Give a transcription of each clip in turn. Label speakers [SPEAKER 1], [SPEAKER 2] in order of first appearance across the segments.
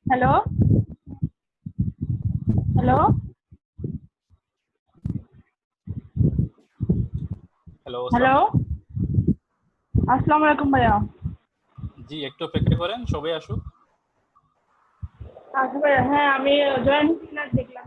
[SPEAKER 1] Hello. Hello.
[SPEAKER 2] Hello,
[SPEAKER 1] hello.
[SPEAKER 2] আসসালামু আলাইকুম।
[SPEAKER 1] আসসালামু আলাইকুম ভাইয়া।
[SPEAKER 2] জি, একটু অপেক্ষা করেন, সবাই আসুক।
[SPEAKER 1] আচ্ছা ভাইয়া, হ্যাঁ আমি জয়েন না দেখলাম।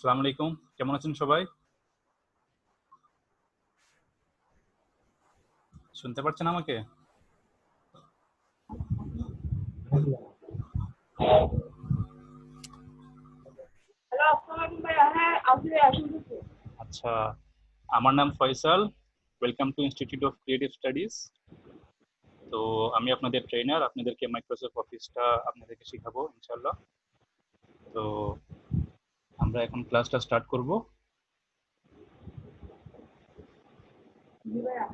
[SPEAKER 2] আসসালামু আলাইকুম, কেমন আছেন সবাই? শুনতে পাচ্ছেন আমাকে?
[SPEAKER 1] হ্যালো, আসসালামু আলাইকুম ভাইয়া। হ্যাঁ, শুনতেছি।
[SPEAKER 2] আচ্ছা, আমার নাম Faisal. Welcome to institute of creative studies. তো আমি আপনাদের ট্রেনার, আপনাদেরকে মাইক্রোসফট অফিসটা আপনাদেরকে শেখাবো ইনশাল্লাহ। তো আমরা এখন ক্লাসটা স্টার্ট করব।
[SPEAKER 1] জি ভাইয়া।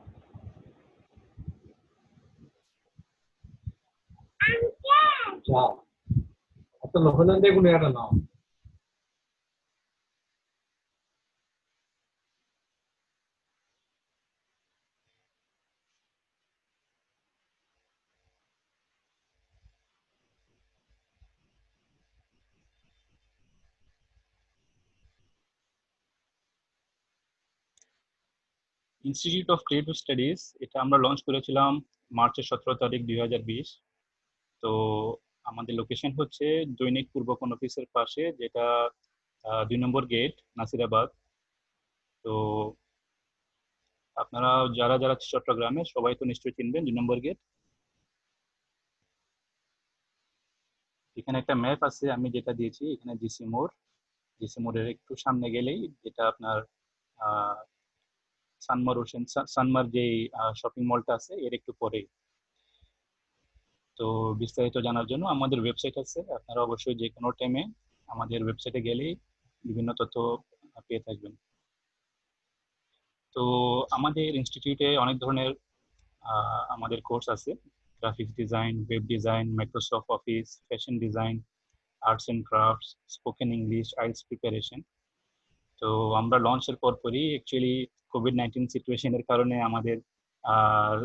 [SPEAKER 3] Ciao, attenno Fernando Gunera now.
[SPEAKER 2] Institute of creative studies এটা আমরা লঞ্চ করেছিলাম মার্চের 17 তারিখ 2020। তো আমাদের লোকেশন হচ্ছে দৈনিক পূর্ব কোন অফিসের পাশে, যেটা 2 নম্বর গেট, নাসিরাবাদ। তো আপনারা যারা যারা চট্টগ্রামে, সবাই তো নিশ্চয়ই চিনবেন 2 নম্বর গেট। এখানে একটা ম্যাপ আছে আমি যেটা দিয়েছি, এখানে জিসি মোড়ের একটু সামনে গেলেই যেটা আপনার সানমার যে শপিং মলটা আছে এর একটু পরেই। তো বিস্তারিত জানার জন্য আমাদের ওয়েবসাইট আছে, আপনারা অবশ্যই যে কোনো টাইমে আমাদের ওয়েবসাইটে গেলেই বিভিন্ন তথ্য পেয়ে থাকবেন। তো আমাদের ইনস্টিটিউটে অনেক ধরনের আমাদের কোর্স আছে: graphics design, web design, Microsoft office, fashion design, arts and crafts, spoken English, IELTS preparation. তো আমরা লঞ্চের পরপরই অ্যাকচুয়ালি কোভিড-19 সিচুয়েশনের কারণে আমাদের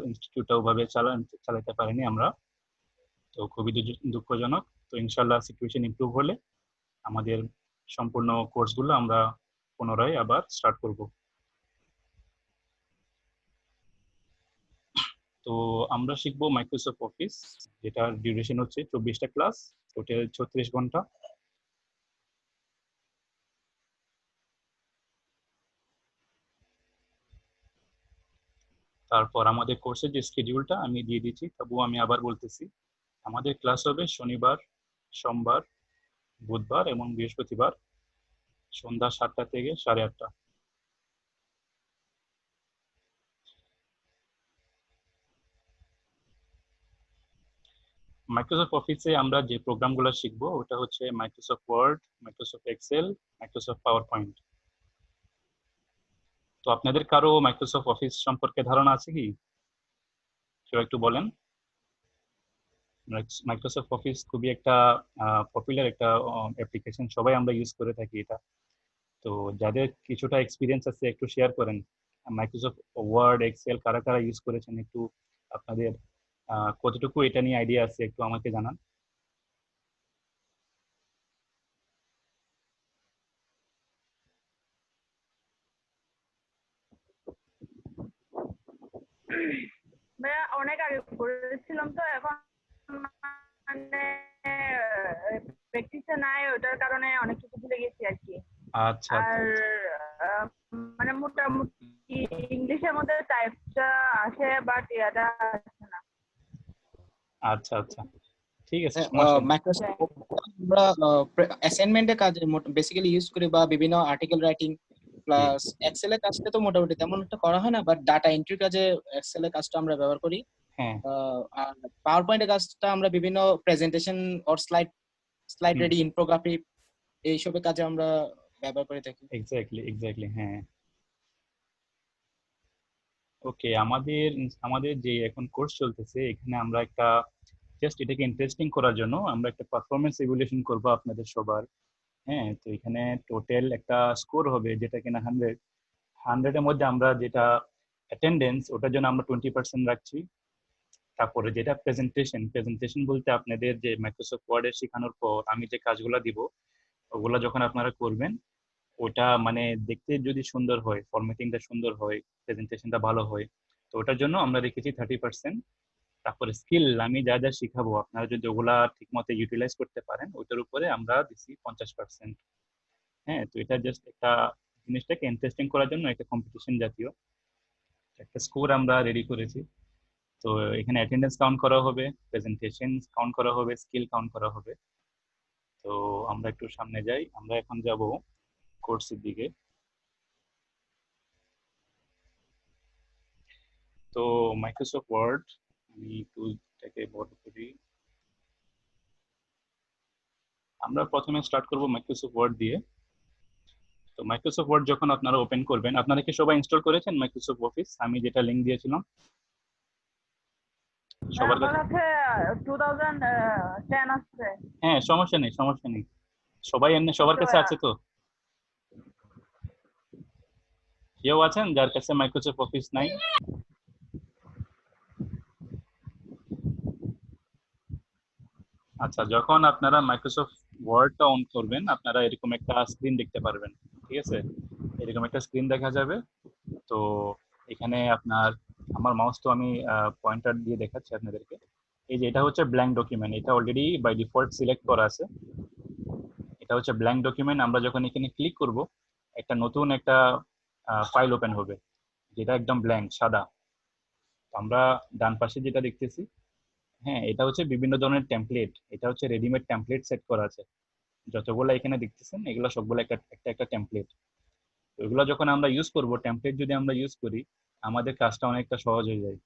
[SPEAKER 2] ইনস্টিটিউটটা ওভাবে চালাতে পারিনি আমরা। তো খুবই দুঃখজনক। তো ইনশাল্লাহ সিচুয়েশন ইমপ্রুভ হলে আমাদের সম্পূর্ণ কোর্সগুলো আমরা পুনরায় আবার স্টার্ট করব। তো আমরা শিখবো মাইক্রোসফট অফিস, যেটার ডিউরেশন হচ্ছে 24টা ক্লাস, টোটাল 36 ঘন্টা। তারপর আমাদের কোর্সের যে স্কেডিউলটা আমি দিয়ে দিচ্ছি, তবুও আমি আবার বলতেছি, আমাদের ক্লাস হবে শনিবার, সোমবার, বুধবার এবং বৃহস্পতিবার সন্ধ্যা 7টা থেকে 8:30। মাইক্রোসফট অফিসে আমরা যে প্রোগ্রামগুলো শিখবো ওটা হচ্ছে Microsoft Word, Microsoft Excel, Microsoft PowerPoint. তো আপনাদের কারো মাইক্রোসফট অফিস সম্পর্কে ধারণা আছে কি? কেউ একটু বলেন। মাইক্রোসফট অফিস খুবই একটা পপুলার একটা অ্যাপ্লিকেশন, সবাই আমরা ইউজ করে থাকি এটা। তো যাদের কিছুটা এক্সপিরিয়েন্স আছে একটু শেয়ার করেন, মাইক্রোসফট ওয়ার্ড, এক্সেল কারা কারা ইউজ করেছেন, একটু আপনাদের কতটুকু এটা নিয়ে আইডিয়া আছে একটু আমাকে জানান।
[SPEAKER 1] ভাইয়া অনেক আগে করেছিলাম, তো এখন মানে প্র্যাকটিসে নাই, ওটার কারণে অনেক কিছু ভুলে গেছি আর কি।
[SPEAKER 2] আচ্ছা আচ্ছা
[SPEAKER 1] আর আহ, মানে মোটামুটি ইংলিশের মধ্যে টাইপটা আসে, বাট ইয়াটা আসে না।
[SPEAKER 2] আচ্ছা আচ্ছা, ঠিক আছে, সমস্যা নেই।
[SPEAKER 4] মাইক্রোসফট আমরা অ্যাসাইনমেন্টের কাজে বেসিক্যালি ইউজ করি, বা বিভিন্ন আর্টিকেল রাইটিং প্লাস এক্সেল এর কাজটা তো মোটামুটি তেমন একটা করা হয় না, বাট ডাটা এন্ট্রির কাজে এক্সেল এর কাজটা আমরা ব্যবহার করি।
[SPEAKER 2] হ্যাঁ,
[SPEAKER 4] আর পাওয়ার পয়েন্টের কাজটা আমরা বিভিন্ন presentation or slide ready, infography এইসবের কাজে আমরা ব্যবহার করে থাকি।
[SPEAKER 2] এক্স্যাক্টলি হ্যাঁ। ওকে, আমাদের আমাদের যে এখন কোর্স চলতেছে, এখানে আমরা একটা জাস্ট এটাকে ইন্টারেস্টিং করার জন্য আমরা একটা পারফরমেন্স ইভ্যালুয়েশন করব আপনাদের সবার। হ্যাঁ, তো এখানে টোটাল একটা স্কোর হবে, যেটা কিনা 100-এর মধ্যে আমরা যেটা অ্যাটেন্ডেন্স, ওটার জন্য আমরা 20% রাখছি। তারপরে যেটা প্রেজেন্টেশন বলতে আপনাদের যে মাইক্রোসফট ওয়ার্ডে শেখানোর পর আমি যে কাজগুলো দিব, ওগুলা যখন আপনারা করবেন, ওটা মানে দেখতে যদি সুন্দর হয়, ফরম্যাটিংটা সুন্দর হয়, প্রেজেন্টেশনটা ভালো হয়, তো ওটার জন্য আমরা রেখেছি 30%। তারপরে স্কিল আমি যা যা শিখাবো, আপনারা যদি ওগুলা ঠিক মতো ইউটিলাইজ করতে পারেন, ওটার উপরে আমরা দিচ্ছি 50%। হ্যাঁ, তো এটা জাস্ট একটা জিনিসটাকে ইন্টারেস্টিং করার জন্য একটা কম্পিটিশন জাতীয় একটা স্কোর আমরা রেডি করেছি। তো এখানে অ্যাটেন্ডেন্স কাউন্ট করা হবে, প্রেজেন্টেশন কাউন্ট করা হবে, স্কিল কাউন্ট করা হবে। তো আমরা একটু সামনে যাই, আমরা এখন যাব কোর্সের দিকে। তো মাইক্রোসফট ওয়ার্ড আমি টুলটাকে বড় করি। আমরা প্রথমে স্টার্ট করব মাইক্রোসফট ওয়ার্ড দিয়ে। তো মাইক্রোসফট ওয়ার্ড যখন আপনারা ওপেন করবেন, আপনারা কি সবাই ইনস্টল করেছেন মাইক্রোসফট অফিস? আমি যেটা লিংক দিয়েছিলাম সবার
[SPEAKER 1] আমার
[SPEAKER 2] কাছে?
[SPEAKER 1] কাছে 2010 আছে।
[SPEAKER 2] হ্যাঁ, সমস্যা নেই, সমস্যা নেই, সবাই এমনি সবার
[SPEAKER 1] আচ্ছা
[SPEAKER 2] কাছে
[SPEAKER 1] ভাইয়া।
[SPEAKER 2] আছে তো? কেউ আছেন যার কাছে মাইক্রোসফট অফিস নাই? আচ্ছা, যখন আপনারা মাইক্রোসফট ওয়ার্ডটা অন করবেন, আপনারা এরকম একটা স্ক্রিন দেখতে পারবেন। ঠিক আছে, এরকম একটা স্ক্রিন দেখা যাবে। তো এখানে আপনার, আমার মাউস তো আমি পয়েন্টার দিয়ে দেখাচ্ছি আপনাদেরকে। এই যে এটা হচ্ছে ব্ল্যাঙ্ক ডকুমেন্ট, এটা অলরেডি বাই ডিফল্ট সিলেক্ট করা আছে। এটা হচ্ছে ব্ল্যাঙ্ক ডকুমেন্ট। আমরা যখন এখানে ক্লিক করব, একটা নতুন একটা ফাইল ওপেন হবে, যেটা একদম ব্ল্যাঙ্ক সাদা। আমরা ডান পাশে যেটা দেখতেছি, হ্যাঁ, এটা হচ্ছে বিভিন্ন ধরনের টেমপ্লেট। এটা হচ্ছে রেডিমেড টেমপ্লেট সেট করা আছে। যতগুলো এখানে দেখতেছেন এগুলো সবগুলো একটা একটা একটা টেমপ্লেট। তো এগুলো যখন আমরা ইউজ করব, টেমপ্লেট যদি আমরা ইউজ করি, আমাদের কাজটা অনেকটা সহজ হয়ে যায়।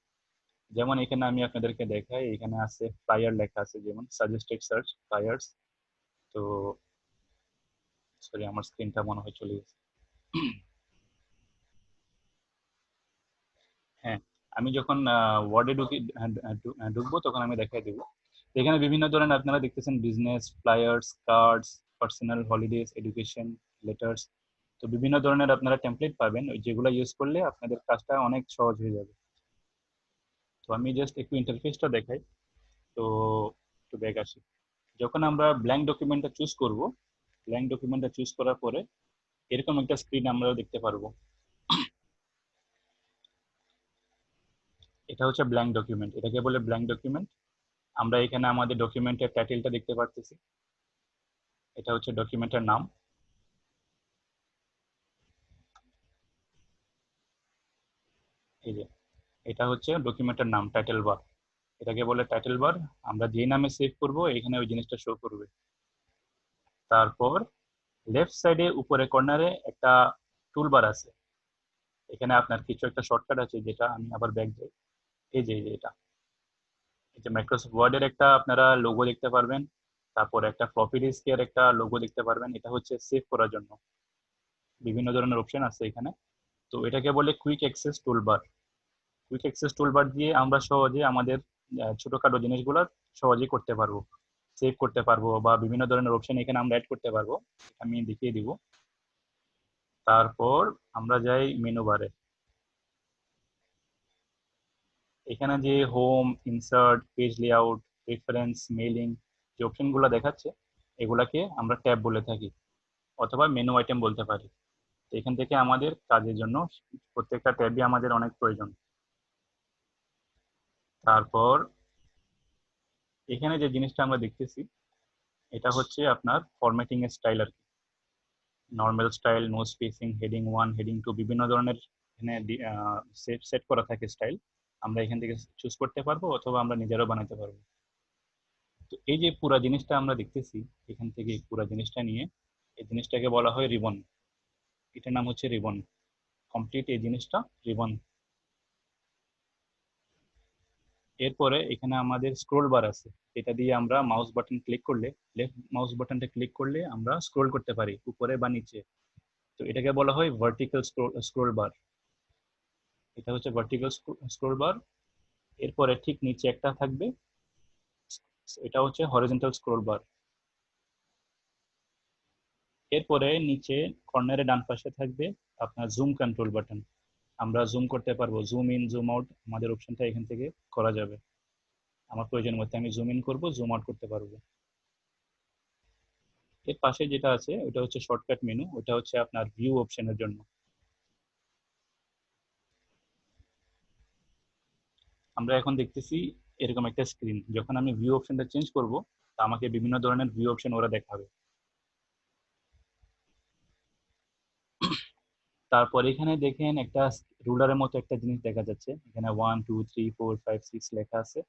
[SPEAKER 2] যেমন এখানে আমি আপনাদেরকে দেখাই, এখানে আছে ফ্লায়ার লেখা আছে, যেমন সাজেস্টেড সার্চ ফ্লায়ার্স। তো সরি, আমার স্ক্রিনটা মনে হয় চলে গেছে। হ্যাঁ, আমি যখন ওয়ার্ডে ঢুকবো তখন আমি দেখাই দেবো। এখানে বিভিন্ন ধরনের আপনারা দেখতেছেন business, flyers, cards, personal, holidays, education, letters. তো বিভিন্ন ধরনের আপনারা টেমপ্লেট পাবেন, ওই যেগুলো ইউজ করলে আপনাদের কাজটা অনেক সহজ হয়ে যাবে। তো আমি জাস্ট একটু ইন্টারফেসটা দেখাই। তো একটু ব্যাক আসি। যখন আমরা ব্ল্যাঙ্ক ডকুমেন্টটা চুজ করব, ব্ল্যাঙ্ক ডকুমেন্টটা চুজ করার পরে এরকম একটা স্ক্রিন আমরা দেখতে পারবো। এটা হচ্ছে ব্ল্যাঙ্ক ডকুমেন্ট, এটাকে বলে ব্ল্যাঙ্ক ডকুমেন্ট। আমরা এখানে আমাদের ডকুমেন্টের টাইটেলটা দেখতে পারতেছি। এটা হচ্ছে ডকুমেন্টের নাম। এই যে এটা হচ্ছে ডকুমেন্টের নাম, টাইটেল বার। এটাকে বলে টাইটেল বার। আমরা যে নামে সেভ করব এখানে ওই জিনিসটা শো করবে। তারপর লেফট সাইডে উপরে কর্নারে একটা টুলবার আছে। এখানে আপনার কিছু একটা শর্টকাট আছে, যেটা আমি আবার ব্যাক যাই। এই যে এটা, এই যে মাইক্রোসফট ওয়ার্ডের একটা আপনারা লোগো দেখতে পারবেন। তারপর একটা ফ্লপি ডিস্কের একটা লোগো দেখতে পারবেন। এটা হচ্ছে সেভ করার জন্য। বিভিন্ন ধরনের অপশন আছে এখানে। তো এটাকে বলে quick access toolbar. Quick access toolbar দিয়ে আমরা সহজে আমাদের ছোটখাটো জিনিসগুলো সহজেই করতে পারবো, সেভ করতে পারবো, বা বিভিন্ন ধরনের অপশন এখানে আমরা অ্যাড করতে পারবো। আমি দেখিয়ে দিব। তারপর আমরা যাই মেনু বারে। এখানে যে home, insert, page layout, reference, mailing, যে অপশনগুলো দেখাচ্ছে, এগুলাকে আমরা ট্যাব বলে থাকি, অথবা মেনু আইটেম বলতে পারি। তো এখান থেকে আমাদের কাজের জন্য প্রত্যেকটা ট্যাবই আমাদের অনেক প্রয়োজন। তারপর এখানে যে জিনিসটা আমরা দেখতেছি, এটা হচ্ছে আপনার ফরম্যাটিং এর স্টাইল আর কি। Normal style, no spacing, heading 1, heading 2, বিভিন্ন ধরনের এখানে সেট করা থাকে স্টাইল। আমরা এখান থেকে চুজ করতে পারবো, অথবা আমরা নিজেরাও বানাতে পারবো। তো এই যে পুরো জিনিসটা আমরা দেখতেছি, এখান থেকে পুরো জিনিসটা নিয়ে এই জিনিসটাকে বলা হয় রিবন। এটার নাম হচ্ছে রিবন। কমপ্লিট এই জিনিসটা রিবন। এরপরে এখানে আমাদের স্ক্রোল বার আছে, এটা দিয়ে আমরা মাউস বাটন ক্লিক করলে, লেফট মাউস বাটনটা ক্লিক করলে আমরা স্ক্রোল করতে পারি উপরে বা নিচে। তো এটাকে বলা হয় ভার্টিক্যাল স্ক্রোল বার। এটা হচ্ছে ভার্টিক্যাল স্ক্রোল বার। এরপরে ঠিক নিচে একটা থাকবে, এটা হচ্ছে হরিজন্টাল স্ক্রোল বার। এরপরে নিচে কর্নারে ডান পাশে থাকবে আপনার জুম কন্ট্রোল বাটন। আমরা জুম করতে পারবো, জুম ইন, জুম আউট, আমাদের অপশনটা এখান থেকে করা যাবে। আমার প্রয়োজন মতো আমি জুম ইন করবো, জুম আউট করতে পারবো। এর পাশে যেটা আছে ওটা হচ্ছে শর্টকাট মেনু, ওটা হচ্ছে আপনার ভিউ অপশনের জন্য। আমরা এখন দেখতেছি এরকম একটা স্ক্রিন। যখন আমি ভিউ অপশনটা চেঞ্জ করব, তা আমাকে বিভিন্ন ধরনের ভিউ অপশন ওরা দেখাবে। তারপর এখানে দেখেন একটা রুলারের মতো একটা জিনিস দেখা যাচ্ছে, এখানে 1 2 3 4 5 6 লেখা আছে।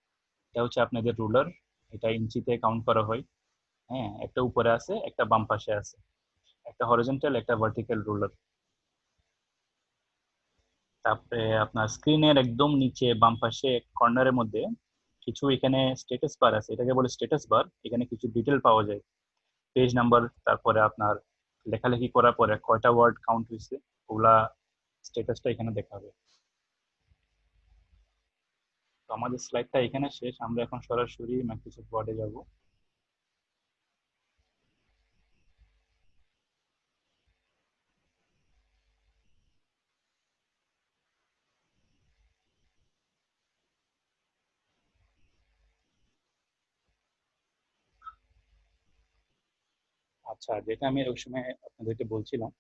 [SPEAKER 2] এটা হচ্ছে আপনাদের রুলার, এটা ইঞ্চিতে কাউন্ট করা হয়। হ্যাঁ, একটা উপরে আছে, একটা বাম পাশে আছে, একটা হরিজন্টাল, একটা ভার্টিক্যাল রুলার। তারপরে আপনার স্ক্রিনের একদম নিচে বাম পাশে কর্নারের মধ্যে কিছু এখানে স্ট্যাটাস বার আছে, এটাকে বলে স্ট্যাটাস বার। এখানে কিছু ডিটেল পাওয়া যায়, পেজ নাম্বার, তারপরে আপনার লেখালেখি করার পরে কয়টা ওয়ার্ড কাউন্ট হয়েছে, ওগুলা স্ট্যাটাসটা এখানে দেখাবে। তো আমাদের স্লাইডটা এখানে শেষ, আমরা এখন সরাসরি মাইক্রোসফট ওয়ার্ডে যাব। আচ্ছা, যেটা আমি ওই সময় আপনাদেরকে বলছিলাম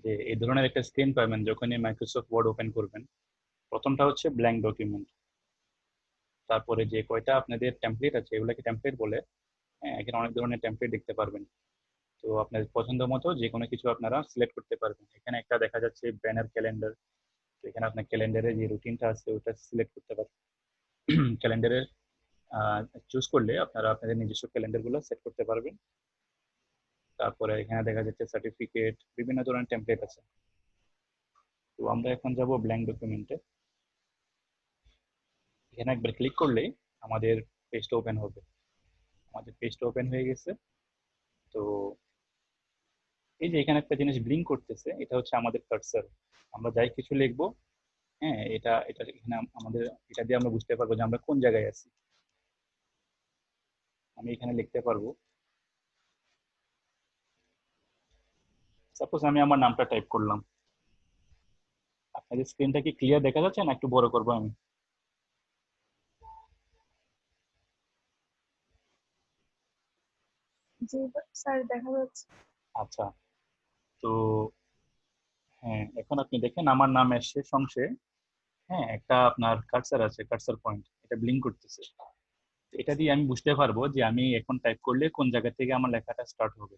[SPEAKER 2] যে এই ধরনের একটা স্ক্রিন পাবেন যখনই মাইক্রোসফট ওয়ার্ড ওপেন করবেন। প্রথমটা হচ্ছে ব্ল্যাঙ্ক ডকুমেন্ট, তারপরে যে কয়টা আপনাদের টেমপ্লেট আছে এগুলোকে টেমপ্লেট বলে। হ্যাঁ, এখানে অনেক ধরনের টেমপ্লেট দেখতে পারবেন। তো আপনার পছন্দ মতো যে কোনো কিছু আপনারা সিলেক্ট করতে পারবেন। এখানে একটা দেখা যাচ্ছে ব্যানার ক্যালেন্ডার, তো এখানে আপনার ক্যালেন্ডারে যে রুটিনটা আছে ওটা সিলেক্ট করতে পারবেন। ক্যালেন্ডারে চুজ করলে আপনারা আপনাদের নিজস্ব ক্যালেন্ডারগুলো সেট করতে পারবেন। তারপরে এখানে দেখা যাচ্ছে সার্টিফিকেট, বিভিন্ন ধরনের টেমপ্লেট আছে। তো আমরা এখন যাব ব্ল্যাঙ্ক ডকুমেন্টে। এখানে একবার ক্লিক করলেই আমাদের পেজটা ওপেন হবে। আমাদের পেজটা ওপেন হয়ে গেছে। তো এই যে এখানে একটা জিনিস ব্লিঙ্ক করতেছে, এটা হচ্ছে আমাদের কার্সর। আমরা যাই কিছু লিখবো, হ্যাঁ, এটা এটা এখানে আমাদের, এটা দিয়ে আমরা বুঝতে পারবো যে আমরা কোন জায়গায় আছি। আমি এখানে লিখতে পারবো, সাপোজ আমি আমার নামটা টাইপ করলাম। আপনাদের স্ক্রিনটা কি ক্লিয়ার দেখা যাচ্ছে না একটু বড় করবো আমি?
[SPEAKER 1] জি স্যার, দেখা যাচ্ছে।
[SPEAKER 2] আচ্ছা, তো হ্যাঁ, এখন আপনি দেখেন আমার নামের শেষ অংশে, হ্যাঁ, একটা আপনার কার্সার আছে, কার্সার পয়েন্ট, এটা ব্লিঙ্ক করতেছে। এটা দিয়ে আমি বুঝতে পারবো যে আমি এখন টাইপ করলে কোন জায়গা থেকে আমার লেখাটা স্টার্ট হবে।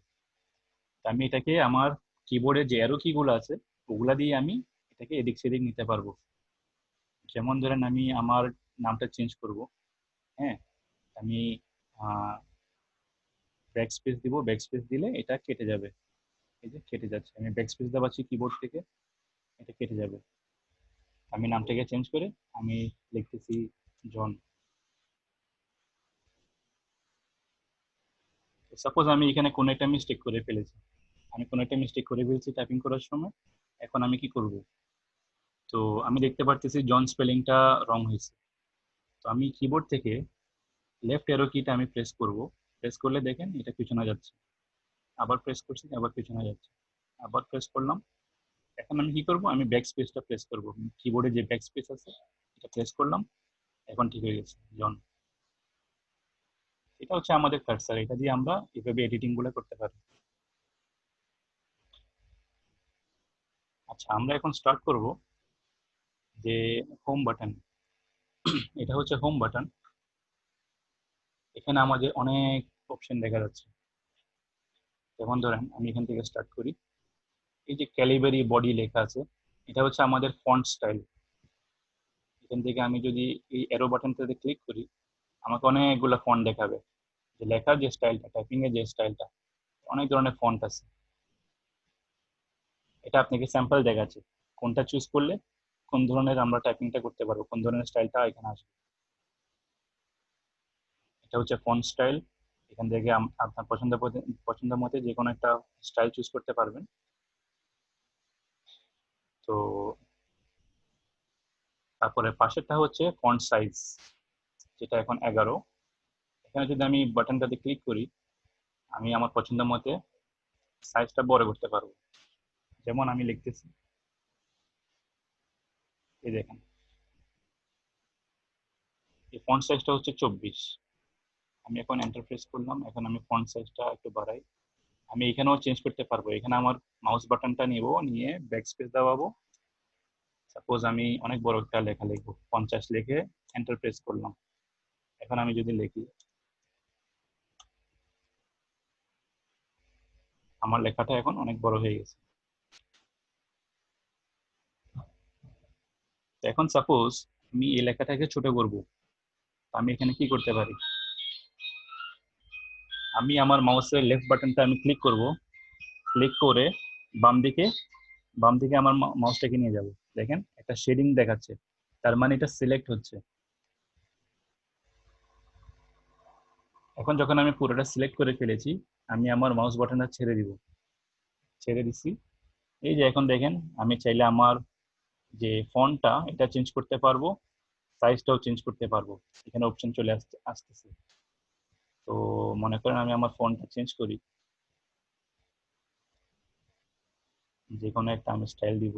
[SPEAKER 2] তো আমি এটাকে আমার কিবোর্ডে যে অ্যারো কি গুলো আছে ওগুলা দিয়ে আমি এটাকে এদিক সেদিক নিতে পারবো। যেমন ধরেন আমি আমার নামটা চেঞ্জ করব। হ্যাঁ, আমি ব্যাক স্পেস দিব, ব্যাক স্পেস দিলে এটা কেটে যাবে। এই যে কেটে যাচ্ছে, আমি ব্যাক স্পেস দাবাচ্ছি কিবোর্ড থেকে, এটা কেটে যাবে। আমি নামটাকে চেঞ্জ করে আমি লিখতেছি জন। সাপোজ আমি এখানে কোনো একটা মিস্টেক করে ফেলেছি, আমি কোনো একটা মিস্টেক করে ফেলছি টাইপিং করার সময়। এখন আমি কি করব? তো আমি দেখতে পারতেছি জন স্পেলিংটা রং হয়েছে। তো আমি কিবোর্ড থেকে লেফট অ্যারো কিটা আমি প্রেস করব। প্রেস করলে দেখেন এটা পিছনে যাচ্ছে। আবার প্রেস করছি, আবার পিছনে যাচ্ছে। আবার প্রেস করলাম। এখন আমি কি করব? আমি ব্যাক স্পেসটা প্রেস করব। কিবোর্ডে যে ব্যাক স্পেস আছে এটা প্রেস করলাম, এখন ঠিক হয়ে গেছে জন। এটা হচ্ছে আমাদের কার্সার, এটা দিয়ে আমরা এভাবে এডিটিং গুলো করতে পারি। আচ্ছা, আমরা এখন স্টার্ট করব যে হোম বাটন। এটা হচ্ছে হোম বাটন। এখানে আমাদের অনেক অপশন দেখা যাচ্ছে। যেমন ধরেন আমি এখান থেকে স্টার্ট করি। এই যে ক্যালিবারি বডি লেখা আছে, এটা হচ্ছে আমাদের ফন্ট স্টাইল। এখান থেকে আমি যদি এই অ্যারো বাটনটাতে ক্লিক করি আমাকে অনেকগুলো ফন্ট দেখাবে, যে লেখার যে স্টাইলটা, টাইপিং এর যে স্টাইলটা, অনেক ধরনের ফন্ট আছে। এটা আপনাকে স্যাম্পল দেখাচ্ছে কোনটা চুজ করলে কোন ধরনের আমরা টাইপিংটা করতে পারবো, কোন ধরনের স্টাইলটা এখানে আসবে। এটা হচ্ছে ফন্ট স্টাইল। এখান থেকে আপনার পছন্দ মতে যে কোনো একটা স্টাইল চুজ করতে পারবেন। তো তারপরে পাশেরটা হচ্ছে ফন্ট সাইজ, যেটা এখন 11। এখানে যদি আমি বাটনটাতে ক্লিক করি আমি আমার পছন্দ মতে সাইজটা বড় করতে পারবো। যেমন আমি লিখতেছি, এই দেখেন এই ফন্ট সাইজটা হচ্ছে 24। আমি এখন এন্টার প্রেস করলাম, এখন আমি ফন্ট সাইজটা একটু বাড়াই। আমি এখানেও চেঞ্জ করতে পারবো, এখানে আমার মাউস বাটনটা নিব, নিয়ে ব্যাক স্পেস দাবাবো। সাপোজ আমি অনেক বড় একটা লেখা লিখবো, 50 লিখে এন্টার প্রেস করলাম। এখন আমি যদি লিখি, আমার লেখাটা এখন অনেক বড় হয়ে গেছে। তো এখন সাপোজ আমি এই লেখাটাকে ছোট করব, আমি এখানে কি করতে পারি, আমি আমার মাউসের লেফট বাটনটা আমি ক্লিক করব, ক্লিক করে বাম দিকে আমার মাউসটাকে নিয়ে যাব। দেখেন একটা শেডিং দেখাচ্ছে, তার মানে এটা সিলেক্ট হচ্ছে। এখন যখন আমি পুরোটা সিলেক্ট করে ফেলেছি, আমি আমার মাউস বাটনটা ছেড়ে দিচ্ছি। এই যে এখন দেখেন আমি চাইলে আমার যে ফন্টটা এটা চেঞ্জ করতে পারবো, সাইজটাও চেঞ্জ করতে পারবো, এখানে অপশন চলে আসতেছে। তো মনে করেন আমি আমার ফন্টটা চেঞ্জ করি, যে কোনো একটা আমি স্টাইল দিব।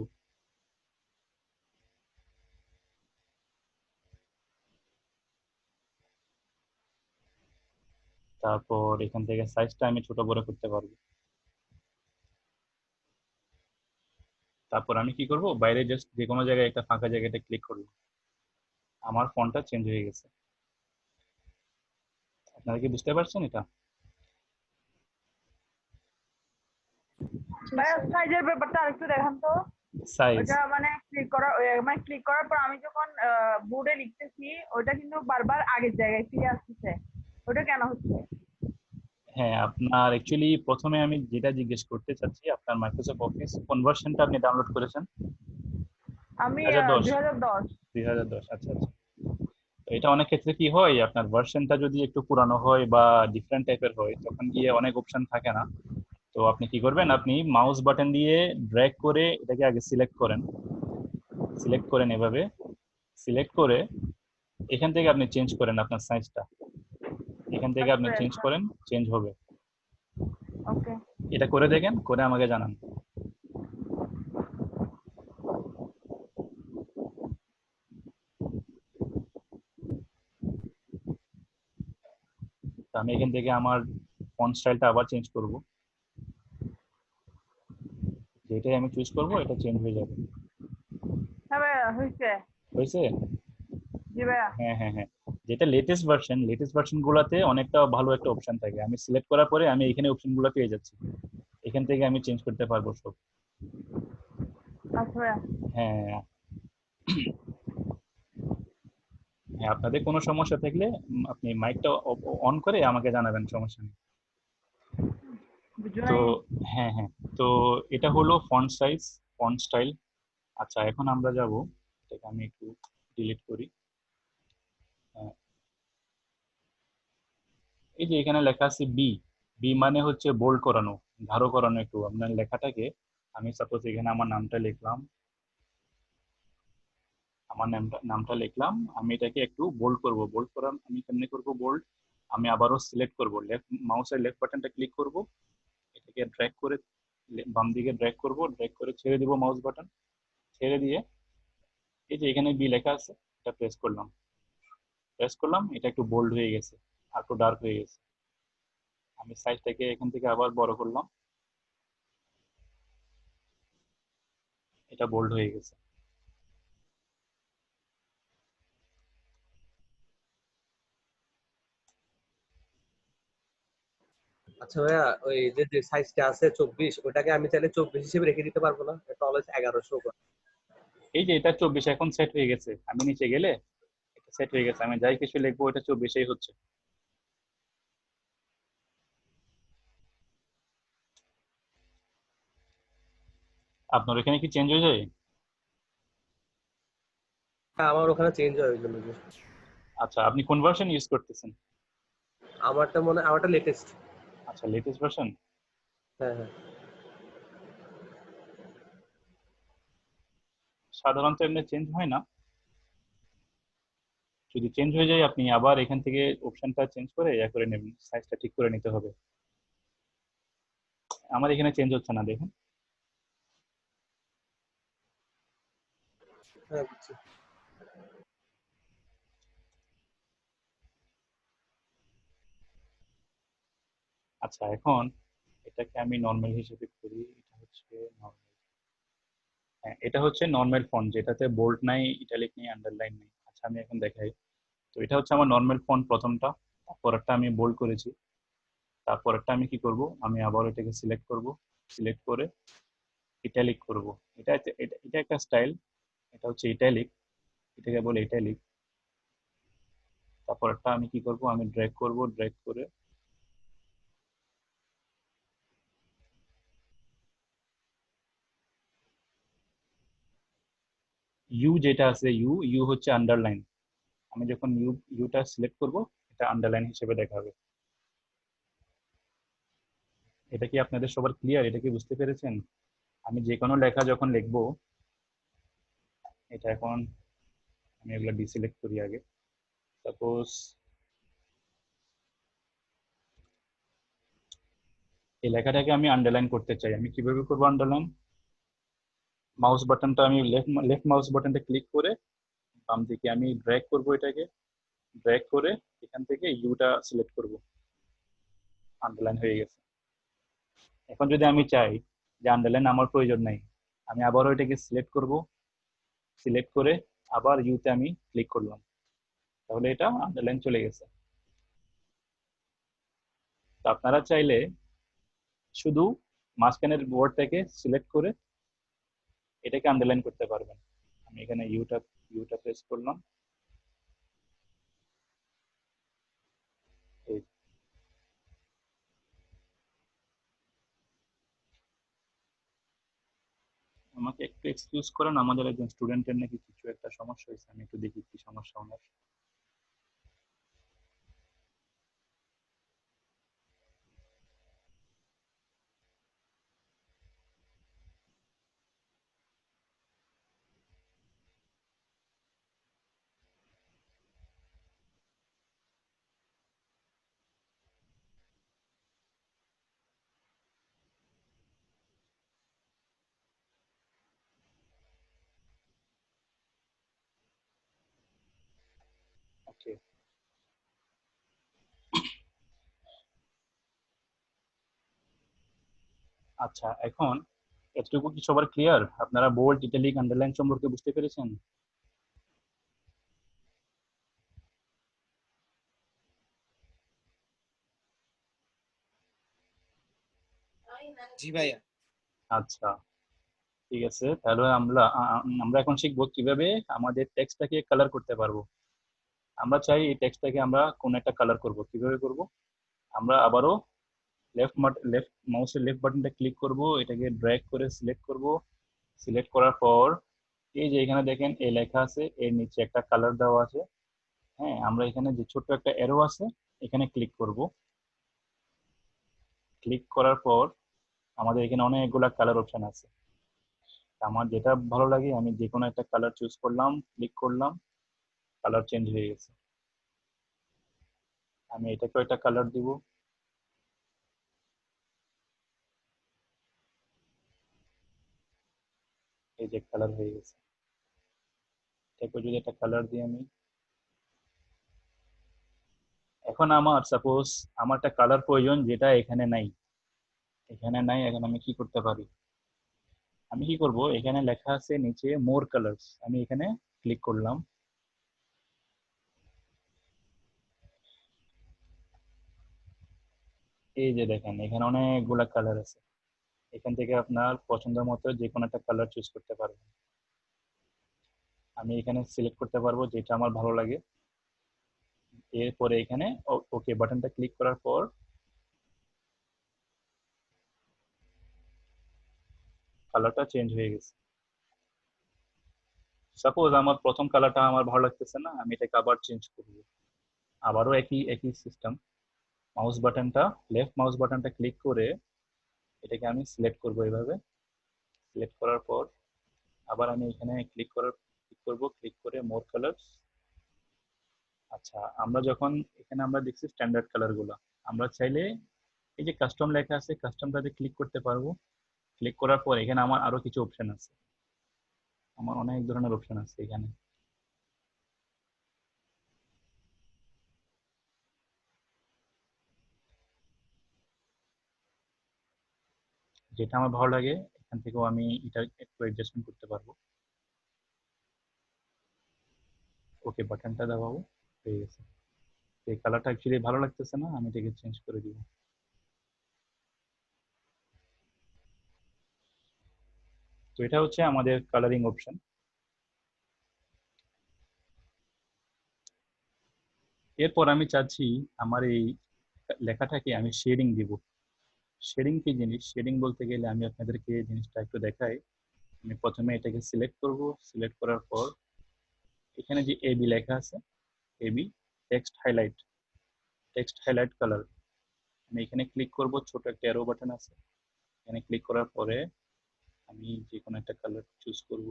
[SPEAKER 2] তারপর এখান থেকে সাইজটা আমি ছোট বড় করতে পারবো। তারপর আমি কি করব, বাইরে জাস্ট যে কোনো জায়গায় একটা ফাঁকা জায়গাটা ক্লিক করবো, আমার ফন্টটা চেঞ্জ হয়ে গেছে। আপনারা কি বুঝতে পারছেন এটা?
[SPEAKER 1] ভাইয়া সাইজের ব্যাপারটা আরেকটু দেখান তো।
[SPEAKER 2] সাইজ,
[SPEAKER 1] ওটা মানে ক্লিক করার পর আমি যখন বোর্ডে লিখতেছি ওটা কিন্তু বারবার আগের জায়গায় ফিরে আসতেছে, ওটা কেন হচ্ছে?
[SPEAKER 2] হ্যাঁ আপনার অ্যাকচুয়ালি প্রথমে আমি যেটা জিজ্ঞেস করতে চাচ্ছি, আপনার মাইক্রোসফট অফিস কোন ভার্সনটা আপনি ডাউনলোড করেছেন?
[SPEAKER 1] আমি
[SPEAKER 2] 2010?
[SPEAKER 1] 2010।
[SPEAKER 2] 2010, আচ্ছা আচ্ছা। তো এটা অনেক ক্ষেত্রে কি হয়, আপনার ভার্সনটা যদি একটু পুরানো হয় বা ডিফারেন্ট টাইপের হয়, তখন গিয়ে অনেক অপশন থাকে না। তো আপনি কি করবেন, আপনি মাউস বাটন দিয়ে ড্র্যাগ করে এটাকে আগে সিলেক্ট করেন এভাবে, সিলেক্ট করে এখান থেকে আপনি চেঞ্জ করেন আপনার সাইজটা, এখান থেকে আপনি চেঞ্জ করেন, চেঞ্জ হবে।
[SPEAKER 1] ওকে।
[SPEAKER 2] এটা করে দেখেন, করে আমাকে জানান। তো আমি এখান থেকে আমার ফন্ট স্টাইলটা আবার চেঞ্জ করব, যেটাই আমি চুজ করব এটা চেঞ্জ হয়ে যাবে।
[SPEAKER 1] হ্যাঁ ভাইয়া হয়েছে।
[SPEAKER 2] হয়েছে?
[SPEAKER 1] জি ভাইয়া।
[SPEAKER 2] হ্যাঁ হ্যাঁ হ্যাঁ, যেটা লেটেস্ট ভার্সন গুলাতে অনেকটা ভালো একটা অপশন থাকে, আমি সিলেক্ট করার পরে আমি এখানে অপশন গুলো পেয়ে যাচ্ছি, এখান থেকে আমি চেঞ্জ করতে পারবো সব।
[SPEAKER 1] আচ্ছা ভাইয়া।
[SPEAKER 2] হ্যাঁ হ্যাঁ, আপনাদের কোনো সমস্যা থাকলে আপনি মাইকটা অন করে আমাকে জানাবেন, সমস্যা নেই।
[SPEAKER 1] বুঝো
[SPEAKER 2] তো
[SPEAKER 1] নাই।
[SPEAKER 2] হ্যাঁ হ্যাঁ, তো এটা হলো ফন্ট সাইজ, ফন্ট স্টাইল। আচ্ছা এখন আমরা যাব, এটাকে আমি একটু ডিলিট করি। এই যে এখানে লেখা আছে বি, বি মানে হচ্ছে বোল্ড করানো, গাঢ় করানো একটু আপনার লেখাটাকে। আমি সাপোজ এখানে আমার নামটা লিখলাম, নামটা লিখলাম, আমি এটাকে একটু বোল্ড করব। বোল্ড করা আমি কেমনে করব বোল্ড, আমি আবারও সিলেক্ট করব, মাউসের লেফট বাটনটা ক্লিক করব, এটাকে ড্র্যাগ করে বাম দিকে ড্র্যাগ করে ছেড়ে দিব মাউস বাটন, ছেড়ে দিয়ে এই যে এখানে বি লেখা আছে এটা প্রেস করলাম, এটা একটু বোল্ড হয়ে গেছে, আর একটু ডার্ক হয়ে গেছে। আমি সাইজটাকে এখান থেকে আবার বড় করলাম, এটা বোল্ড হয়ে গেছে।
[SPEAKER 3] আচ্ছা ভাইয়া, ওই যে যে সাইজটা আছে 24, ওটাকে আমি চাইলে 24 হিসেবে রেখে দিতে পারবো না? এটা অলওয়েজ 11 শো করে।
[SPEAKER 2] এই যে এটা 24 এখন সেট হয়ে গেছে, আমি নিচে গেলে এটা সেট হয়ে গেছে, আমি যাই কিছু লিখবো এটা 24 হচ্ছে। আপনার এখানে কি চেঞ্জ হয়ে যায়?
[SPEAKER 3] হ্যাঁ, আমার ওখানে চেঞ্জ হয় ওই জন্য।
[SPEAKER 2] আচ্ছা আপনি কোন ভার্সন ইউজ করতেছেন?
[SPEAKER 3] আমারটা লেটেস্ট।
[SPEAKER 2] আচ্ছা লেটেস্ট ভার্সন।
[SPEAKER 3] হ্যাঁ হ্যাঁ।
[SPEAKER 2] সাধারণত এমনি চেঞ্জ হয় না, যদি চেঞ্জ হয়ে যায় আপনি আবার এখান থেকে অপশনটা চেঞ্জ করে ইয়া করে নেবেন, সাইজটা ঠিক করে নিতে হবে। আমার এখানে চেঞ্জ হচ্ছে না, দেখেন।
[SPEAKER 3] হ্যাঁ বুঝছি।
[SPEAKER 2] আচ্ছা এখন এটাকে আমি নর্মাল হিসেবে করি, এটা হচ্ছে নর্মাল। হ্যাঁ এটা হচ্ছে নর্মাল ফন্ট, যেটাতে বোল্ড নাই, ইটালিক নেই, আন্ডারলাইন নেই। আচ্ছা আমি এখন দেখাই, তো এটা হচ্ছে আমার নর্মাল ফন্ট প্রথমটা, তারপরটা আমি বোল্ড করেছি। তারপরটা আমি কি করব, আমি আবার এটাকে সিলেক্ট করে ইটালিক করব। এটা এটা এটা একটা স্টাইল, এটা হচ্ছে ইটালিক। এটাকে বলে ইটালিক। তারপরটা আমি কি করব, আমি ড্র্যাগ করব, ড্র্যাগ করে ইউ যেটা আছে, ইউ ইউ হচ্ছে আন্ডারলাইন। আমি যখন ইউটা সিলেক্ট করব, এটা আন্ডারলাইন হিসেবে দেখাবে। এটা কি আপনাদের সবার ক্লিয়ার? এটা কি বুঝতে পেরেছেন? আমি যে কোনো লেখা যখন লিখবো, এটা এখন আমি এগুলো ডিসিলেক্ট করি আগে। সাপোজ এই লেখাটাকে আমি আন্ডারলাইন করতে চাই, আমি কিভাবে করবো আন্ডারলাইন? মাউস বাটনটা আমি লেফট মাউস বাটনটা ক্লিক করে বাম দিকে আমি ড্র্যাগ করব, এটাকে ড্র্যাগ করে এখান থেকে ইউটা সিলেক্ট করব, আন্ডারলাইন হয়ে গেছে। এখন যদি আমি চাই যে আন্ডারলাইন আমার প্রয়োজন নাই, আমি আবারও এটাকে সিলেক্ট করব, সিলেক্ট করে আবার ইউতে আমি ক্লিক করলাম, তাহলে এটা আন্ডারলাইন চলে গেছে। তো আপনারা চাইলে শুধু মাঝখানের বোর্ডটাকে সিলেক্ট করে এটাকে আন্ডারলাইন করতে পারবেন। আমি এখানে ইউটা প্রেস করলাম, এই আমাকে একটু এক্সকিউজ করেন, আমাদের একজন স্টুডেন্টের নাকি কিছু একটা সমস্যা হয়েছে, আমি একটু দেখি কি সমস্যা ওনার। ওকে, আচ্ছা এখন এতটুকু কি সবার ক্লিয়ার? আপনারা বোল্ড, ইটালিক, আন্ডারলাইন সম্পর্কে বুঝতে পেরেছেন?
[SPEAKER 4] জি ভাইয়া।
[SPEAKER 2] আচ্ছা, ঠিক আছে, তাহলে আমরা এখন শিখবো কিভাবে আমাদের টেক্সটটাকে কালার করতে পারবো। আমরা চাই এই টেক্সটটাকে আমরা কোন একটা কালার করব, কিভাবে করব? আমরা আবারও লেফট মাউসের লেফট বাটনটা ক্লিক করব, এটাকে ড্র্যাগ করে সিলেক্ট করব, সিলেক্ট করার পর এই যে এখানে দেখেন এই লেখা আছে, এর নিচে একটা কালার দেওয়া আছে। হ্যাঁ, আমরা এখানে যে ছোট্ট একটা অ্যারো আছে, এখানে ক্লিক করব। ক্লিক করার পর আমাদের এখানে অনেকগুলা কালার অপশন আছে। আমার যেটা ভালো লাগে আমি যে কোনো একটা কালার চুজ করলাম, ক্লিক করলাম, কালার চেঞ্জ হয়ে গেছে। আমি এটাকেও একটা কালার দিব, এই যে কালার হয়ে গেছে। এটাকে যদি একটা কালার দিই আমি, এখন আমার সাপোজ আমার একটা কালার প্রয়োজন যেটা এখানে নাই, এখানে নাই। এখন আমি কি করতে পারি? আমি কি করব, এখানে লেখা আছে নিচে মোর কালার্স, আমি এখানে ক্লিক করলাম। এই যে দেখেন এখানে অনেকগুলা কালার আছে, এখান থেকে আপনার পছন্দের মতো যে কোনো একটা কালার চুজ করতে পারবেন। আমি এখানে সিলেক্ট করতে পারবো যেটা আমার ভালো লাগে। এরপরে এখানে ওকে বাটনটা ক্লিক করার পর কালারটা চেঞ্জ হয়ে গেছে। সাপোজ আমার প্রথম কালারটা আমার ভালো লাগতেছে না, আমি এটাকে আবার চেঞ্জ করব। আবারও একই একই সিস্টেম, মাউস বাটনটা লেফট মাউস বাটনটা ক্লিক করে এটাকে আমি সিলেক্ট করব এইভাবে। সিলেক্ট করার পর আবার আমি এখানে ক্লিক করব, ক্লিক করে মোর কালার্স। আচ্ছা, আমরা যখন এখানে আমরা দেখছি স্ট্যান্ডার্ড কালার গুলা, আমরা চাইলে এই যে কাস্টম লেখা আছে, কাস্টমটাতে ক্লিক করতে পারবো। ক্লিক করার পর এখানে আমার আরো কিছু অপশন আছে, আমার অনেক ধরনের অপশন আছে এখানে। যেটা আমার ভালো লাগে এখান থেকেও আমি এটা একটু অ্যাডজাস্টমেন্ট করতে পারবো। ওকে বাটনটা দাবাবো, হয়ে গেছে। এই কালারটা অ্যাকচুয়ালি ভালো লাগতেছে না, আমি এটাকে চেঞ্জ করে দিব। তো এটা হচ্ছে আমাদের কালারিং অপশন। এরপর আমি চাচ্ছি আমার এই লেখাটাকে আমি শেডিং দিব। শেডিং কি জিনিস? শেডিং বলতে গেলে আমি আপনাদেরকে জিনিসটা একটু দেখাই। আমি প্রথমে এটাকে সিলেক্ট করব। সিলেক্ট করার পর এখানে যে এবি লেখা আছে, এবি টেক্সট হাইলাইট কালার, আমি এখানে ক্লিক করব। ছোট একটা অ্যারো বাটন আছে, এখানে ক্লিক করার পরে আমি যে কোনো একটা কালার চুজ করব।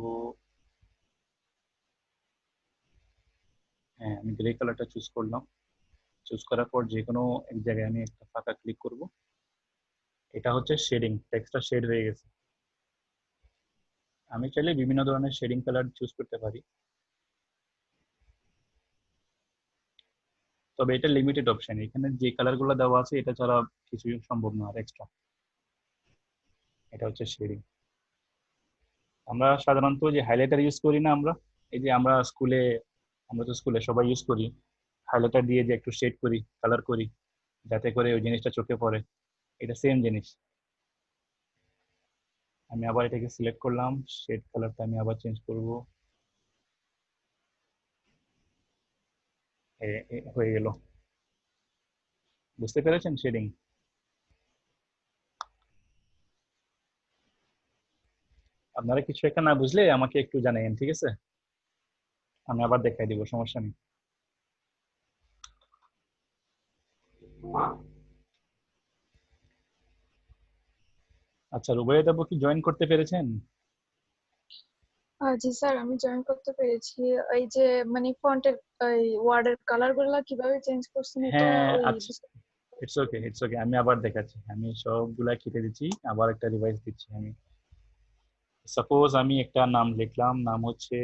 [SPEAKER 2] হ্যাঁ, আমি গ্রে কালারটা চুজ করলাম। চুজ করার পর যে কোনো এক জায়গায় আমি একটা ফাঁকা ক্লিক করব। এটা হচ্ছে শেডিং, টেক্সটটা শেড হয়ে গেছে। আমি চাইলে বিভিন্ন ধরনের শেডিং কালার চুজ করতে পারি, তবে এটা লিমিটেড অপশন। এখানে যে কালারগুলো দেওয়া আছে এটা ছাড়া কিছুই সম্ভব না আর এক্সট্রা। এটা হচ্ছে শেডিং। আমরা সাধারণত যে হাইলাইটার ইউজ করি না, আমরা এই যে আমরা তো স্কুলে সবাই ইউজ করি, হাইলাইটার দিয়ে যে একটু শেড করি, কালার করি, যাতে করে ওই জিনিসটা চোখে পড়ে, এটা সেম জিনিস। আমি আবার এটাকে সিলেক্ট করলাম, শেড কালারটা আমি আবার চেঞ্জ করব। হয়ে গেল। বুঝতে পেরেছেন শেডিং? আপনারা কিছু একটা না বুঝলে আমাকে একটু জানাইন, ঠিক আছে? আমি আবার দেখাই দিব, সমস্যা নেই। আচ্ছা, রুবাইয়াত আপু কি জয়েন করতে পেরেছেন?
[SPEAKER 5] জি স্যার, আমি জয়েন করতে পেরেছি। এই যে মানে ফন্টের এই ওয়ার্ডের কালার গুলা কিভাবে চেঞ্জ করছেন এটা
[SPEAKER 2] হ্যাঁ,
[SPEAKER 5] ওই
[SPEAKER 2] আচ্ছা, ইটস ওকে, আমি আবার দেখাচ্ছি। আমি সবগুলা কেটে দিচ্ছি, আবার একটা রিভাইজ দিচ্ছি। আমি সাপোজ আমি একটা নাম লিখলাম, নাম হচ্ছে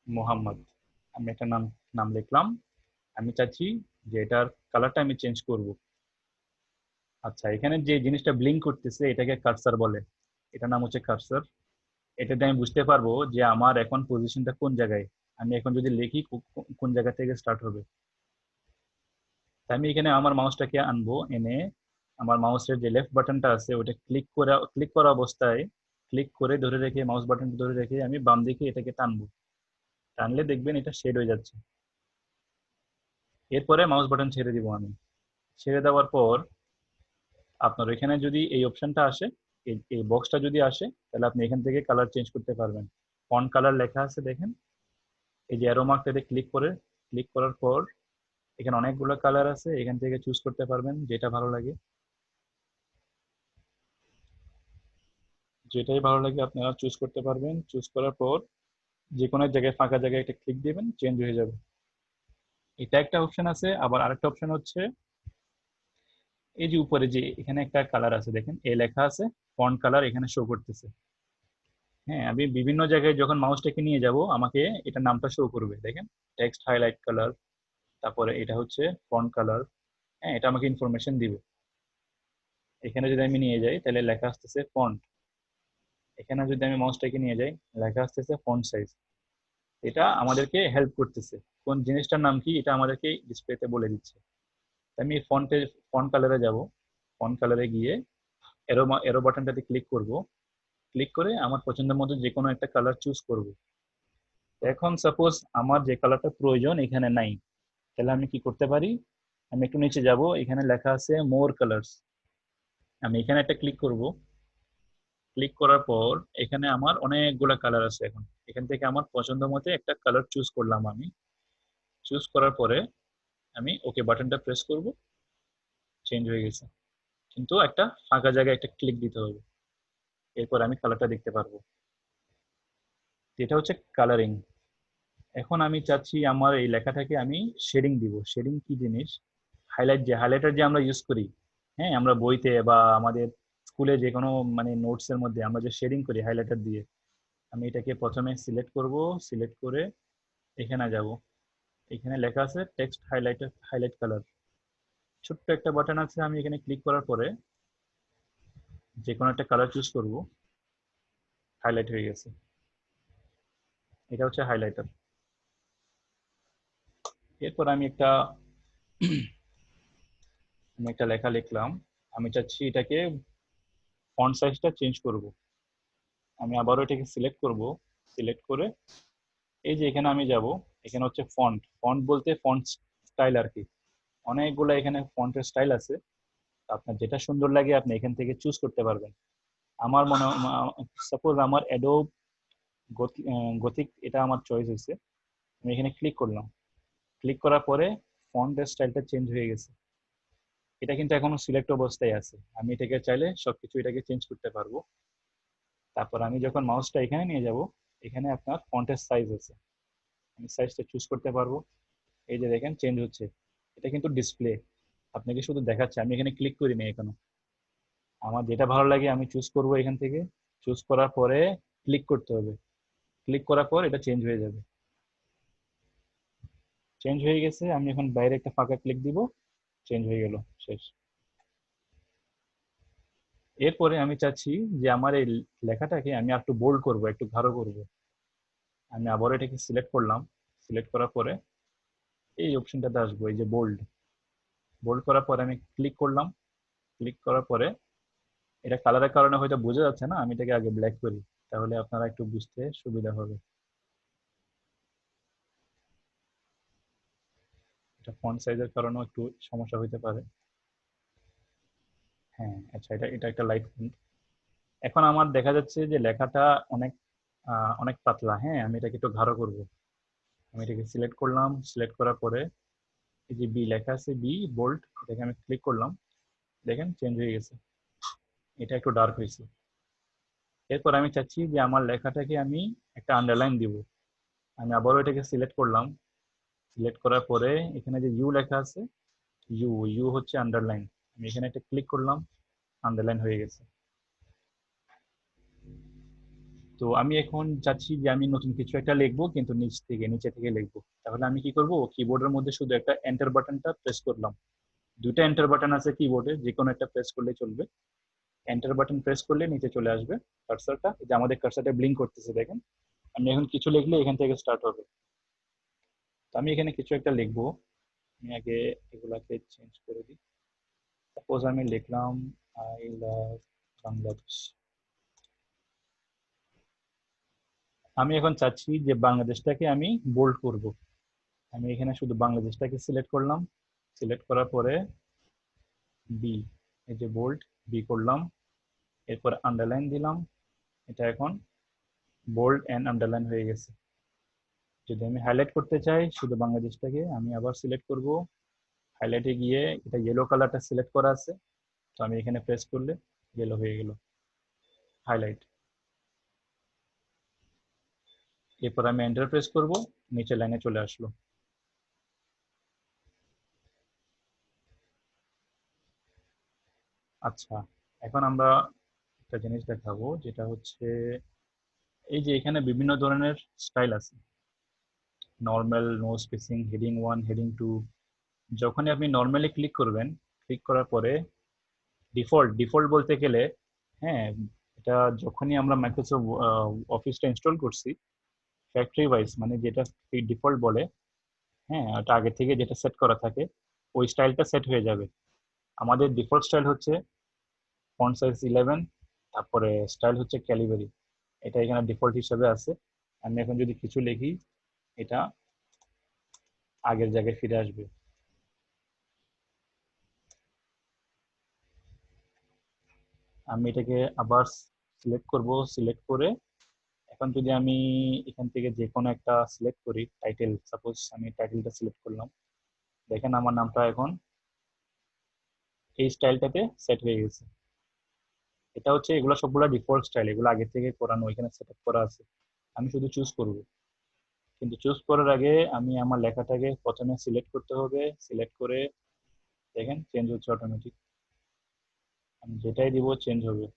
[SPEAKER 2] মোহাম্মদ। আমি একটা নাম নাম লিখলাম। আমি চাচ্ছি যে এটার কালারটা আমি চেঞ্জ করব। আচ্ছা, এখানে যে জিনিসটা ব্লিঙ্ক করতেছে এটাকে কার্সার বলে। এটার নাম হচ্ছে কার্সার। এটাতে আমি বুঝতে পারবো যে আমার এখন পজিশনটা কোন জায়গায়। আমি এখন যদি লিখি কোন জায়গা থেকে স্টার্ট হবে। তাই আমি এখানে আমার মাউসটাকে আনবো, এনে আমার মাউসের যে লেফট বাটনটা আছে ওটা ক্লিক করা অবস্থায় ক্লিক করে ধরে রেখে, মাউস বাটনটা ধরে রেখে আমি বাম দিকে এটাকে টানবো। টানলে দেখবেন এটা শেড হয়ে যাচ্ছে। এরপরে মাউস বাটন ছেড়ে দিব আমি। ছেড়ে দেওয়ার পর আপনার এখানে যদি এই অপশনটা আসে, এই বক্সটা যদি আসে, তাহলে আপনি এখান থেকে কালার চেঞ্জ করতে পারবেন। ফন্ট কালার লেখা আছে দেখেন, এই যে অ্যারো মার্কটাতে ক্লিক করার পর এখানে অনেকগুলো কালার আছে, এখান থেকে চুজ করতে পারবেন যেটা ভালো লাগে। যেটাই ভালো লাগে আপনারা চুজ করতে পারবেন। চুজ করার পর যে কোনো জায়গায় ফাঁকা জায়গায় একটা ক্লিক দিবেন, চেঞ্জ হয়ে যাবে। এটা একটা অপশন আছে। আবার আরেকটা অপশন হচ্ছে এই যে উপরে যে এখানে একটা কালার আছে দেখেন, এ লেখা আছে ফন্ট কালার, এখানে শো করতেছে। হ্যাঁ, আমি বিভিন্ন জায়গায় যখন মাউসটাকে নিয়ে যাব আমাকে এটা নামটা শো করবে, দেখেন টেক্সট হাইলাইট কালার, তারপরে এটা হচ্ছে ফন্ট কালার। হ্যাঁ, এটা আমাকে ইনফরমেশন দিবে। এখানে যদি আমি নিয়ে যাই তাহলে লেখা আসতেছে ফন্ট। এখানে যদি আমি মাউসটাকে নিয়ে যাই লেখা আসতেছে ফন্ট সাইজ। এটা আমাদেরকে হেল্প করতেছে, কোন জিনিসটার নাম কি এটা আমাদেরকে ডিসপ্লেতে বলে দিচ্ছে। আমি ফন্ট কালারে যাব। ফন্ট কালারে গিয়ে এরো বাটনটাতে ক্লিক করব। ক্লিক করে আমার পছন্দের মতো যে কোনো একটা কালার চুজ করব। এখন সাপোজ আমার যে কালারটা প্রয়োজন এখানে নাই, তাহলে আমি কি করতে পারি? আমি একটু নিচে যাব, এখানে লেখা আছে মোর কালার্স। আমি এখানে একটা ক্লিক করব। ক্লিক করার পর এখানে আমার অনেকগুলা কালার আছে। এখন এখান থেকে আমার পছন্দ মতো একটা কালার চুজ করলাম। আমি চুজ করার পরে আমি ওকে বাটনটা প্রেস করব, চেঞ্জ হয়ে গেছে। কিন্তু একটা ফাঁকা জায়গায় একটা ক্লিক দিতে হবে, এরপর আমি কালারটা দেখতে পারবো। এটা হচ্ছে কালারিং। এখন আমি চাচ্ছি আমার এই লেখাটাকে আমি শেডিং দিব। শেডিং কি জিনিস? হাইলাইটার যে আমরা ইউজ করি, হ্যাঁ, আমরা বইতে বা আমাদের স্কুলে যে কোনো মানে নোটসের মধ্যে আমরা যে শেডিং করি হাইলাইটার দিয়ে, আমি এটাকে প্রথমে সিলেক্ট করব। সিলেক্ট করে এখানে যাব। এখানে লেখা আছে টেক্সট হাইলাইট কালার, ছোট্ট একটা বাটন আছে। আমি এখানে ক্লিক করার পরে যে কোনো একটা কালার চুজ করব, হাইলাইট হয়ে গেছে। এটা হচ্ছে হাইলাইটার। এরপর আমি একটা লেখা লিখলাম। আমি চাচ্ছি এটাকে ফন্ট সাইজটা চেঞ্জ করব। আমি আবারও এটাকে সিলেক্ট করব, সিলেক্ট করে এই যে এখানে আমি যাব, এখানে হচ্ছে ফন্ট। ফন্ট বলতে ফন্ট স্টাইল আর কি, অনেকগুলো এখানে ফন্টের স্টাইল আছে। আপনার যেটা সুন্দর লাগে আপনি এখান থেকে চুজ করতে পারবেন। আমার মনে, সাপোজ আমার অ্যাডোব গথিক এটা আমার চয়েস হয়েছে, আমি এখানে ক্লিক করলাম। ক্লিক করার পরে ফন্টের স্টাইলটা চেঞ্জ হয়ে গেছে। এটা কিন্তু এখনো সিলেক্ট অবস্থায় আছে, আমি এটাকে চাইলে সবকিছু এটাকে চেঞ্জ করতে পারবো। তারপর আমি যখন মাউসটা এখানে নিয়ে যাব, এখানে আপনার ফন্টের সাইজ আছে, আমি সাইজটা চুজ করতে পারবো। এই যে দেখেন চেঞ্জ হচ্ছে, এটা কিন্তু ডিসপ্লে, আপনাকে শুধু দেখাচ্ছে, আমি এখানে ক্লিক করিনি এখনো। আমার যেটা ভালো লাগে আমি চুজ করব এখান থেকে, চুজ করার পরে ক্লিক করতে হবে। ক্লিক করার পর এটা চেঞ্জ হয়ে যাবে। চেঞ্জ হয়ে গেছে, আমি এখন বাইরে একটা ফাঁকা ক্লিক দিব, চেঞ্জ হয়ে গেল, শেষ। এরপরে আমি চাচ্ছি যে আমার এই লেখাটাকে আমি একটু বোল্ড করব, একটু গাঢ় করব। আমি আবার এটাকে সিলেক্ট করলাম, সিলেক্ট করার পরে এই অপশনটাতে আসবো, এই যে বোল্ড। বোল্ড করার পরে আমি ক্লিক করলাম। ক্লিক করার পরে এটা কালারের কারণে হয়তো বোঝা যাচ্ছে না, আমি এটাকে আগে ব্ল্যাক করি, তাহলে আপনারা একটু বুঝতে সুবিধা হবে। এটা ফন্ট সাইজের কারণেও একটু সমস্যা হইতে পারে। হ্যাঁ আচ্ছা, এটা এটা একটা লাইট ফন্ট। এখন আমার দেখা যাচ্ছে যে লেখাটা অনেক অনেক পাতলা। হ্যাঁ, আমি এটাকে একটু গাঢ় করব। আমি এটাকে সিলেক্ট করলাম, সিলেক্ট করার পরে এই যে বি লেখা আছে, বি বোল্ড, এটাকে আমি ক্লিক করলাম, দেখেন চেঞ্জ হয়ে গেছে, এটা একটু ডার্ক হয়েছে। এরপর আমি চাচ্ছি যে আমার লেখাটাকে আমি একটা আন্ডারলাইন দিব। আমি আবারও এটাকে সিলেক্ট করলাম, সিলেক্ট করার পরে এখানে যে ইউ লেখা আছে, ইউ ইউ হচ্ছে আন্ডারলাইন, আমি এখানে একটা ক্লিক করলাম, আন্ডারলাইন হয়ে গেছে। তো আমি এখন চাচ্ছি যে আমি নতুন কিছু একটা লিখবো, কিন্তু নিচে থেকে লিখবো। তাহলে আমি কি করব, কিবোর্ডের মধ্যে শুধু একটা এন্টার বাটনটা প্রেস করলাম। দুইটা এন্টার বাটন আছে কিবোর্ডে, যে কোনো একটা প্রেস করলে চলবে। এন্টার বাটন প্রেস করলে নিচে চলে আসবে কার্সারটা, যে আমাদের কার্সারটা ব্লিঙ্ক করতেছে দেখেন। আমি এখন কিছু লিখলে এখান থেকে স্টার্ট হবে। তো আমি এখানে কিছু একটা লিখবো, আমি আগে এগুলাকে চেঞ্জ করে দিই। সাপোজ আমি লিখলাম আই লাভ বাংলাদেশ। আমি এখন চাচ্ছি যে বাংলাদেশটাকে আমি বোল্ড করব। আমি এখানে শুধু বাংলাদেশটাকে সিলেক্ট করলাম, সিলেক্ট করার পরে বি, এই যে বোল্ড, বি করলাম, এরপর আন্ডারলাইন দিলাম। এটা এখন বোল্ড এন্ড আন্ডারলাইন হয়ে গেছে। যদি আমি হাইলাইট করতে চাই শুধু বাংলাদেশটাকে, আমি আবার সিলেক্ট করব, হাইলাইটে গিয়ে এটা ইয়েলো কালারটা সিলেক্ট করা আছে, তো আমি এখানে প্রেস করলে ইয়েলো হয়ে গেল হাইলাইট। এরপর আমি এন্টার প্রেস করব, নিচে লাইনে চলে আসলো। আচ্ছা, এখন আমরা একটা জিনিস দেখাবো, যেটা হচ্ছে এই যে এখানে বিভিন্ন ধরনের স্টাইল আছে, normal, no spacing, heading 1, heading 2। যখনই আপনি নর্মালি ক্লিক করবেন, ক্লিক করার পরে ডিফল্ট, ডিফল্ট বলতে গেলে, হ্যাঁ, এটা যখনই আমরা মাইক্রোসফট অফিসটা ইনস্টল করছি, ফ্যাক্টরি ওয়াইজ মানে যেটা ডিফল্ট বলে, হ্যাঁ, ওটা আগে থেকে যেটা সেট করা থাকে ওই স্টাইলটা সেট হয়ে যাবে। আমাদের ডিফল্ট স্টাইল হচ্ছে ফন্ট সাইজ 11, তারপরে স্টাইল হচ্ছে ক্যালিবারি, এটা এখানে ডিফল্ট হিসাবে আছে। আমি এখন যদি কিছু লিখি, এটা আগের জায়গায় ফিরে আসবে। আমি এটাকে আবার সিলেক্ট করব, সিলেক্ট করে এখন যদি আমি এখান থেকে যে কোনো একটা সিলেক্ট করি, টাইটেল, সাপোজ আমি টাইটেলটা সিলেক্ট করলাম, দেখেন আমার নামটা এখন এই স্টাইলটাতে সেট হয়ে গেছে। এটা হচ্ছে, এগুলো সবগুলো ডিফল্ট স্টাইল, এগুলো আগে থেকে করানো, এখানে সেট আপ করা আছে। আমি শুধু চুজ করব, কিন্তু চুজ করার আগে আমি আমার লেখাটাকে প্রথমে সিলেক্ট করতে হবে। সিলেক্ট করে দেখেন চেঞ্জ হচ্ছে অটোমেটিক, আমি যেটাই দিব চেঞ্জ হবে।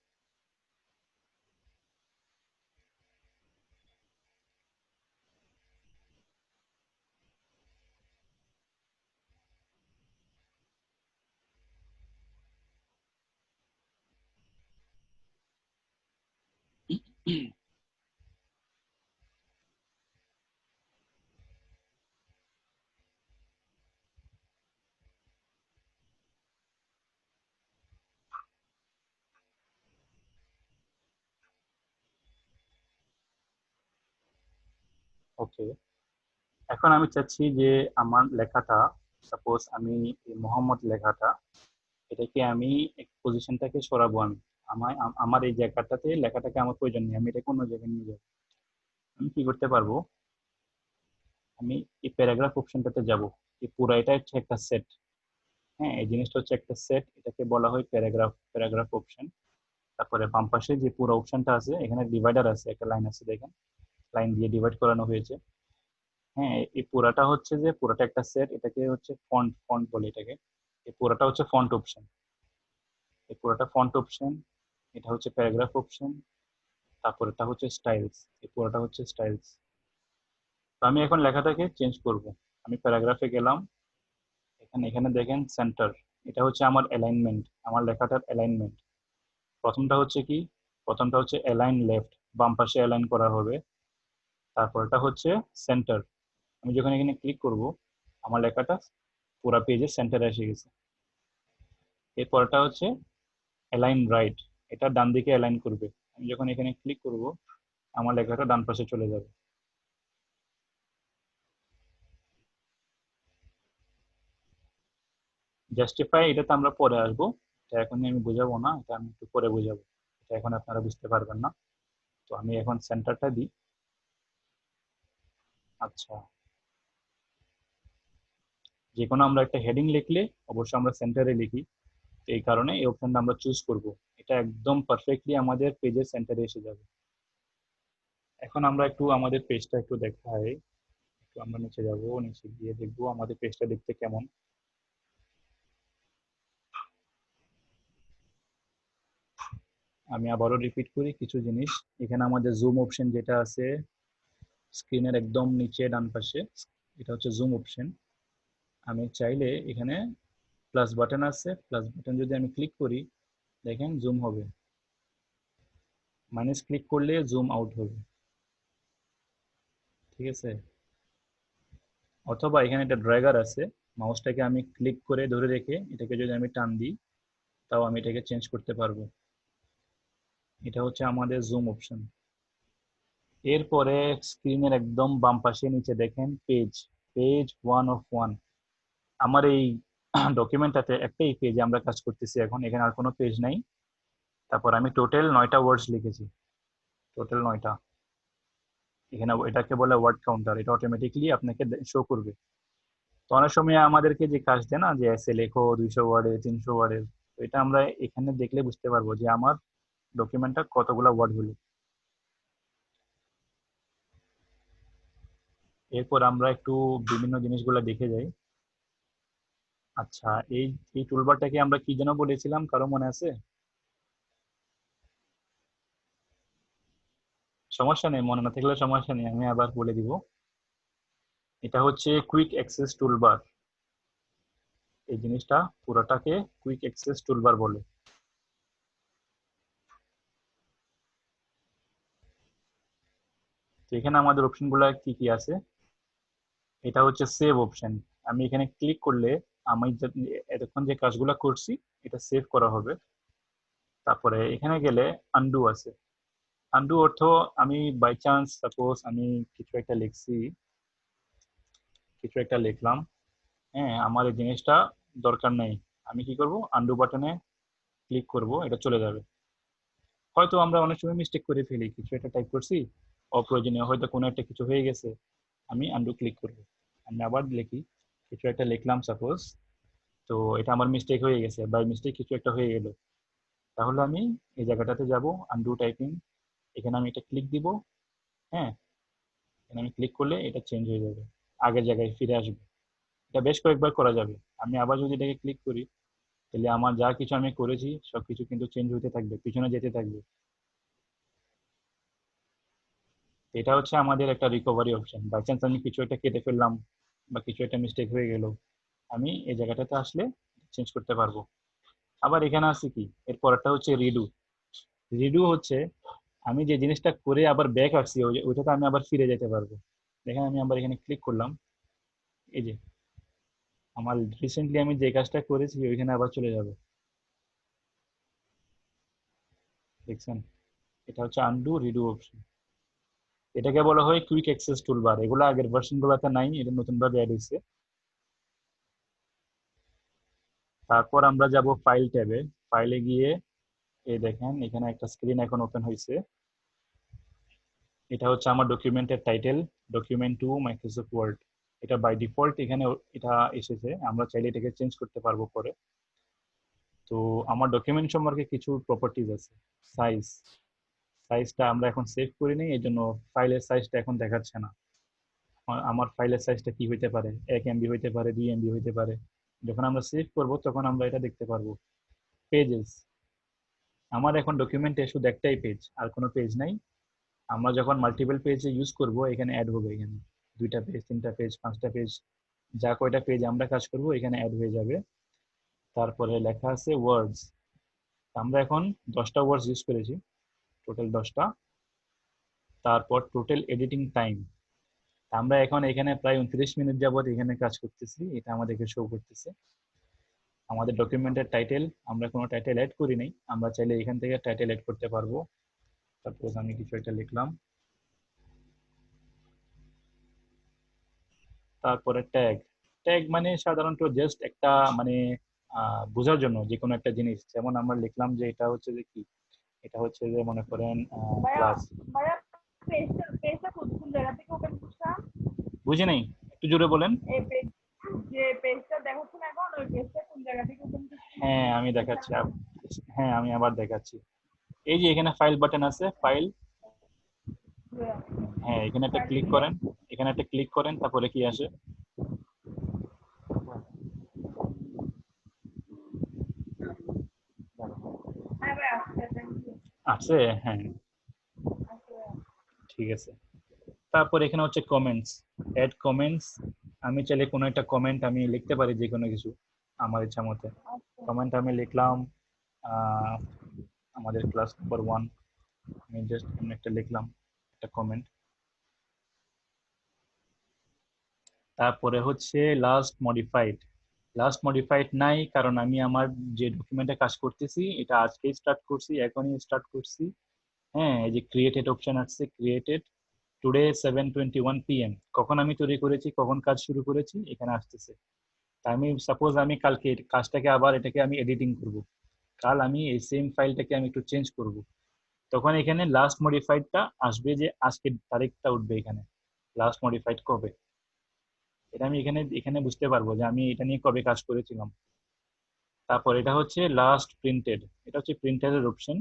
[SPEAKER 2] ওকে, এখন আমি চাচ্ছি যে আমার লেখাটা, সাপোজ আমি এই মোহাম্মদ লেখাটা, এটাকে আমি পজিশনটাকে সরাবো। আমি আমার এই জায়গাটাতে লেখাটাকে আমার প্রয়োজন নেই, আমি এটাকে অন্য জায়গায় নিয়ে যাবো। আমি কি করতে পারবো, আমি এই প্যারাগ্রাফ অপশনটাতে যাব। এই পুরো এটা হচ্ছে একটা সেট। হ্যাঁ, এই জিনিসটা হচ্ছে একটা সেট, এটাকে বলা হয় প্যারাগ্রাফ অপশন। তারপরে বাম পাশে যে পুরো অপশনটা আছে, এখানে ডিভাইডার আছে, একটা লাইন আছে দেখেন, লাইন দিয়ে ডিভাইড করানো হয়েছে। হ্যাঁ, এই পুরাটা হচ্ছে যে পুরাটা একটা সেট, এটাকে হচ্ছে ফন্ট ফন্ট বলে এটাকে। এই পুরাটা হচ্ছে ফন্ট অপশন, এই পুরাটা ফন্ট অপশন। এটা হচ্ছে প্যারাগ্রাফ অপশন। তারপর এটা হচ্ছে স্টাইলস, এই পুরাটা হচ্ছে স্টাইলস। তো আমি এখন লেখাটাকে চেঞ্জ করব। আমি প্যারাগ্রাফে গেলাম, এখানে এখানে দেখেন সেন্টার, এটা হচ্ছে আমার অ্যালাইনমেন্ট, আমার লেখাটার অ্যালাইনমেন্ট। প্রথমটা হচ্ছে কি, প্রথমটা হচ্ছে অ্যালাইন লেফট, বাম পাশে অ্যালাইন করা হবে। তারপরটা হচ্ছে সেন্টার, আমি যখন এখানে ক্লিক করব আমার লেখাটা পুরো পেজে সেন্টারে এসে গেছে। এরপরটা হচ্ছে অ্যালাইন রাইট, এটা ডান দিকে অ্যালাইন করবে। আমি যখন এখানে ক্লিক করব আমার লেখাটা ডান পাশে চলে যাবে। জাস্টিফাই এটাতে আমরা পরে আসবো, এটা এখন আমি বোঝাবো না, এটা আমি একটু পরে বোঝাবো, এটা এখন আপনারা বুঝতে পারবেন না। তো আমি এখন সেন্টারটা দিই। আচ্ছা, যে কোনো আমরা একটা হেডিং লিখলে অবশ্যই আমরা সেন্টারে লিখি, তো এই কারণে এই অপশনটা আমরা চুজ করব। এটা একদম পারফেক্টলি আমাদের পেজের সেন্টারে এসে যাবে। এখন আমরা একটু আমাদের পেজটা একটু দেখাই, একটু আমরা নিচে যাব, নিচে গিয়ে দেখবো আমাদের পেজটা দেখতে কেমন। আমি আবারও রিপিট করি কিছু জিনিস। এখানে আমাদের জুম অপশন যেটা আছে স্ক্রিনের একদম নিচে ডান পাশে, এটা হচ্ছে জুম অপশন। আমি চাইলে এখানে প্লাস বাটন আছে, প্লাস বাটন যদি আমি ক্লিক করি দেখেন জুম হবে, মাইনাস ক্লিক করলে জুম আউট হবে, ঠিক আছে। অথবা এখানে একটা ড্র্যাগার আছে, মাউসটাকে আমি ক্লিক করে ধরে রেখে এটাকে যদি আমি টান দিই তাও আমি এটাকে চেঞ্জ করতে পারবো। এটা হচ্ছে আমাদের জুম অপশন। এরপরে স্ক্রিনের একদম বাম পাশে নিচে দেখেন পেজ, পেজ 1 of 1। আমার এই ডকুমেন্টটাতে একটাই পেজে আমরা কাজ করতেছি এখন, এখানে আর কোনো পেজ নাই। তারপর আমি টোটাল 9টা ওয়ার্ডস লিখেছি, টোটাল 9টা। এখানে এটাকে বলে ওয়ার্ড কাউন্টার, এটা অটোমেটিকলি আপনাকে শো করবে। তো অনেক সময় আমাদেরকে যে কাজ দেয় না যে এসে লেখো 200 ওয়ার্ডে 300 ওয়ার্ডের, তো এটা আমরা এখানে দেখলে বুঝতে পারবো যে আমার ডকুমেন্টটা কতগুলো ওয়ার্ড হলো। এরপর আমরা একটু বিভিন্ন জিনিসগুলো দেখে যাই। আচ্ছা, এই এই টুলবারটাকে আমরা কি যেন বলেছিলাম, কারো মনে আছে? সমস্যা নেই, মনে না থাকলে সমস্যা নেই, আমি আবার বলে দিব। এটা হচ্ছে কুইক অ্যাক্সেস টুলবার। এই জিনিসটা পুরোটাকে কুইক অ্যাক্সেস টুলবার বলে। তো এখানে আমাদের অপশনগুলো কি কি আছে, এটা হচ্ছে সেভ অপশন। আমি এখানে ক্লিক করলে আমি এতক্ষণ যে কাজগুলো করছি এটা সেভ করা হবে। তারপরে এখানে গেলে আনডু আছে। আনডু অর্থ আমি বাই চান্স সাপোজ আমি কিছু একটা লিখছি, কিছু একটা লিখলাম, হ্যাঁ আমার এই জিনিসটা দরকার নেই, আমি কি করব, আনডু বাটনে ক্লিক করব, এটা চলে যাবে। হয়তো আমরা অনেক সময় মিস্টেক করে ফেলি, কিছু একটা টাইপ করছি অপ্রয়োজনীয়, হয়তো কোনো একটা কিছু হয়ে গেছে, আমি আনডু ক্লিক করব। আমি আবার লিখি, কিছু একটা লিখলাম সাপোজ, তো এটা আমার মিস্টেক হয়ে গেছে, বাই মিস্টেক কিছু একটা হয়ে গেল, তাহলে আমি এই জায়গাটাতে যাব আনডু টাইপিং, এখানে আমি এটা ক্লিক দিব। হ্যাঁ, এখানে আমি ক্লিক করলে এটা চেঞ্জ হয়ে যাবে, আগের জায়গায় ফিরে আসবে। এটা বেশ কয়েকবার করা যাবে। আমি আবার যদি এটাকে ক্লিক করি তাহলে আমার যা কিছু আমি করেছি সবকিছু কিন্তু চেঞ্জ হতে থাকবে, পিছনে যেতে থাকবে। এটা হচ্ছে আমাদের একটা রিকভারি অপশন। বাই চান্স আমি কিছু একটা কেটে ফেললাম বা কিছু একটা মিস্টেক হয়ে গেল, আমি এই জায়গাটাতে আসলে চেঞ্জ করতে পারবো। আবার এখানে আছে কি, এর পরেরটা হচ্ছে রিডু। রিডু হচ্ছে আমি যে জিনিসটা করে আবার ব্যাক আসছি ওইটাতে আমি আবার ফিরে যেতে পারবো। দেখেন আমি আবার এখানে ক্লিক করলাম, এই যে আমার রিসেন্টলি আমি যে কাজটা করেছি ওইখানে আবার চলে যাবে, দেখছেন? এটা হচ্ছে আনডু রিডু অপশন। এটাকে বলা হয় কুইক অ্যাক্সেস টুলবার। এগুলো আগের ভার্সন গুলোতে নাই, এটা নতুন ভাবে অ্যাড হয়েছে। তারপর আমরা যাব ফাইল ট্যাবে। ফাইলে গিয়ে এই দেখেন এখানে একটা স্ক্রিন এখন ওপেন হয়েছে। এটা হচ্ছে আমার ডকুমেন্টের title, document to Microsoft Word. এটা বাই ডিফল্ট এখানে এটা এসেছে, আমরা চাইলে এটাকে চেঞ্জ করতে পারবো পরে। তো আমার ডকুমেন্ট সম্পর্কে কিছু প্রপার্টিজ আছে। সাইজটা আমরা এখন সেভ করি নি, এই জন্য ফাইলের সাইজটা এখন দেখাচ্ছে না। আমার ফাইলের সাইজটা কি হইতে পারে, 1 MB হইতে পারে, 2 MB হইতে পারে। যখন আমরা সেভ করব তখন আমরা এটা দেখতে পারবো। পেজেস, আমার এখন ডকুমেন্টে শুধু একটাই পেজ, আর কোনো পেজ নাই। আমরা যখন মাল্টিপল পেজে ইউজ করব এখানে অ্যাড হবে, এখানে 2টা পেজ, 3টা পেজ, 5টা পেজ, যা কয়টা পেজ আমরা কাজ করব এখানে অ্যাড হয়ে যাবে। তারপরে লেখা আছে ওয়ার্ডস, আমরা এখন 10টা ওয়ার্ডস ইউজ করেছি, টোটাল 10টা। তারপর টোটাল এডিটিং টাইম, আমরা এখন এখানে প্রায় 29 মিনিট যাবত এখানে কাজ করতেছি, এটা আমাদেরকে শো করতেছে। আমাদের ডকুমেন্টের টাইটেল, আমরা কোনো টাইটেল অ্যাড করি নাই, আমরা চাইলে এখান থেকে টাইটেল অ্যাড করতে পারবো। সাপোজ আমি কিছু একটা লিখলাম। তারপরে ট্যাগ, ট্যাগ মানে সাধারণত জাস্ট একটা মানে বোঝার জন্য যে কোনো একটা জিনিস। যেমন আমরা লিখলাম যে এটা হচ্ছে যে কি, এটা হচ্ছে যে মনে করেন
[SPEAKER 1] ভাইয়া
[SPEAKER 2] ক্লাস।
[SPEAKER 1] ভাইয়া পেজটা কোন জায়গা থেকে ওপেন করছিলাম?
[SPEAKER 2] বুঝি নাই, একটু জোরে বলেন।
[SPEAKER 1] এই পেজ, যে পেজটা দেখাচ্ছেন এখন, ওই পেজটা কোন জায়গা থেকে ওপেন করছিলাম?
[SPEAKER 2] হ্যাঁ আমি দেখাচ্ছি, হ্যাঁ আমি আবার দেখাচ্ছি। এই যে এখানে ফাইল বাটন আছে, ফাইল, হ্যাঁ এখানে একটা ক্লিক করেন, এখানে একটা ক্লিক করেন, তারপরে কি আসে,
[SPEAKER 1] হ্যাঁ ভাই আসছে, thank you।
[SPEAKER 2] আছে, হ্যাঁ
[SPEAKER 1] আসছে ভাইয়া।
[SPEAKER 2] ঠিক আছে। তারপর এখানে হচ্ছে কমেন্টস, অ্যাড কমেন্টস। আমি চাইলে কোনো একটা কমেন্ট আমি লিখতে পারি, যে কোনো কিছু আমার ইচ্ছা মতে। কমেন্ট আমি লিখলাম আমাদের ক্লাস নাম্বার 1, আমি জাস্ট একটা লিখলাম একটা কমেন্ট। তারপরে হচ্ছে লাস্ট মডিফাইড নাই, কারণ আমি আমার যে ডকুমেন্টে কাজ করতেছি এটা আজকেই স্টার্ট করছি, এখনই স্টার্ট করছি। হ্যাঁ এই যে ক্রিয়েটেড অপশন আসছে, ক্রিয়েটেড টুডে 7:21 PM, কখন আমি তৈরি করেছি, কখন কাজ শুরু করেছি এখানে আসতেছে। তা আমি সাপোজ আমি কালকে কাজটাকে আবার এটাকে আমি এডিটিং করব, কাল আমি এই সেম ফাইলটাকে আমি একটু চেঞ্জ করব, তখন এখানে লাস্ট মডিফাইডটা আসবে, যে আজকের তারিখটা উঠবে এখানে, লাস্ট মডিফাইড কবে, এটা আমি এখানে এখানে বুঝতে পারবো যে আমি এটা নিয়ে কবে কাজ করেছিলাম। তারপর এটা হচ্ছে লাস্ট প্রিন্টেড, এটা হচ্ছে প্রিন্টারের অপশন।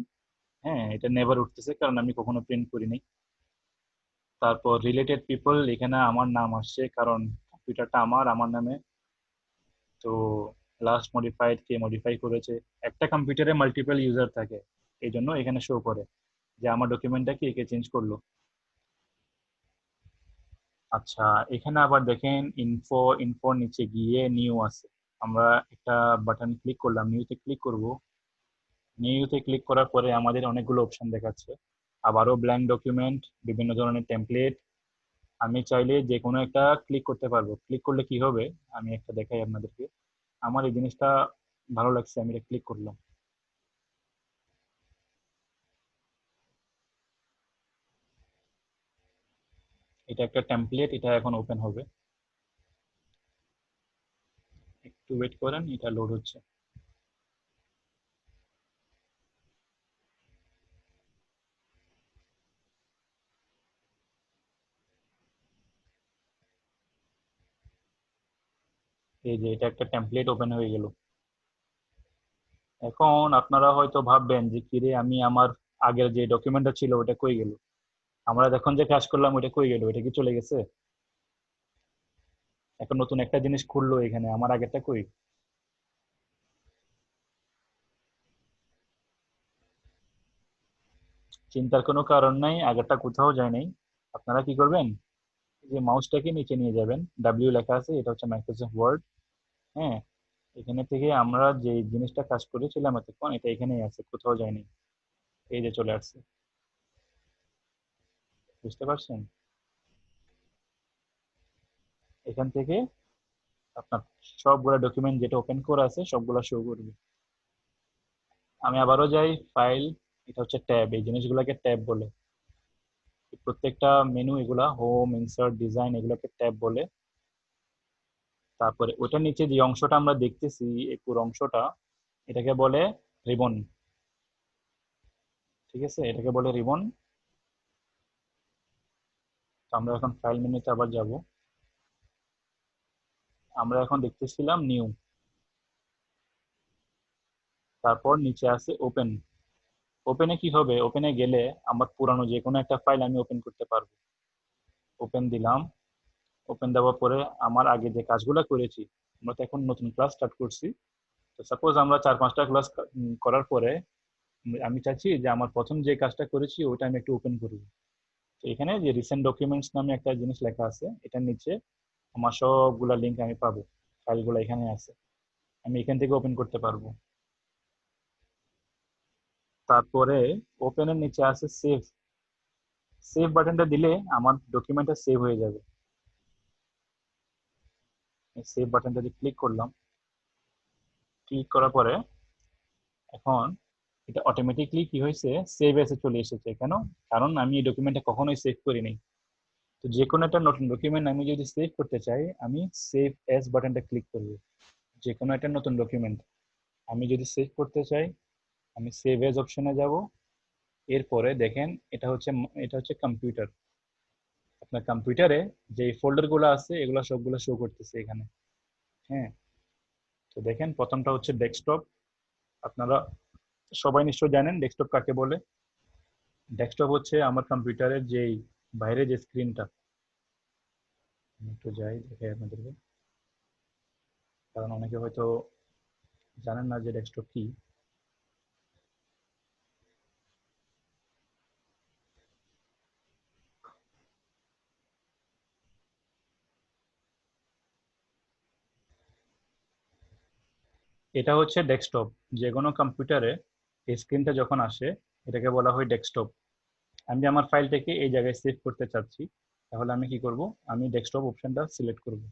[SPEAKER 2] হ্যাঁ এটা নেভার উঠতেছে, কারণ আমি কখনো প্রিন্ট করিনি। তারপর রিলেটেড পিপল, এখানে আমার নাম আসছে, কারণ কম্পিউটারটা আমার নামে। তো লাস্ট মডিফাইড কে মডিফাই করেছে, একটা কম্পিউটারে মাল্টিপল ইউজার থাকে, এই জন্য এখানে শো করে যে আমার ডকুমেন্টটা কি একে চেঞ্জ করলো। আচ্ছা এখানে আবার দেখেন ইনফোর নিচে গিয়ে নিউ আছে, আমরা একটা বাটন ক্লিক করলাম, নিউতে ক্লিক করব। নিউতে ক্লিক করার পরে আমাদের অনেকগুলো অপশন দেখাচ্ছে, আবারও ব্ল্যাঙ্ক ডকুমেন্ট, বিভিন্ন ধরনের টেমপ্লেট। আমি চাইলে যে কোনো একটা ক্লিক করতে পারবো। ক্লিক করলে কি হবে আমি একটা দেখাই আপনাদেরকে, আমার এই জিনিসটা ভালো লাগছে, আমি এটা ক্লিক করলাম। এটা একটা টেমপ্লেট, এটা এখন ওপেন হবে, একটু ওয়েট করেন, এটা লোড হচ্ছে। এই যে এটা একটা টেমপ্লেট ওপেন হয়ে গেল। এখন আপনারা হয়তো ভাববেন যে কিরে আমি আমার আগের যে ডকুমেন্টটা ছিল ওটা কই গেল, আমরা এখন যে কাজ করলাম ওটা কই গেল, এটা কি চলে গেছে? এখন নতুন একটা জিনিস খুললো এখানে, আমার আগেরটা কই? চিন্তার কোনো কারণ নাই, আগেরটা কোথাও যায় নাই। আপনারা কি করবেন, যে মাউসটাকে নিচে নিয়ে যাবেন, ডাব্লিউ লেখা আছে, এটা হচ্ছে মাইক্রোসফট ওয়ার্ড। হ্যাঁ এখানে থেকে আমরা যে জিনিসটা কাজ করেছিলাম এতক্ষণ, এটা এখানেই আছে, কোথাও যায়নি, এই যে চলে আসছে। বুঝতে পারছেন? এখান থেকে আপনার সবগুলা ডকুমেন্ট যেটা ওপেন করা আছে সবগুলা শো করবে। আমি আবারও যাই, ফাইল, এটা হচ্ছে ট্যাব, এই জিনিসগুলোকে ট্যাব বলে। প্রত্যেকটা মেনু এগুলা হোম, ইনসার্ট, ডিজাইন এগুলোকে ট্যাব বলে। তারপরে ওটার নিচে যে অংশটা আমরা দেখতেছি এই পুরো অংশটা, এটাকে বলে রিবন। ঠিক আছে, এটাকে বলে রিবন। আমরা এখন ফাইল মেনুতে আবার যাব। আমরা এখন দেখতেছিলাম নিউ, তারপর নিচে আছে ওপেন। ওপেনে কি হবে, ওপেনে গেলে আমার পুরানো যে কোনো একটা ফাইল আমি ওপেন করতে পারবো। ওপেন দিলাম। ওপেন দেওয়ার পরে আমার আগে যে কাজগুলো করেছি, আমরা তো এখন নতুন ক্লাস স্টার্ট করছি, তো সাপোজ আমরা 4-5টা ক্লাস করার পরে আমি চাচ্ছি যে আমার প্রথম যে কাজটা করেছি ওইটা আমি একটু ওপেন করব। তো এখানে যে রিসেন্ট ডকুমেন্টস নামে একটা জিনিস লেখা আছে, এটার নিচে আমার সবগুলা লিঙ্ক আমি পাবো, ফাইলগুলো এখানে আছে, আমি এখান থেকে ওপেন করতে পারবো। তারপরে ওপেনের নিচে আছে সেভ। সেভ বাটনটা দিলে আমার ডকুমেন্টটা সেভ হয়ে যাবে। সেভ বাটনটা দিয়ে ক্লিক করলাম। ক্লিক করার পরে এখন এটা অটোমেটিকলি কি হয়েছে, সেভ এসে চলে এসেছে। কেন? কারণ আমি এই ডকুমেন্টটা কখনোই সেভ করিনি। তো যে কোনো একটা নতুন ডকুমেন্ট আমি যদি সেভ করতে চাই, আমি সেভ এস বাটনটা ক্লিক করব। যে কোনো একটা নতুন ডকুমেন্ট আমি যদি সেভ করতে চাই, আমি সেভ এজ অপশনে যাব। এরপরে দেখেন এটা হচ্ছে কম্পিউটার। আপনার কম্পিউটারে যে ফোল্ডারগুলো আছে এগুলো সবগুলো শো করতেছে এখানে। হ্যাঁ, তো দেখেন প্রথমটা হচ্ছে ডেস্কটপ। আপনারা সবাই নিশ্চয় জানেন ডেস্কটপ কাকে বলে। ডেস্কটপ হচ্ছে আমার কম্পিউটারের যেই বাইরে যে স্ক্রিনটা, একটু যাই দেখে আপনাদেরকে, কারণ অনেকে হয়তো জানেন না যে ডেস্কটপ কি। এটা হচ্ছে ডেস্কটপ। যে কোনো কম্পিউটারে এই স্ক্রিনটা যখন আসে এটাকে বলা হয় ডেস্কটপ। আমি আমার ফাইলটাকে এই জায়গায় সেভ করতে চাচ্ছি, তাহলে আমি কি করব, আমি ডেস্কটপ অপশনটা সিলেক্ট করব।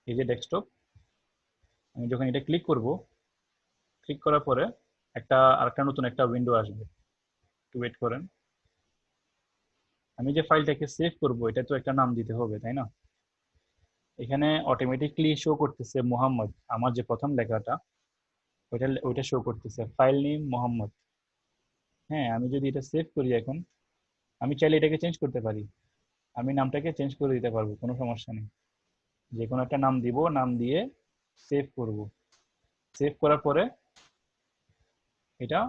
[SPEAKER 2] এই যে ডেস্কটপ, আমি যখন এটা ক্লিক করব, ক্লিক করার পরে আরেকটা নতুন একটা উইন্ডো আসবে। একটু ওয়েট করেন। আমি যে ফাইলটাকে সেভ করব এটা তো একটা নাম দিতে হবে, তাই না? এখানে অটোমেটিকলি শো করতেছে মোহাম্মদ, আমার যে প্রথম লেখাটা ওইটা শো করতেছে, ফাইল নেম মোহাম্মদ। হ্যাঁ, আমি যদি এটা সেভ করি এখন, আমি চাইলে এটাকে চেঞ্জ করতে পারি। আমি নামটাকে চেঞ্জ করে দিতে পারবো, কোনো সমস্যা নেই। যে কোনো একটা নাম দিব, নাম দিয়ে সেভ করব। সেভ করার পরে এটা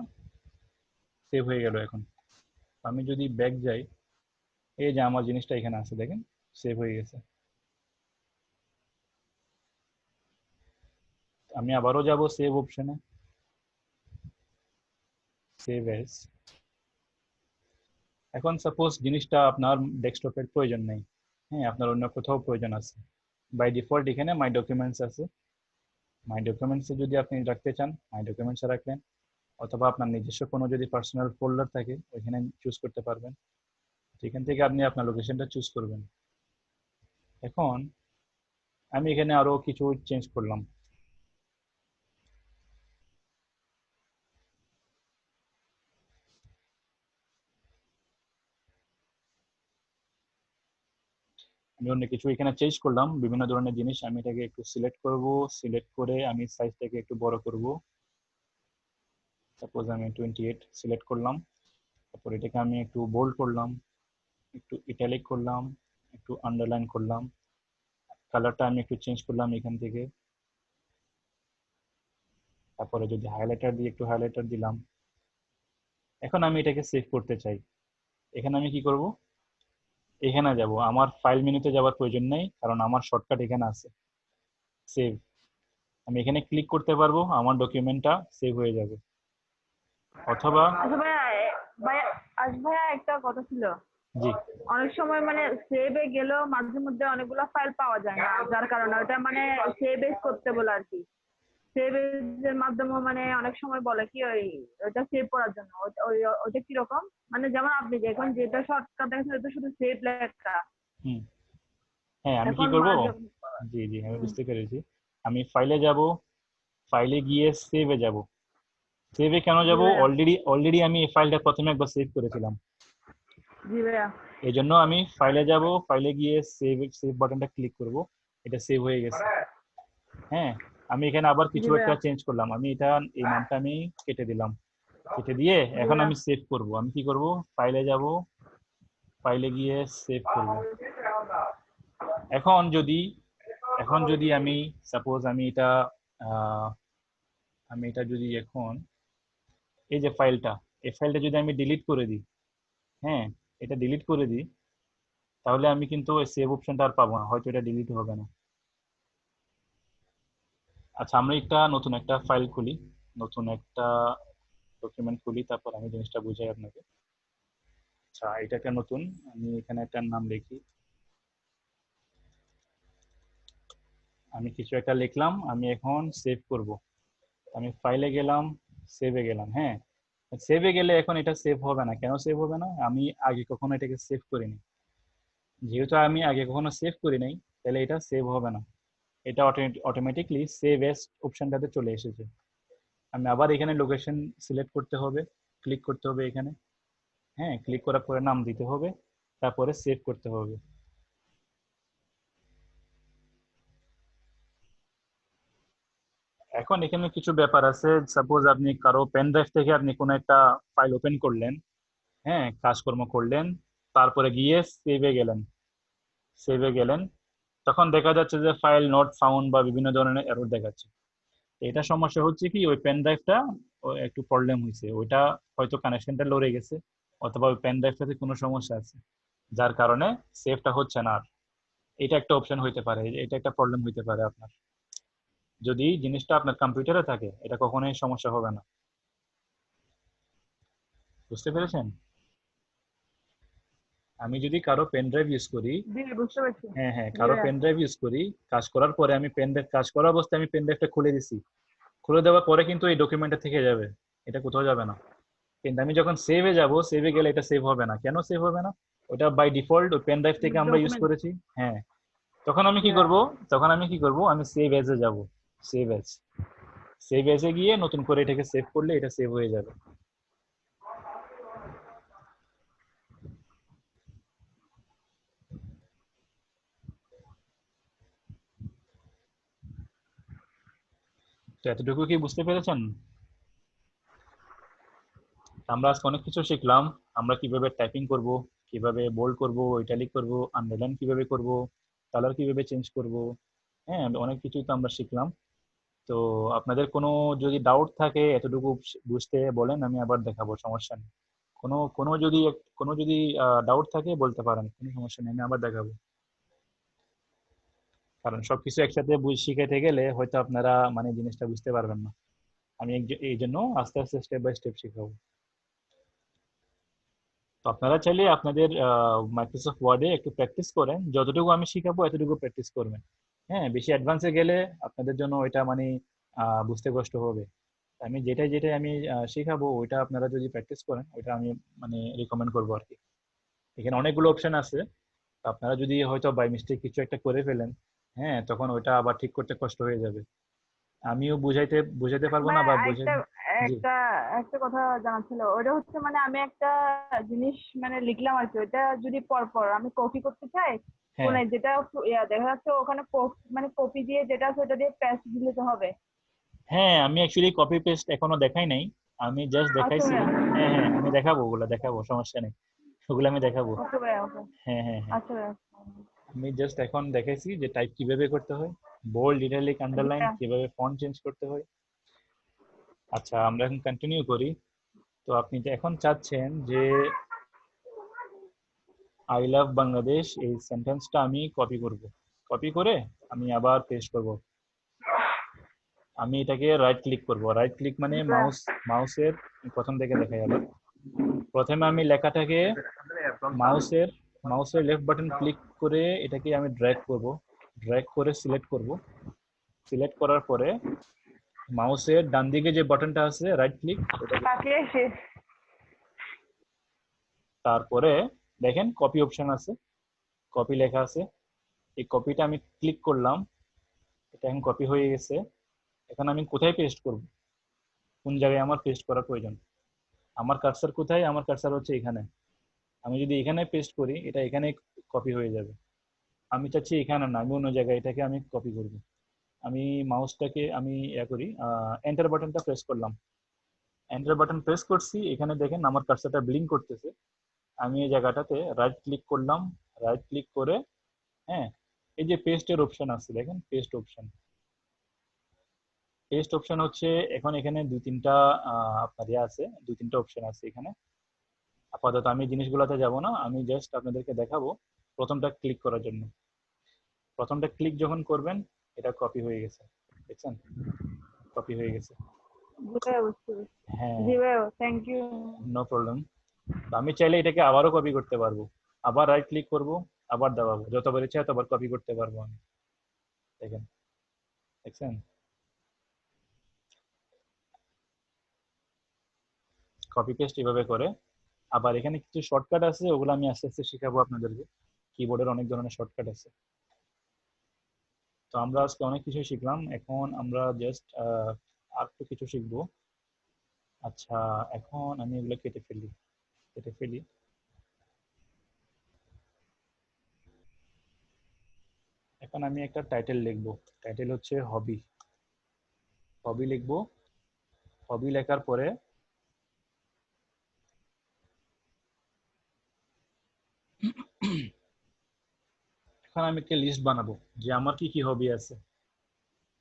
[SPEAKER 2] সেভ হয়ে গেল। এখন আমি যদি ব্যাক যাই, এই যে আমার জিনিসটা এখানে আছে, দেখেন সেভ হয়ে গেছে। আমি আবারও যাব সেভ অপশনে, সেভ এস। এখন সাপোজ জিনিসটা আপনার ডেস্কটপের প্রয়োজন নেই, হ্যাঁ, আপনার অন্য কোথাও প্রয়োজন আছে। বাই ডিফল্ট এখানে মাই ডকুমেন্টস আছে। মাই ডকুমেন্টসে যদি আপনি রাখতে চান মাই ডকুমেন্টসে রাখলেন, অথবা আপনার নিজস্ব কোনো যদি পার্সোনাল ফোল্ডার থাকে ওইখানে চুজ করতে পারবেন। সেখান থেকে আপনি আপনার লোকেশনটা চুজ করবেন। এখন আমি এখানে আরো কিছু চেঞ্জ করলাম। আমি অন্য কিছু এখানে চেঞ্জ করলাম, বিভিন্ন ধরনের জিনিস। আমি এটাকে একটু সিলেক্ট করব, সিলেক্ট করে আমি সাইজটাকে একটু বড় করব। সাপোজ আমি 28 সিলেক্ট করলাম। তারপর এটাকে আমি একটু বোল্ড করলাম, একটু ইটালিক করলাম, একটু আন্ডারলাইন করলাম। কালারটা আমি একটু চেঞ্জ করলাম এখান থেকে। তারপরে যদি হাইলাইটার দিয়ে একটু হাইলাইটার দিলাম। এখন আমি এটাকে সেভ করতে চাই। এখানে আমি কি করব, এখানে যাব। আমার ফাইল মেনুতে যাওয়ার প্রয়োজন নেই, কারণ আমার শর্টকাট এখানে আছে সেভ। আমি এখানে ক্লিক করতে পারবো, আমার ডকুমেন্টটা সেভ হয়ে যাবে। অথবা
[SPEAKER 1] আচ্ছা ভাইয়া, ভাইয়া ভাইয়া একটা কথা ছিল।
[SPEAKER 2] জি,
[SPEAKER 1] অনেক সময় মানে সেভে গেলেও মাঝে মধ্যে অনেকগুলো ফাইল পাওয়া যায় না, যার কারণে ওটা মানে সেভ এজ করতে বলে আর কি। সেভ এর মাধ্যমে মানে অনেক সময় বলে কি ওইটা সেভ করার জন্য, ওইটা কিরকম, মানে যেমন আপনি এখন যেটা শর্টকাট দেখেছেন ওটা শুধু সেভ লেখা।
[SPEAKER 2] হুম, হ্যাঁ, আমি কি
[SPEAKER 1] এখন
[SPEAKER 2] করব, জি জি আমি বুঝতে পেরেছি। আমি ফাইলে যাব, ফাইলে গিয়ে সেভে যাব। সেভে কেন যাব, অলরেডি আমি এই ফাইলটা প্রথমে একবার সেভ করেছিলাম।
[SPEAKER 1] জি ভাইয়া।
[SPEAKER 2] এই জন্য আমি ফাইলে যাব, ফাইলে গিয়ে সেভ সেভ বাটনটা ক্লিক করব, এটা সেভ হয়ে গেছে। হ্যাঁ, আমি এখানে আবার
[SPEAKER 1] জি
[SPEAKER 2] কিছু একটা
[SPEAKER 1] ভাইয়া।
[SPEAKER 2] চেঞ্জ করলাম, আমি এটা এই নামটা আমি কেটে দিলাম, কেটে দিয়ে
[SPEAKER 1] জি
[SPEAKER 2] এখন
[SPEAKER 1] ভাইয়া।
[SPEAKER 2] আমি সেভ করব। আমি কি করব, ফাইলে যাব, ফাইলে গিয়ে সেভ করব। এখন যদি এখন যদি আমি সাপোজ আমি এটা যদি এখন এই যে ফাইলটা, এই ফাইলটা যদি আমি ডিলিট করে দিই, হ্যাঁ এটা ডিলিট করে দিই, তাহলে আমি কিন্তু ওই সেভ অপশনটা আর পাবো না, হয়তো এটা ডিলিট হবে না। আচ্ছা, আমরা নতুন একটা ফাইল খুলি, নতুন একটা ডকুমেন্ট খুলি, তারপর আমি জিনিসটা বুঝাই আপনাকে। আচ্ছা, এটা একটা নতুন, আমি এখানে একটা নাম লিখি, আমি কিছু একটা লিখলাম, আমি এখন সেভ করব। আমি ফাইলে গেলাম, সেভে গেলাম। হ্যাঁ, সেভে গেলে এখন এটা সেভ হবে না, কেন সেভ হবে না, আমি আগে কখনো এটাকে সেভ করিনি। যেহেতু আমি আগে কখনো সেভ করি নাই, তাহলে এটা সেভ হবে না, এটা অটোমেটিকলি সেভ এস অপশনটাতে চলে এসেছে। আমি আবার এখানে লোকেশন সিলেক্ট করতে হবে, ক্লিক করতে হবে এখানে। হ্যাঁ, ক্লিক করার পরে নাম দিতে হবে, তারপরে সেভ করতে হবে। এখন এখানে কিছু ব্যাপার আছে, সাপোজ আপনি কারো পেন ড্রাইভ থেকে আপনি কোনো একটা ফাইল ওপেন করলেন, হ্যাঁ কাজকর্ম করলেন, তারপরে গিয়ে সেভে গেলেন, তখন দেখা যাচ্ছে যে ফাইল নট ফাউন্ড বা বিভিন্ন ধরনের এরর দেখাচ্ছে। এটা সমস্যা হচ্ছে কি, ওই পেন ড্রাইভটা একটু প্রবলেম হয়েছে, ওইটা হয়তো কানেকশনটা লড়ে গেছে, অথবা ওই পেন ড্রাইভটাতে কোনো সমস্যা আছে, যার কারণে সেভটা হচ্ছে না আর। এটা একটা অপশন হইতে পারে, এটা একটা প্রবলেম হইতে পারে আপনার। যদি জিনিসটা আপনার কম্পিউটারে থাকে, এটা কখনোই সমস্যা হবে না। বুঝতে পেরেছেন? আমি যদি কারো পেন ড্রাইভ ইউজ করি,
[SPEAKER 1] জি বুঝতে পারছি।
[SPEAKER 2] হ্যাঁ হ্যাঁ,
[SPEAKER 1] জি
[SPEAKER 2] কারো
[SPEAKER 1] ভাইয়া।
[SPEAKER 2] পেন ড্রাইভ ইউজ করি, কাজ করার পরে আমি পেন ড্রাইভ কাজ করা অবস্থায় আমি পেন ড্রাইভটা খুলে দিছি, খুলে দেওয়ার পরে কিন্তু এই ডকুমেন্টটা থেকে যাবে, এটা কোথাও যাবে না। কিন্তু আমি যখন সেভে যাব, সেভে গেলে এটা সেভ হবে না। কেন সেভ হবে না? ওটা বাই ডিফল্ট ওই পেন ড্রাইভ থেকে আমরা ইউজ
[SPEAKER 1] ডকুমেন্ট।
[SPEAKER 2] করেছি। হ্যাঁ, তখন আমি
[SPEAKER 1] জি
[SPEAKER 2] কি
[SPEAKER 1] ভাইয়া।
[SPEAKER 2] করব, আমি সেভ এজে যাব, সেভ এজ, সেভ এজে গিয়ে নতুন করে এটাকে সেভ করলে এটা সেভ হয়ে যাবে। তো এতটুকু কি বুঝতে পেরেছেন? আমরা আজকে অনেক কিছু শিখলাম, আমরা কিভাবে টাইপিং করব, কিভাবে বোল্ড করব, ইটালিক করব, আন্ডারলাইন কিভাবে করব, কালার কিভাবে চেঞ্জ করব। হ্যাঁ, অনেক কিছুই তো আমরা শিখলাম। তো আপনাদের কোনো যদি ডাউট থাকে এতটুকু বুঝতে বলেন, আমি আবার দেখাবো, সমস্যা নেই। কোনো কোনো যদি ডাউট থাকে বলতে পারেন, কোনো সমস্যা নেই, আমি আবার দেখাবো। কারণ সবকিছু একসাথে শিখাইতে গেলে হয়তো আপনারা মানে জিনিসটা বুঝতে পারবেন না। আমি এই জন্য আস্তে আস্তে স্টেপ বাই স্টেপ শিখাবো। তো আপনারা চাইলে আপনাদের মাইক্রোসফট ওয়ার্ডে একটু প্র্যাকটিস করেন, যতটুকু আমি শিখাবো এতটুকু প্র্যাকটিস করবেন। হ্যাঁ, বেশি অ্যাডভান্সে গেলে আপনাদের জন্য ওইটা মানে বুঝতে কষ্ট হবে। আমি যেটাই যেটাই আমি শিখাবো ওইটা আপনারা যদি প্র্যাকটিস করেন, ওইটা আমি মানে রিকমেন্ড করবো আর কি। এখানে অনেকগুলো অপশন আছে, তো আপনারা যদি হয়তো বাই মিস্টেক কিছু একটা করে ফেলেন, হ্যাঁ তখন ওইটা আবার ঠিক করতে কষ্ট হয়ে যাবে। আমিও বুঝাইতে পারবো না
[SPEAKER 1] ভাই
[SPEAKER 2] বা
[SPEAKER 1] আরেকটা
[SPEAKER 2] জি।
[SPEAKER 1] একটা একটা কথা জানা ছিল, ওটা হচ্ছে মানে আমি একটা জিনিস মানে লিখলাম আর কি, ওইটা যদি পর আমি কপি করতে চাই,
[SPEAKER 2] হ্যাঁ
[SPEAKER 1] মানে যেটা দেখা যাচ্ছে ওখানে মানে কপি দিয়ে যেটা আছে ওটা দিয়ে পেস্ট দিলে তো হবে।
[SPEAKER 2] হ্যাঁ, আমি অ্যাকচুয়ালি কপি পেস্ট এখনো দেখাই নাই, আমি জাস্ট
[SPEAKER 1] আচ্ছা
[SPEAKER 2] দেখাইছি।
[SPEAKER 1] ভাইয়া।
[SPEAKER 2] হ্যাঁ হ্যাঁ, আমি দেখাবো, ওগুলো দেখাবো, সমস্যা নেই, ওগুলো আমি দেখাবো।
[SPEAKER 1] ওকে ভাইয়া, ওকে।
[SPEAKER 2] হ্যাঁ হ্যাঁ হ্যাঁ,
[SPEAKER 1] আচ্ছা ভাইয়া।
[SPEAKER 2] আমি জাস্ট এখন দেখাইছি যে টাইপ কিভাবে করতে হয়, বোল্ড, ইটালিক,
[SPEAKER 1] জি
[SPEAKER 2] আন্ডারলাইন
[SPEAKER 1] ভাইয়া।
[SPEAKER 2] কিভাবে ফন্ট চেঞ্জ করতে হয়। আচ্ছা, আমরা এখন কন্টিনিউ করি। তো আপনি যে এখন চাচ্ছেন যে আই লাভ বাংলাদেশ এই সেন্টেন্সটা আমি কপি করব, কপি করে আমি আবার পেস্ট করব। আমি এটাকে রাইট ক্লিক করব, রাইট ক্লিক মানে
[SPEAKER 1] জি ভাইয়া।
[SPEAKER 2] মাউসের প্রথম থেকে দেখাই আবার। প্রথমে আমি লেখাটাকে মাউসের মাউসের লেফট বাটন ক্লিক করে এটাকে আমি ড্র্যাগ করে সিলেক্ট করব। সিলেক্ট করার পরে মাউসের ডান দিকে যে বাটনটা আছে রাইট ক্লিক, ওটাকে,
[SPEAKER 1] তাকে শেষ।
[SPEAKER 2] তারপরে দেখেন কপি অপশন আছে, কপি লেখা আছে, এই কপিটা আমি ক্লিক করলাম, এটা এখন কপি হয়ে গেছে। এখন আমি কোথায় পেস্ট করব, কোন জায়গায় আমার পেস্ট করা প্রয়োজন, আমার কার্সার কোথায়, আমার কার্সার হচ্ছে এখানে। আমি যদি এখানে পেস্ট করি এটা এখানে কপি হয়ে যাবে। আমি চাচ্ছি এখানে না, আমি অন্য জায়গায় এটাকে আমি কপি করব। আমি মাউসটাকে আমি করি, এন্টার বাটনটা প্রেস করলাম, এন্টার বাটন প্রেস করছি, এখানে দেখেন আমার কার্সারটা ব্লিঙ্ক করতেছে। আমি এই জায়গাটাতে রাইট ক্লিক করলাম, রাইট ক্লিক করে হ্যাঁ এই যে পেস্টের অপশন আছে দেখেন, পেস্ট অপশন, পেস্ট অপশন হচ্ছে এখন এখানে দুই তিনটা আপনার আছে, দুই তিনটা অপশন আছে এখানে। আপাতত আমি জিনিসগুলোতে যাব না, আমি জাস্ট আপনাদেরকে দেখাবো প্রথমটা ক্লিক করার জন্য। প্রথমটা ক্লিক যখন করবেন এটা কপি হয়ে গেছে, দেখছেন কপি হয়ে গেছে।
[SPEAKER 1] জি ভাইয়া বুঝতে পেরেছি।
[SPEAKER 2] হ্যাঁ
[SPEAKER 1] জি ভাইয়া থ্যাংক ইউ।
[SPEAKER 2] No problem. আমি চাইলে এটাকে আবারও কপি করতে পারবো, আবার রাইট ক্লিক করব, আবার দাবাবো, যতবার ইচ্ছা ততবার কপি করতে পারবো আমি। দেখেন, দেখছেন কপি পেস্ট এভাবে করে। আবার এখানে কিছু শর্টকাট আছে, ওগুলো আমি আস্তে আস্তে শেখাবো আপনাদেরকে। কিবোর্ডের অনেক ধরনের শর্টকাট আছে। তো আমরা আজকে অনেক কিছু শিখলাম, এখন আমরা জাস্ট আর একটু কিছু শিখবো। আচ্ছা, এখন আমি এগুলো কেটে ফেলি, কেটে ফেলি। এখন আমি একটা টাইটেল লিখবো, টাইটেল হচ্ছে হবি। হবি লিখবো, হবি লেখার পরে এখন আমি একটা লিস্ট বানাবো যে আমার কি কি হবি আছে,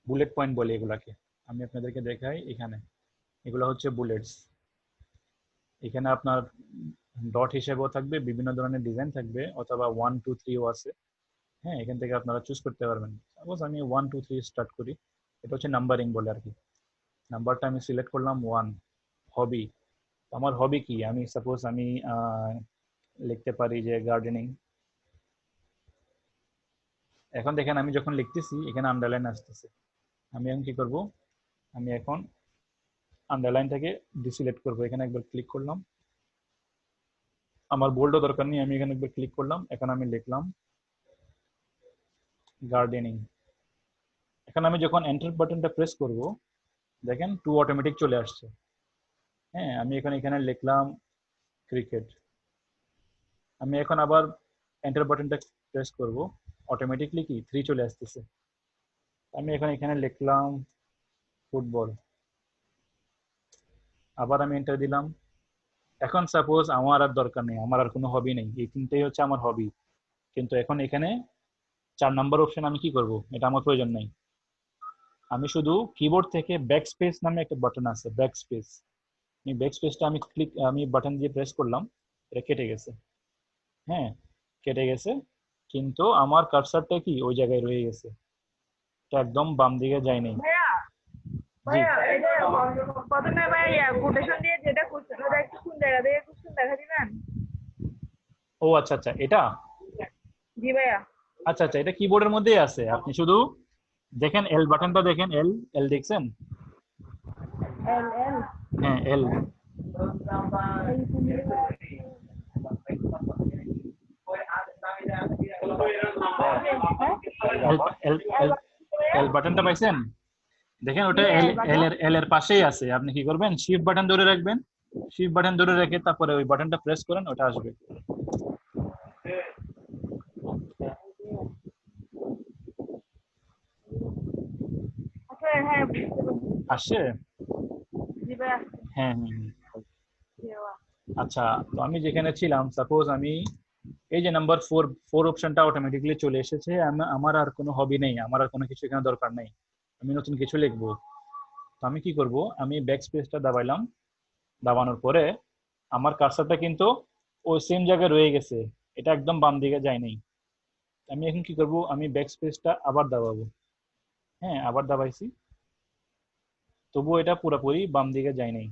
[SPEAKER 2] বুলেট পয়েন্ট বলে এগুলাকে। আমি আপনাদেরকে দেখাই, এখানে এগুলো হচ্ছে বুলেটস। এখানে আপনার ডট হিসেবেও থাকবে, বিভিন্ন ধরনের ডিজাইন থাকবে, অথবা 1 2 3ও আছে। হ্যাঁ, এখান থেকে আপনারা চুজ করতে পারবেন। সাপোজ আমি 1 2 3 স্টার্ট করি, এটা হচ্ছে নাম্বারিং বলে আর কি। নাম্বারটা আমি সিলেক্ট করলাম 1। হবি, আমার হবি কি, আমি সাপোজ আমি লিখতে পারি যে গার্ডেনিং। এখন দেখেন আমি যখন লিখতেছি এখানে আন্ডারলাইন আসতেছে। আমি এখন কি করব, আমি এখন আন্ডারলাইনটাকে ডিসিলেক্ট করব, এখানে একবার ক্লিক করলাম, আমার বোল্ডও দরকার নেই, আমি এখানে একবার ক্লিক করলাম, এখন আমি লিখলাম গার্ডেনিং। এখন আমি যখন এন্টার বাটনটা প্রেস করব দেখেন টু অটোমেটিক চলে আসছে। হ্যাঁ, আমি এখানে লিখলাম ক্রিকেট। আমি এখন আবার এন্টার বাটনটা প্রেস করব, অটোমেটিকলি কি 3 চলে আসতেছে। আমি এখানে লিখলাম ফুটবল, আবার আমি এন্টার দিলাম। এখন সাপোজ আমার আর দরকার নেই, আমার আর কোনো হবি নেই, এই তিনটেই হচ্ছে আমার হবি, কিন্তু এখন এখানে 4 নাম্বার অপশন আমি কি করব, এটা আমার প্রয়োজন নেই। আমি শুধু কিবোর্ড থেকে ব্যাক স্পেস নামে একটা বাটন আছে, ব্যাক স্পেস, এই ব্যাক স্পেসটা আমি বাটন দিয়ে প্রেস করলাম, এটা কেটে গেছে। হ্যাঁ, কেটে গেছে, কিন্তু আমার কার্সারটা কি ওই জায়গায় রয়ে গেছে, এটা একদম বাম দিকে যায় নাই।
[SPEAKER 1] ভাইয়া
[SPEAKER 2] জি,
[SPEAKER 1] ভাইয়া এই যে প্রথমে ভাইয়া কোটেশন দিয়ে যেটা করছেন ওটা একটু কোন জায়গা থেকে করছেন দেখা দিবেন?
[SPEAKER 2] ও আচ্ছা আচ্ছা, এটা
[SPEAKER 1] জি ভাইয়া।
[SPEAKER 2] আচ্ছা আচ্ছা, এটা কিবোর্ডের মধ্যেই আছে। আপনি শুধু দেখেন এল বাটনটা, দেখেন এল, এল দেখছেন?
[SPEAKER 1] এল এল
[SPEAKER 2] হ্যাঁ এল, এল এল এল এল বাটনটা পাইছেন? দেখেন ওটা এল এল এর পাশেই আছে। আপনি কি করবেন, শিফট বাটন ধরে রাখবেন, শিফট বাটন ধরে রেখে তারপরে ওই বাটনটা প্রেস করেন, ওটা আসবে।
[SPEAKER 1] আচ্ছা হ্যাঁ বুঝতে পেরেছি।
[SPEAKER 2] আসছে?
[SPEAKER 1] জি ভাইয়া।
[SPEAKER 2] হ্যাঁ হ্যাঁ হ্যাঁ।
[SPEAKER 1] জি ভাইয়া।
[SPEAKER 2] আচ্ছা, তো আমি যেখানে ছিলাম, সাপোজ আমি এই যে নাম্বার 4 অপশনটা অটোমেটিকলি চলে এসেছে। আমার আর কোনো হবি নেই, আমার আর কোনো কিছু এখানে দরকার নেই, আমি নতুন কিছু লিখবো। তো আমি কি করব, আমি ব্যাক স্পেসটা দাবাইলাম, দাবানোর পরে আমার কার্সারটা কিন্তু ওই সেম জায়গায় রয়ে গেছে, এটা একদম বাম দিকে যায় নাই। আমি এখন কি করব, আমি ব্যাক স্পেসটা আবার দাবাবো। হ্যাঁ, আবার দাবাইছি, তবুও এটা পুরোপুরি বাম দিকে যায় নাই।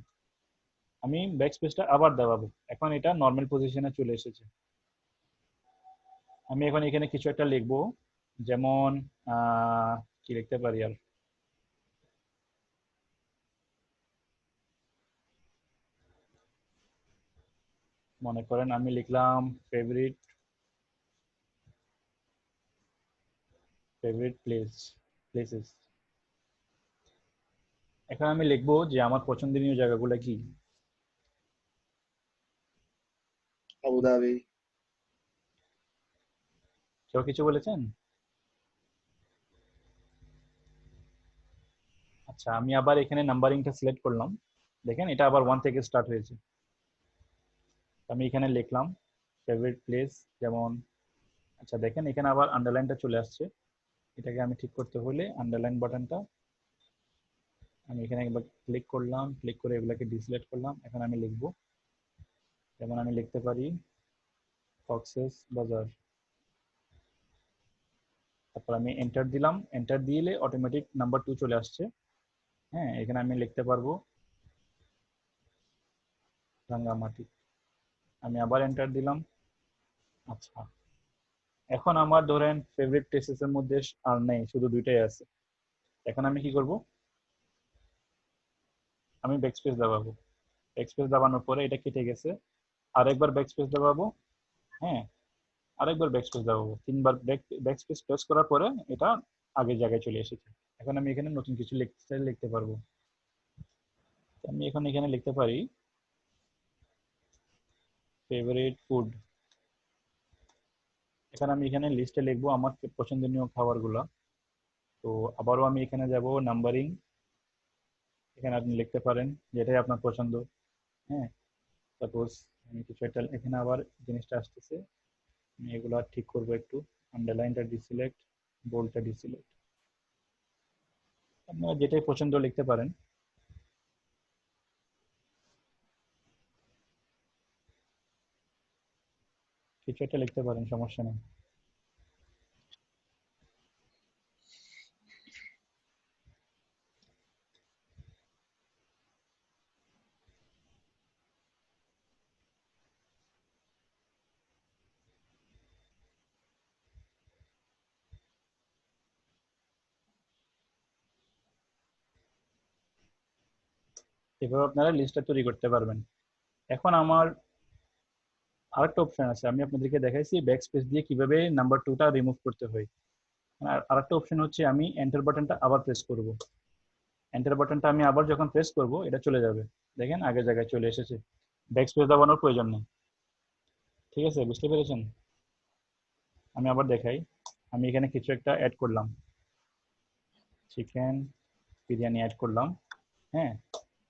[SPEAKER 2] আমি ব্যাক স্পেসটা আবার দাবাবো, এখন এটা নর্মাল পজিশনে চলে এসেছে। আমি এখন এখানে কিছু একটা লিখবো, যেমন কি লিখতে পারি আর, মনে করেন আমি লিখলাম ফেভারিট প্লেসেস। এখন আমি লিখবো যে আমার পছন্দনীয় জায়গাগুলো কি।
[SPEAKER 6] Dhabi.
[SPEAKER 2] কেউ কিছু বলেছেন? আচ্ছা, আমি আবার এখানে নাম্বারিংটা সিলেক্ট করলাম। দেখেন এটা আবার 1 থেকে স্টার্ট হয়েছে। আমি এখানে লিখলাম ফেভারিট প্লেস, যেমন আচ্ছা দেখেন এখানে আবার আন্ডারলাইনটা চলে আসছে। এটাকে আমি ঠিক করতে হলে আন্ডারলাইন বাটনটা আমি এখানে একবার ক্লিক করলাম, ক্লিক করে এগুলাকে ডিসিলেক্ট করলাম। এখন আমি লিখব, যেমন আমি লিখতে পারি কক্সেস বাজার। তারপর আমি এন্টার দিলাম, এন্টার দিলে অটোমেটিক নাম্বার 2 চলে আসছে। হ্যাঁ, এখানে আমি লিখতে পারবো রাঙ্গামাটি। আমি আবার এন্টার দিলাম। আচ্ছা, এখন আমার ধরেন ফেভারিট প্লেসেস এর মধ্যে আর নেই, শুধু দুইটাই আছে। এখন আমি কি করব, আমি ব্যাকস্পেস দাবাবো। ব্যাকস্পেস দাবানোর পরে এটা কেটে গেছে, আরেকবার ব্যাকস্পেস দাবাবো। হ্যাঁ, আরেকবার ব্যাকস্পেস দাবাবো, 3 বার ব্যাকস্পেস প্রেস করার পরে এটা আগের জায়গায় চলে এসেছে। এখন আমি এখানে নতুন কিছু লিখতে চাইলে লিখতে পারবো। আমি এখন এখানে লিখতে পারি ফেভারিট ফুড। এখানে আমি এখানে লিস্টে লিখবো আমার পছন্দনীয় খাবারগুলো। তো আবারও আমি এখানে যাব নাম্বারিং, এখানে আপনি লিখতে পারেন যেটাই আপনার পছন্দ। হ্যাঁ, সাপোজ আমি কিছু একটা এখানে আবার জিনিসটা আসতেছে, আমি এগুলো ঠিক করবো একটু। আন্ডারলাইনটা ডিসিলেক্ট, বোল্ডটা ডিসিলেক্ট, আপনারা যেটাই পছন্দ লিখতে পারেন। কিছু একটা লিখতে পারেন, সমস্যা নেই। এভাবে আপনারা লিস্টটা তৈরি করতে পারবেন। এখন আমার আরেকটা অপশন আছে, আমি আপনাদেরকে দেখাইছি ব্যাক স্পেস দিয়ে কিভাবে নাম্বার 2টা রিমুভ করতে হয়। আর আরেকটা অপশন হচ্ছে আমি এন্টার বাটনটা আবার প্রেস করব। এন্টার বাটনটা আমি আবার যখন প্রেস করব এটা চলে যাবে, দেখেন আগের জায়গায় চলে এসেছে, ব্যাক স্পেস দাবানোর প্রয়োজন নেই। ঠিক আছে, বুঝতে পেরেছেন? আমি আবার দেখাই, আমি এখানে কিছু একটা অ্যাড করলাম, চিকেন বিরিয়ানি অ্যাড করলাম। হ্যাঁ,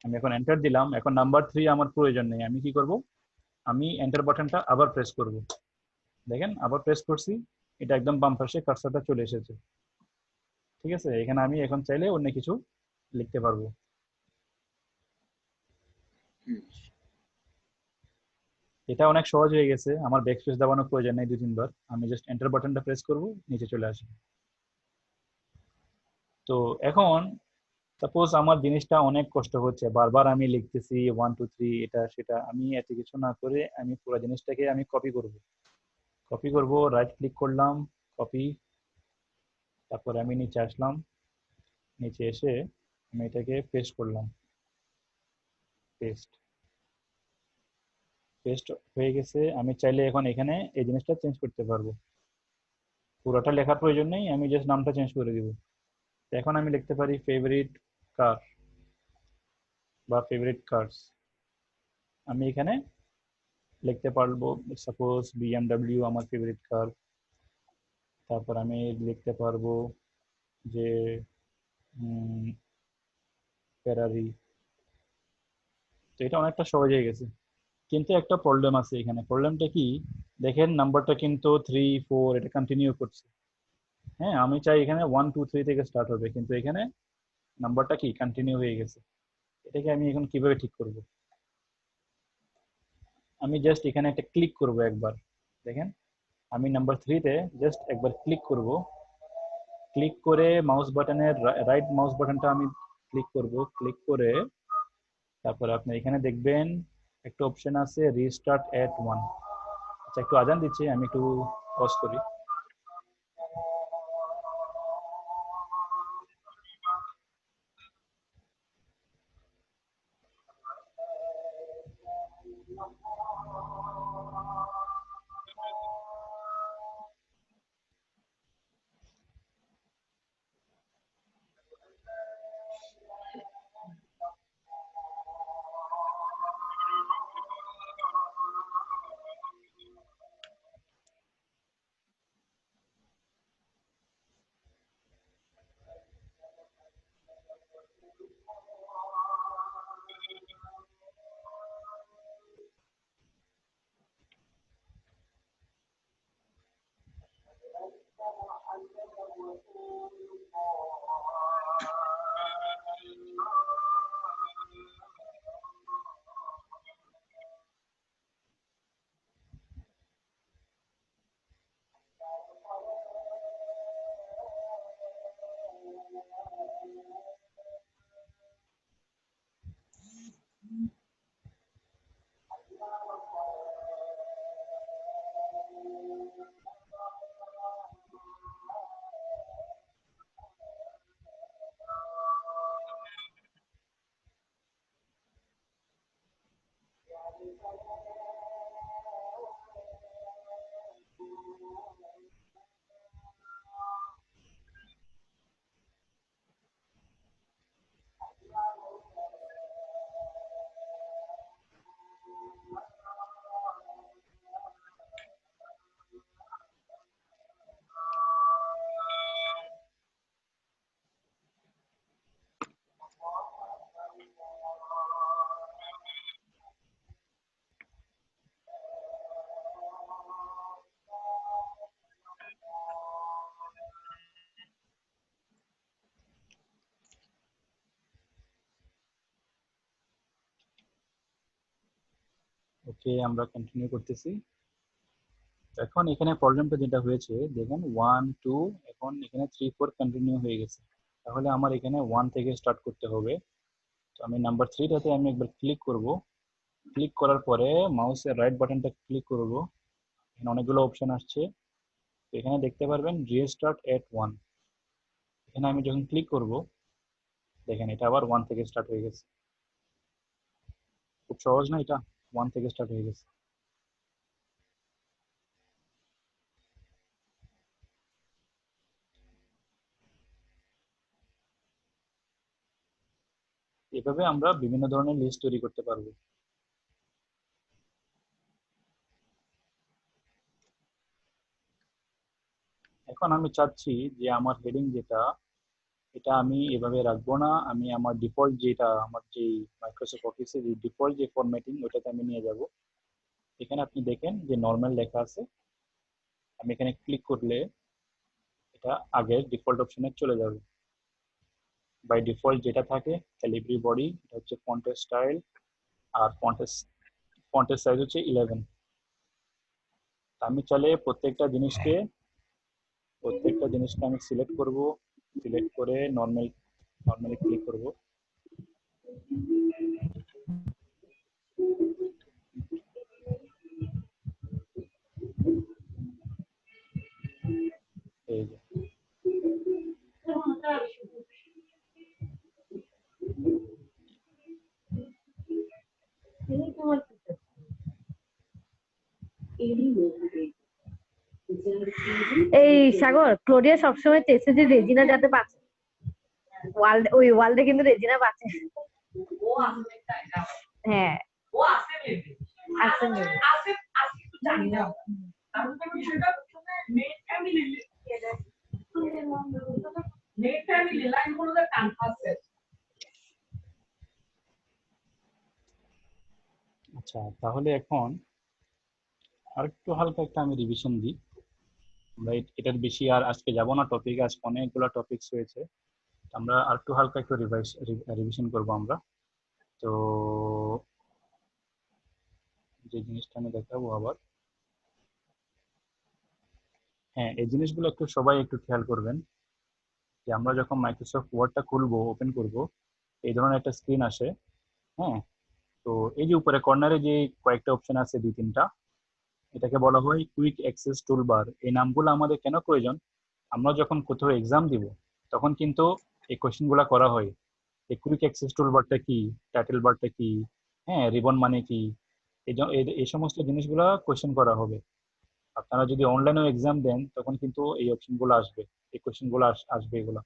[SPEAKER 2] আমি এখন এন্টার দিলাম। এখন নাম্বার 3 আমার প্রয়োজন নেই, আমি কি করব, আমি এন্টার বাটনটা আবার প্রেস করব। দেখেন আবার প্রেস করছি, এটা একদম বাম পাশে কার্সারটা চলে এসেছে। ঠিক আছে, এখানে আমি এখন চাইলে অন্য কিছু লিখতে পারবো। এটা অনেক সহজ হয়ে গেছে, আমার ব্যাক স্পেস দাবানোর প্রয়োজন নেই 2-3 বার, আমি জাস্ট এন্টার বাটনটা প্রেস করব, নিচে চলে আসবে। তো এখন সাপোজ আমার জিনিসটা অনেক কষ্ট হচ্ছে, বারবার আমি লিখতেছি 1 2 3 এটা সেটা, আমি এত কিছু না করে আমি পুরো জিনিসটাকে আমি কপি করব। কপি করব, রাইট ক্লিক করলাম, কপি, তারপরে আমি নিচে আসলাম, নিচে এসে আমি এটাকে পেস্ট করলাম, পেস্ট, পেস্ট হয়ে গেছে। আমি চাইলে এখন এখানে এই জিনিসটা চেঞ্জ করতে পারবো, পুরোটা লেখার প্রয়োজন নেই, আমি জাস্ট নামটা চেঞ্জ করে দিব। এখন আমি লিখতে পারি ফেভারিট কার বা ফেভারিট কার্স। আমি এখানে লিখতে পারবো সাপোজ বিএমডব্লিউ আমার ফেভারিট কার। তারপর আমি লিখতে পারবো যে ফেরারি। তো এটা অনেকটা সহজ হয়ে গেছে, কিন্তু একটা প্রবলেম আছে এখানে। প্রবলেমটা কি, দেখেন নাম্বারটা কিন্তু 3 4 এটা কন্টিনিউ করছে। হ্যাঁ, আমি চাই এখানে 1 2 3 থেকে স্টার্ট হবে, কিন্তু এখানে নাম্বারটা কি কন্টিনিউ হয়ে গেছে। এটাকে আমি এখন কিভাবে ঠিক করব, আমি জাস্ট এখানে একটা ক্লিক করব একবার। দেখেন আমি নাম্বার 3-তে জাস্ট একবার ক্লিক করব, ক্লিক করে মাউস বাটনের রাইট মাউস বাটনটা আমি ক্লিক করব, ক্লিক করে তারপরে আপনি এখানে দেখবেন একটা অপশন আছে রিস্টার্ট এট 1। আচ্ছা, একটু আজান দিচ্ছি, আমি একটু পজ করি। ওকে, আমরা কন্টিনিউ করতেছি। এখন এখানে প্রবলেমটা যেটা হয়েছে দেখুন 1 2, এখন এখানে 3 4 কন্টিনিউ হয়ে গেছে। তাহলে আমার এখানে 1 থেকে স্টার্ট করতে হবে। তো আমি নাম্বার 3টাতে আমি একবার ক্লিক করব। ক্লিক করার পরে মাউসের রাইট বাটনটা ক্লিক করব। এখানে অনেকগুলো অপশন আসছে। তো এখানে দেখতে পারবেন রিস্টার্ট এট 1। এখানে আমি যখন ক্লিক করব দেখেন এটা আবার 1 থেকে স্টার্ট হয়ে গেছে। খুব সহজ না এটা? 1 থেকে স্টার্ট হয়ে গেছে। এভাবে আমরা বিভিন্ন ধরনের লিস্ট তৈরি করতে পারবো। এখন আমি চাচ্ছি যে আমার হেডিং যেটা, এটা আমি এভাবে রাখবো না, আমি আমার ডিফল্ট যেটা, আমার যে মাইক্রোসফট অফিসের যে ডিফল্ট যে ফরম্যাটিং ওটাতে আমি নিয়ে যাব। এখানে আপনি দেখেন যে নর্মাল লেখা আছে। আমি এখানে ক্লিক করলে এটা আগের ডিফল্ট অপশনে চলে যাবে। বাই ডিফল্ট যেটা থাকে ক্যালিব্রি বডি, এটা হচ্ছে ফন্টের স্টাইল, আর ফন্টের সাইজ হচ্ছে 11। আমি চাইলে প্রত্যেকটা জিনিসকে আমি সিলেক্ট করব, সিলেক্ট করে নর্মালি ক্লিক করব। এই যে
[SPEAKER 6] এই সাগর, ক্লোডিয়া সবসময় চেয়েছে যে রেজিনা যাতে বাঁচে। ওই ওয়ার্ল্ডে কিন্তু রেজিনা বাঁচে। হ্যাঁ, আছে maybe।
[SPEAKER 2] আচ্ছা, তাহলে এখন আরেকটু হালকা একটা আমি রিভিশন দিই। আমরা এটার বেশি আর আজকে যাব না টপিক, আজকে অনেকগুলো টপিকস হয়েছে। আমরা আরেকটু হালকা একটু রিভিশন করব আমরা। তো যে জিনিসটা আমি দেখাবো আবার, হ্যাঁ এই জিনিসগুলো একটু সবাই একটু খেয়াল করবেন যে আমরা যখন মাইক্রোসফট ওয়ার্ডটা খুলবো, ওপেন করব, এই ধরনের একটা স্ক্রিন আসে। হ্যাঁ, তো এই যে উপরে কর্নারে যে কয়েকটা অপশন আছে 2-3টা, এটাকে বলা হয় কুইক অ্যাক্সেস টুলবার। এই নামগুলো আমাদের কেন প্রয়োজন? আমরা যখন কোথাও এক্সাম দিব তখন কিন্তু এই কোশ্চেনগুলো করা হয়। এই কুইক অ্যাক্সেস টুলবারটা কি, টাইটেল বারটা কি, হ্যাঁ রিবন মানে কি, এই সমস্ত জিনিসগুলো কোশ্চেন করা হবে। আপনারা যদি অনলাইনেও এক্সাম দেন তখন কিন্তু এই অপশনগুলো আসবে, এই কোশ্চেনগুলো আসবে এগুলো।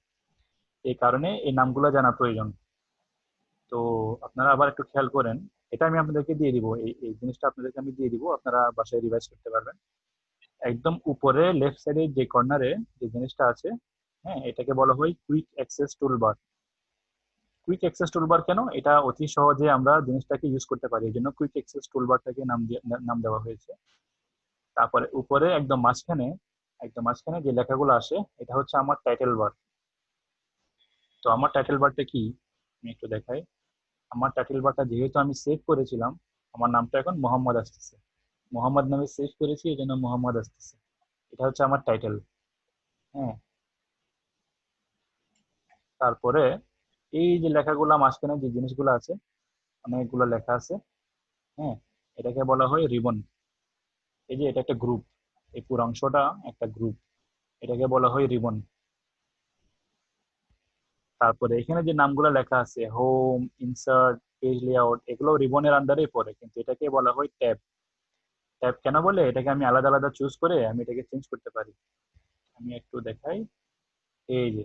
[SPEAKER 2] এই কারণে এই নামগুলো জানা প্রয়োজন। তো আপনারা আবার একটু খেয়াল করেন, এটা আমি আপনাদেরকে দিয়ে দিব, এই জিনিসটা আপনাদেরকে আমি দিয়ে দিব, আপনারা বাসায় রিভাইজ করতে পারবেন। একদম উপরে লেফট সাইডে যে কর্নারে যে জিনিসটা আছে, হ্যাঁ এটাকে বলা হয় quick access toolbar. Quick access toolbar কেন? এটা অতি সহজে আমরা জিনিসটাকে ইউজ করতে পারি, এই জন্য কুইক অ্যাক্সেস টুলবারটাকে নাম দেওয়া হয়েছে। তারপরে উপরে একদম মাঝখানে যে লেখাগুলো আসে এটা হচ্ছে আমার টাইটেল বার। তো আমার টাইটেল বারটা কি আমি একটু দেখাই। আমার টাইটেল বারটা যেহেতু আমি সেভ করেছিলাম, আমার নামটা এখন মোহাম্মদ আসতেছে, মোহাম্মদ নামে সেভ করেছি এই জন্য মোহাম্মদ আসতেছে। এটা হচ্ছে আমার টাইটেল। হ্যাঁ, তারপরে এই যে লেখাগুলো মাঝখানে যে জিনিসগুলো আছে, অনেকগুলো লেখা আছে, হ্যাঁ এটাকে বলা হয় রিবন। এই যে এটা একটা গ্রুপ, এই পুরো অংশটা একটা গ্রুপ, এটাকে বলা হয় রিবন। তারপরে এখানে যে নামগুলো লেখা আছে হোম, ইনসার্ট, পেজ লেআউট, এগুলো রিবনের আন্ডারেই পড়ে, কিন্তু এটাকে বলা হয় ট্যাব। ট্যাব কেন বলে, এটাকে আমি আলাদা আলাদা চুজ করে আমি এটাকে চেঞ্জ করতে পারি। আমি একটু দেখাই, এই যে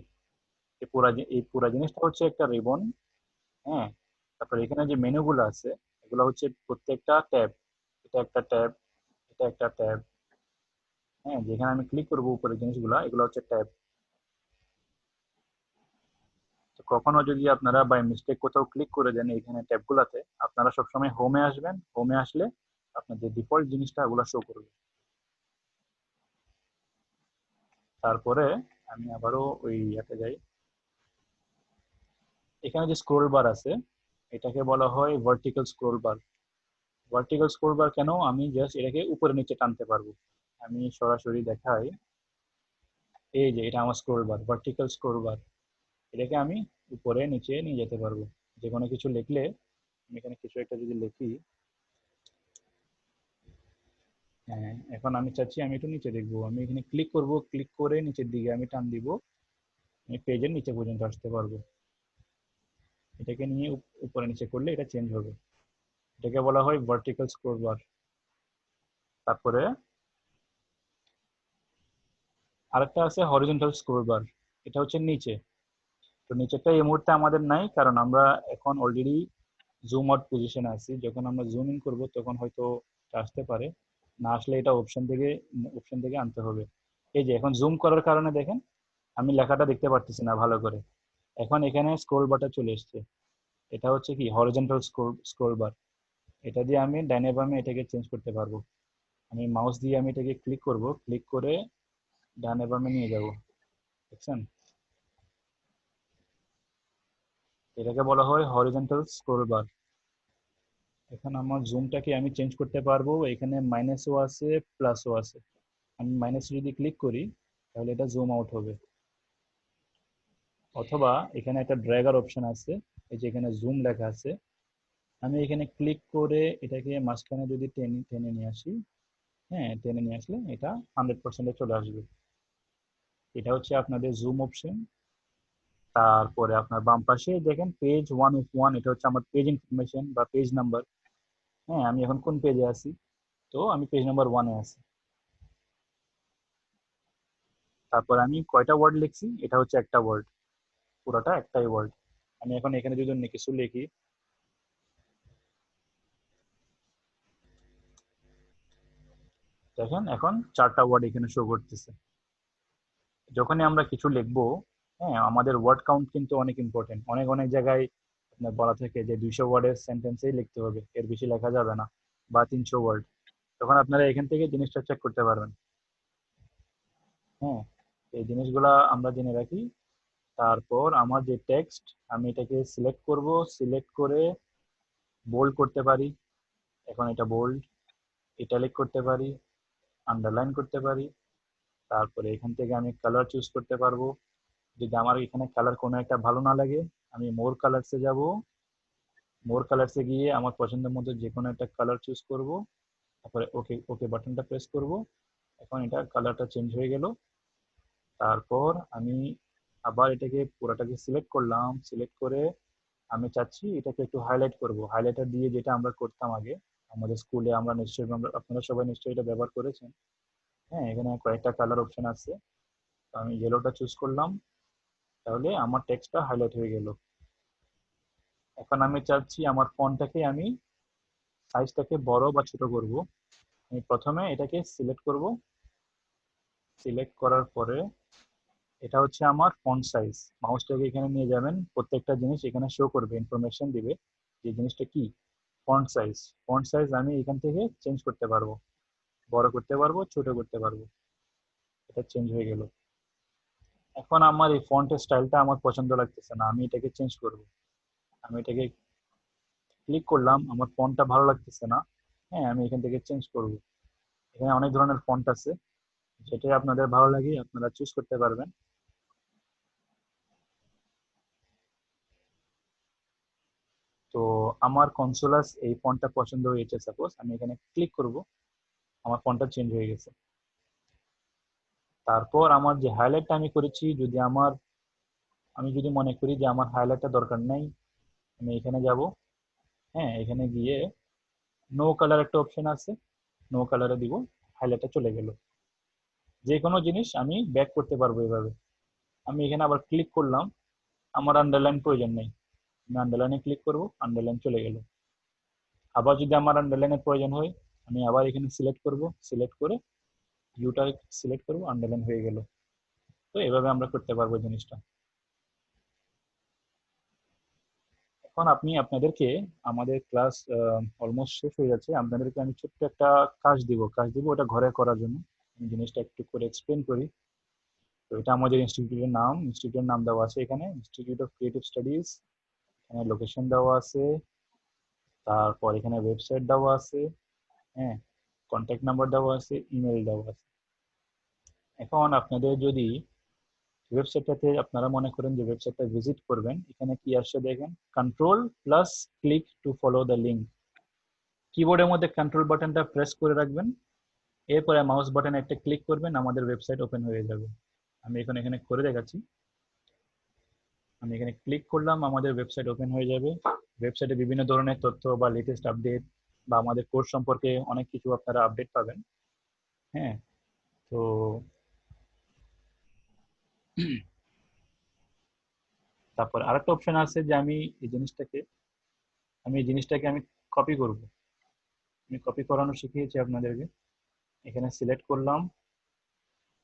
[SPEAKER 2] এই পুরা জিনিসটা হচ্ছে একটা রিবন। হ্যাঁ, তারপর এখানে যে মেনুগুলো আছে এগুলো হচ্ছে প্রত্যেকটা ট্যাব। এটা একটা ট্যাব, এটা একটা ট্যাব। হ্যাঁ, যেখানে আমি ক্লিক করবো উপরে জিনিসগুলো, এগুলো হচ্ছে ট্যাব। তো কখনো যদি আপনারা বাই মিস্টেক কোথাও ক্লিক করে দেন এখানে ট্যাবগুলোতে, আপনারা সবসময় হোমে আসবেন। হোমে আসলে আপনাদের ডিফল্ট জিনিসটা ওগুলো শো করবে। তারপরে আমি আবারও ওই ইয়াতে যাই। এখানে যে স্ক্রোল বার আছে এটাকে বলা হয় ভার্টিক্যাল স্ক্রোল বার। ভার্টিক্যাল স্ক্রোল বার কেন, আমি জাস্ট এটাকে উপরে নিচে টানতে পারবো। আমি সরাসরি দেখাই, এই যে এটা আমার স্ক্রোল বার, ভার্টিক্যাল স্ক্রোল বার। এটাকে আমি উপরে নিচে নিয়ে যেতে পারবো। যে কোনো কিছু লিখলে, আমি এখানে কিছু একটা যদি লিখি, হ্যাঁ এখন আমি চাচ্ছি আমি একটু নিচে দেখবো, আমি এখানে ক্লিক করব, ক্লিক করে নিচের দিকে আমি টান দিব, আমি পেজের নিচে পর্যন্ত আসতে পারবো। এটাকে নিয়ে উপরে নিচে করলে এটা চেঞ্জ হবে। এটাকে বলা হয় ভার্টিক্যাল স্ক্রোল বার। তারপরে আরেকটা আছে হরিজন্টাল স্ক্রোল বার, এটা হচ্ছে নিচে। তো নিচেরটা এই মুহূর্তে আমাদের নাই, কারণ আমরা এখন অলরেডি জুম আউট পজিশনে আছি। যখন আমরা জুম ইন করবো তখন হয়তো এটা আসতে পারে, না আসলে এটা অপশন থেকে আনতে হবে। এই যে এখন জুম করার কারণে দেখেন আমি লেখাটা দেখতে পারতেছি না ভালো করে। এখন এখানে স্ক্রোল বারটা চলে এসছে, এটা হচ্ছে কি হরিজন্টাল স্ক্রোল বার। এটা দিয়ে আমি ডাইনে বামে এটাকে চেঞ্জ করতে পারবো। আমি মাউস দিয়ে আমি এটাকে ক্লিক করব, ক্লিক করে ডানে বামে নিয়ে যাব, দেখছেন? এটাকে বলা হয় হরিজন্টাল স্ক্রোল বার। এখন আমার জুমটাকে আমি চেঞ্জ করতে পারবো, এখানে মাইনাসও আছে প্লাসও আছে। আমি মাইনাস যদি ক্লিক করি তাহলে এটা জুম আউট হবে, অথবা এখানে একটা ড্র্যাগার অপশন আছে, এই যে এখানে জুম লেখা আছে, আমি এখানে ক্লিক করে এটাকে মাঝখানে যদি টেনে টেনে নিয়ে আসি, হ্যাঁ টেনে নিয়ে আসলে এটা 100% চলে আসবে। এটা হচ্ছে আপনাদের জুম অপশন। তারপরে আপনার বাম পাশে দেখেন পেজ 1 of 1, এটা হচ্ছে আমার পেজ ইনফরমেশন বা পেজ নাম্বার। হ্যাঁ, আমি এখন কোন পেজে আছি, তো আমি পেজ নাম্বার 1-এ আছি। তারপর আমি কয়টা ওয়ার্ড লিখছি, এটা হচ্ছে একটা ওয়ার্ড, পুরোটা একটাই ওয়ার্ড। আমি এখন এখানে যদি অন্য কিছু লিখি, দেখেন এখন 4টা ওয়ার্ড এখানে শো করতেছে। যখনই আমরা কিছু লিখবো, হ্যাঁ আমাদের ওয়ার্ড কাউন্ট কিন্তু অনেক ইম্পর্টেন্ট। অনেক অনেক জায়গায় আপনার বলা থাকে যে 200 ওয়ার্ডের সেন্টেন্সেই লিখতে হবে, এর বেশি লেখা যাবে না, বা 300 ওয়ার্ড। তখন আপনারা এখান থেকে জিনিসটা চেক করতে পারবেন। হ্যাঁ, এই জিনিসগুলা আমরা জেনে রাখি। তারপর আমার যে টেক্সট, আমি এটাকে সিলেক্ট করব, সিলেক্ট করে বোল্ড করতে পারি। এখন এটা বোল্ড, ইটালিক করতে পারি, আন্ডারলাইন করতে পারি। তারপরে এখান থেকে আমি কালার চুজ করতে পারবো। যদি আমার এখানে কালার কোনো একটা ভালো না লাগে, আমি মোর কালারসে যাব, মোর কালারসে গিয়ে আমার পছন্দের মতো যে কোনো একটা কালার চুজ করব, তারপরে ওকে ওকে বাটনটা প্রেস করব। এখন এটা কালারটা চেঞ্জ হয়ে গেল। তারপর আমি আবার এটাকে পুরোটাকে সিলেক্ট করলাম, সিলেক্ট করে আমি চাচ্ছি এটাকে একটু হাইলাইট করব। হাইলাইটার দিয়ে যেটা আমরা করতাম আগে আমাদের স্কুলে, আমরা নিশ্চয়ই আপনারা সবাই নিশ্চয়ই এটা ব্যবহার করেছেন। হ্যাঁ, এখানে কয়েকটা কালার অপশন আছে, তো আমি ইয়েলোটা চুজ করলাম, তাহলে আমার টেক্সটটা হাইলাইট হয়ে গেল। এখন আমি চাচ্ছি আমার ফন্টটাকে আমি সাইজটাকে বড় বা ছোট করব। আমি প্রথমে এটাকে সিলেক্ট করব, সিলেক্ট করার পরে এটা হচ্ছে আমার ফন্ট সাইজ। মাউসটাকে এখানে নিয়ে যাবেন, প্রত্যেকটা জিনিস এখানে শো করবে, ইনফরমেশন দিবে যে জিনিসটা কি। ফন্ট সাইজ, ফন্ট সাইজ আমি এখান থেকে চেঞ্জ করতে পারবো, বড় করতে পারবো, ছোট করতে পারবো। এটা চেঞ্জ হয়ে গেল। এখন আমার এই ফন্টের স্টাইলটা আমার পছন্দ লাগতেছে না, আমি এটাকে চেঞ্জ করব। আমি এটাকে ক্লিক করলাম, আমার ফন্টটা ভালো লাগতেছে না, হ্যাঁ আমি এখান থেকে চেঞ্জ করব। এখানে অনেক ধরনের ফন্ট আছে, যেটাই আপনাদের ভালো লাগে আপনারা চুজ করতে পারবেন। তো আমার কনসোলাস এই ফন্টটা পছন্দ হয়েছে, সাপোজ আমি এখানে ক্লিক করব, আমার ফন্টটা চেঞ্জ হয়ে গেছে। তারপর আমার যে হাইলাইটটা আমি করেছি, আমি যদি মনে করি যে আমার হাইলাইটটা দরকার নাই, আমি এখানে যাব, হ্যাঁ, এখানে গিয়ে নো কালার একটা অপশন আছে, নো কালারে দিব, হাইলাইটটা চলে গেল। যে কোনো জিনিস আমি ব্যাক করতে পারবো এভাবে। আমি এখানে আবার ক্লিক করলাম, আমার আন্ডারলাইন প্রয়োজন নেই, আমি আন্ডারলাইনে ক্লিক করব, আন্ডারলাইন চলে গেল। আবার যদি আমার আন্ডারলাইনের প্রয়োজন হয়, আমি আবার এখানে সিলেক্ট করব, সিলেক্ট করে ইউটা সিলেক্ট করব, আন্ডারলাইন হয়ে গেল। তো এভাবে আমরা করতে পারবো জিনিসটা। এখন আপনি আপনাদেরকে, আমাদের ক্লাস অলমোস্ট শেষ হয়ে যাচ্ছে, আপনাদেরকে আমি ছোট্ট একটা কাজ দিব ওটা ঘরে করার জন্য। আমি জিনিসটা একটু করে এক্সপ্লেন করি। তো এটা আমাদের ইনস্টিটিউটের নাম দেওয়া আছে এখানে, ইনস্টিটিউট অফ ক্রিয়েটিভ স্টাডিজ। এখানে লোকেশন দেওয়া আছে, তারপর এখানে ওয়েবসাইট দেওয়া আছে, হ্যাঁ, কন্ট্যাক্ট নাম্বার দেওয়া আছে, ইমেল দেওয়া আছে। এখন আপনাদের যদি ওয়েবসাইটটাতে আপনারা মনে করেন যে ওয়েবসাইটটা ভিজিট করবেন, এখানে কি আসছে দেখেন, control plus click to follow the link. কিবোর্ডের মধ্যে কন্ট্রোল বাটনটা প্রেস করে রাখবেন, এরপরে মাউস বাটনে একটা ক্লিক করবেন, আমাদের ওয়েবসাইট ওপেন হয়ে যাবে। আমি এখন এখানে করে দেখাচ্ছি। আমি এখানে ক্লিক করলাম, আমাদের ওয়েবসাইট ওপেন হয়ে যাবে। ওয়েবসাইটে বিভিন্ন ধরনের তথ্য বা লেটেস্ট আপডেট বা আমাদের কোর্স সম্পর্কে অনেক কিছু আপনারা আপডেট পাবেন। হ্যাঁ, তো তারপর আরেকটা অপশন আছে যে আমি এই জিনিসটাকে আমি কপি করব। আমি কপি করানো শিখিয়েছি আপনাদেরকে। এখানে সিলেক্ট করলাম,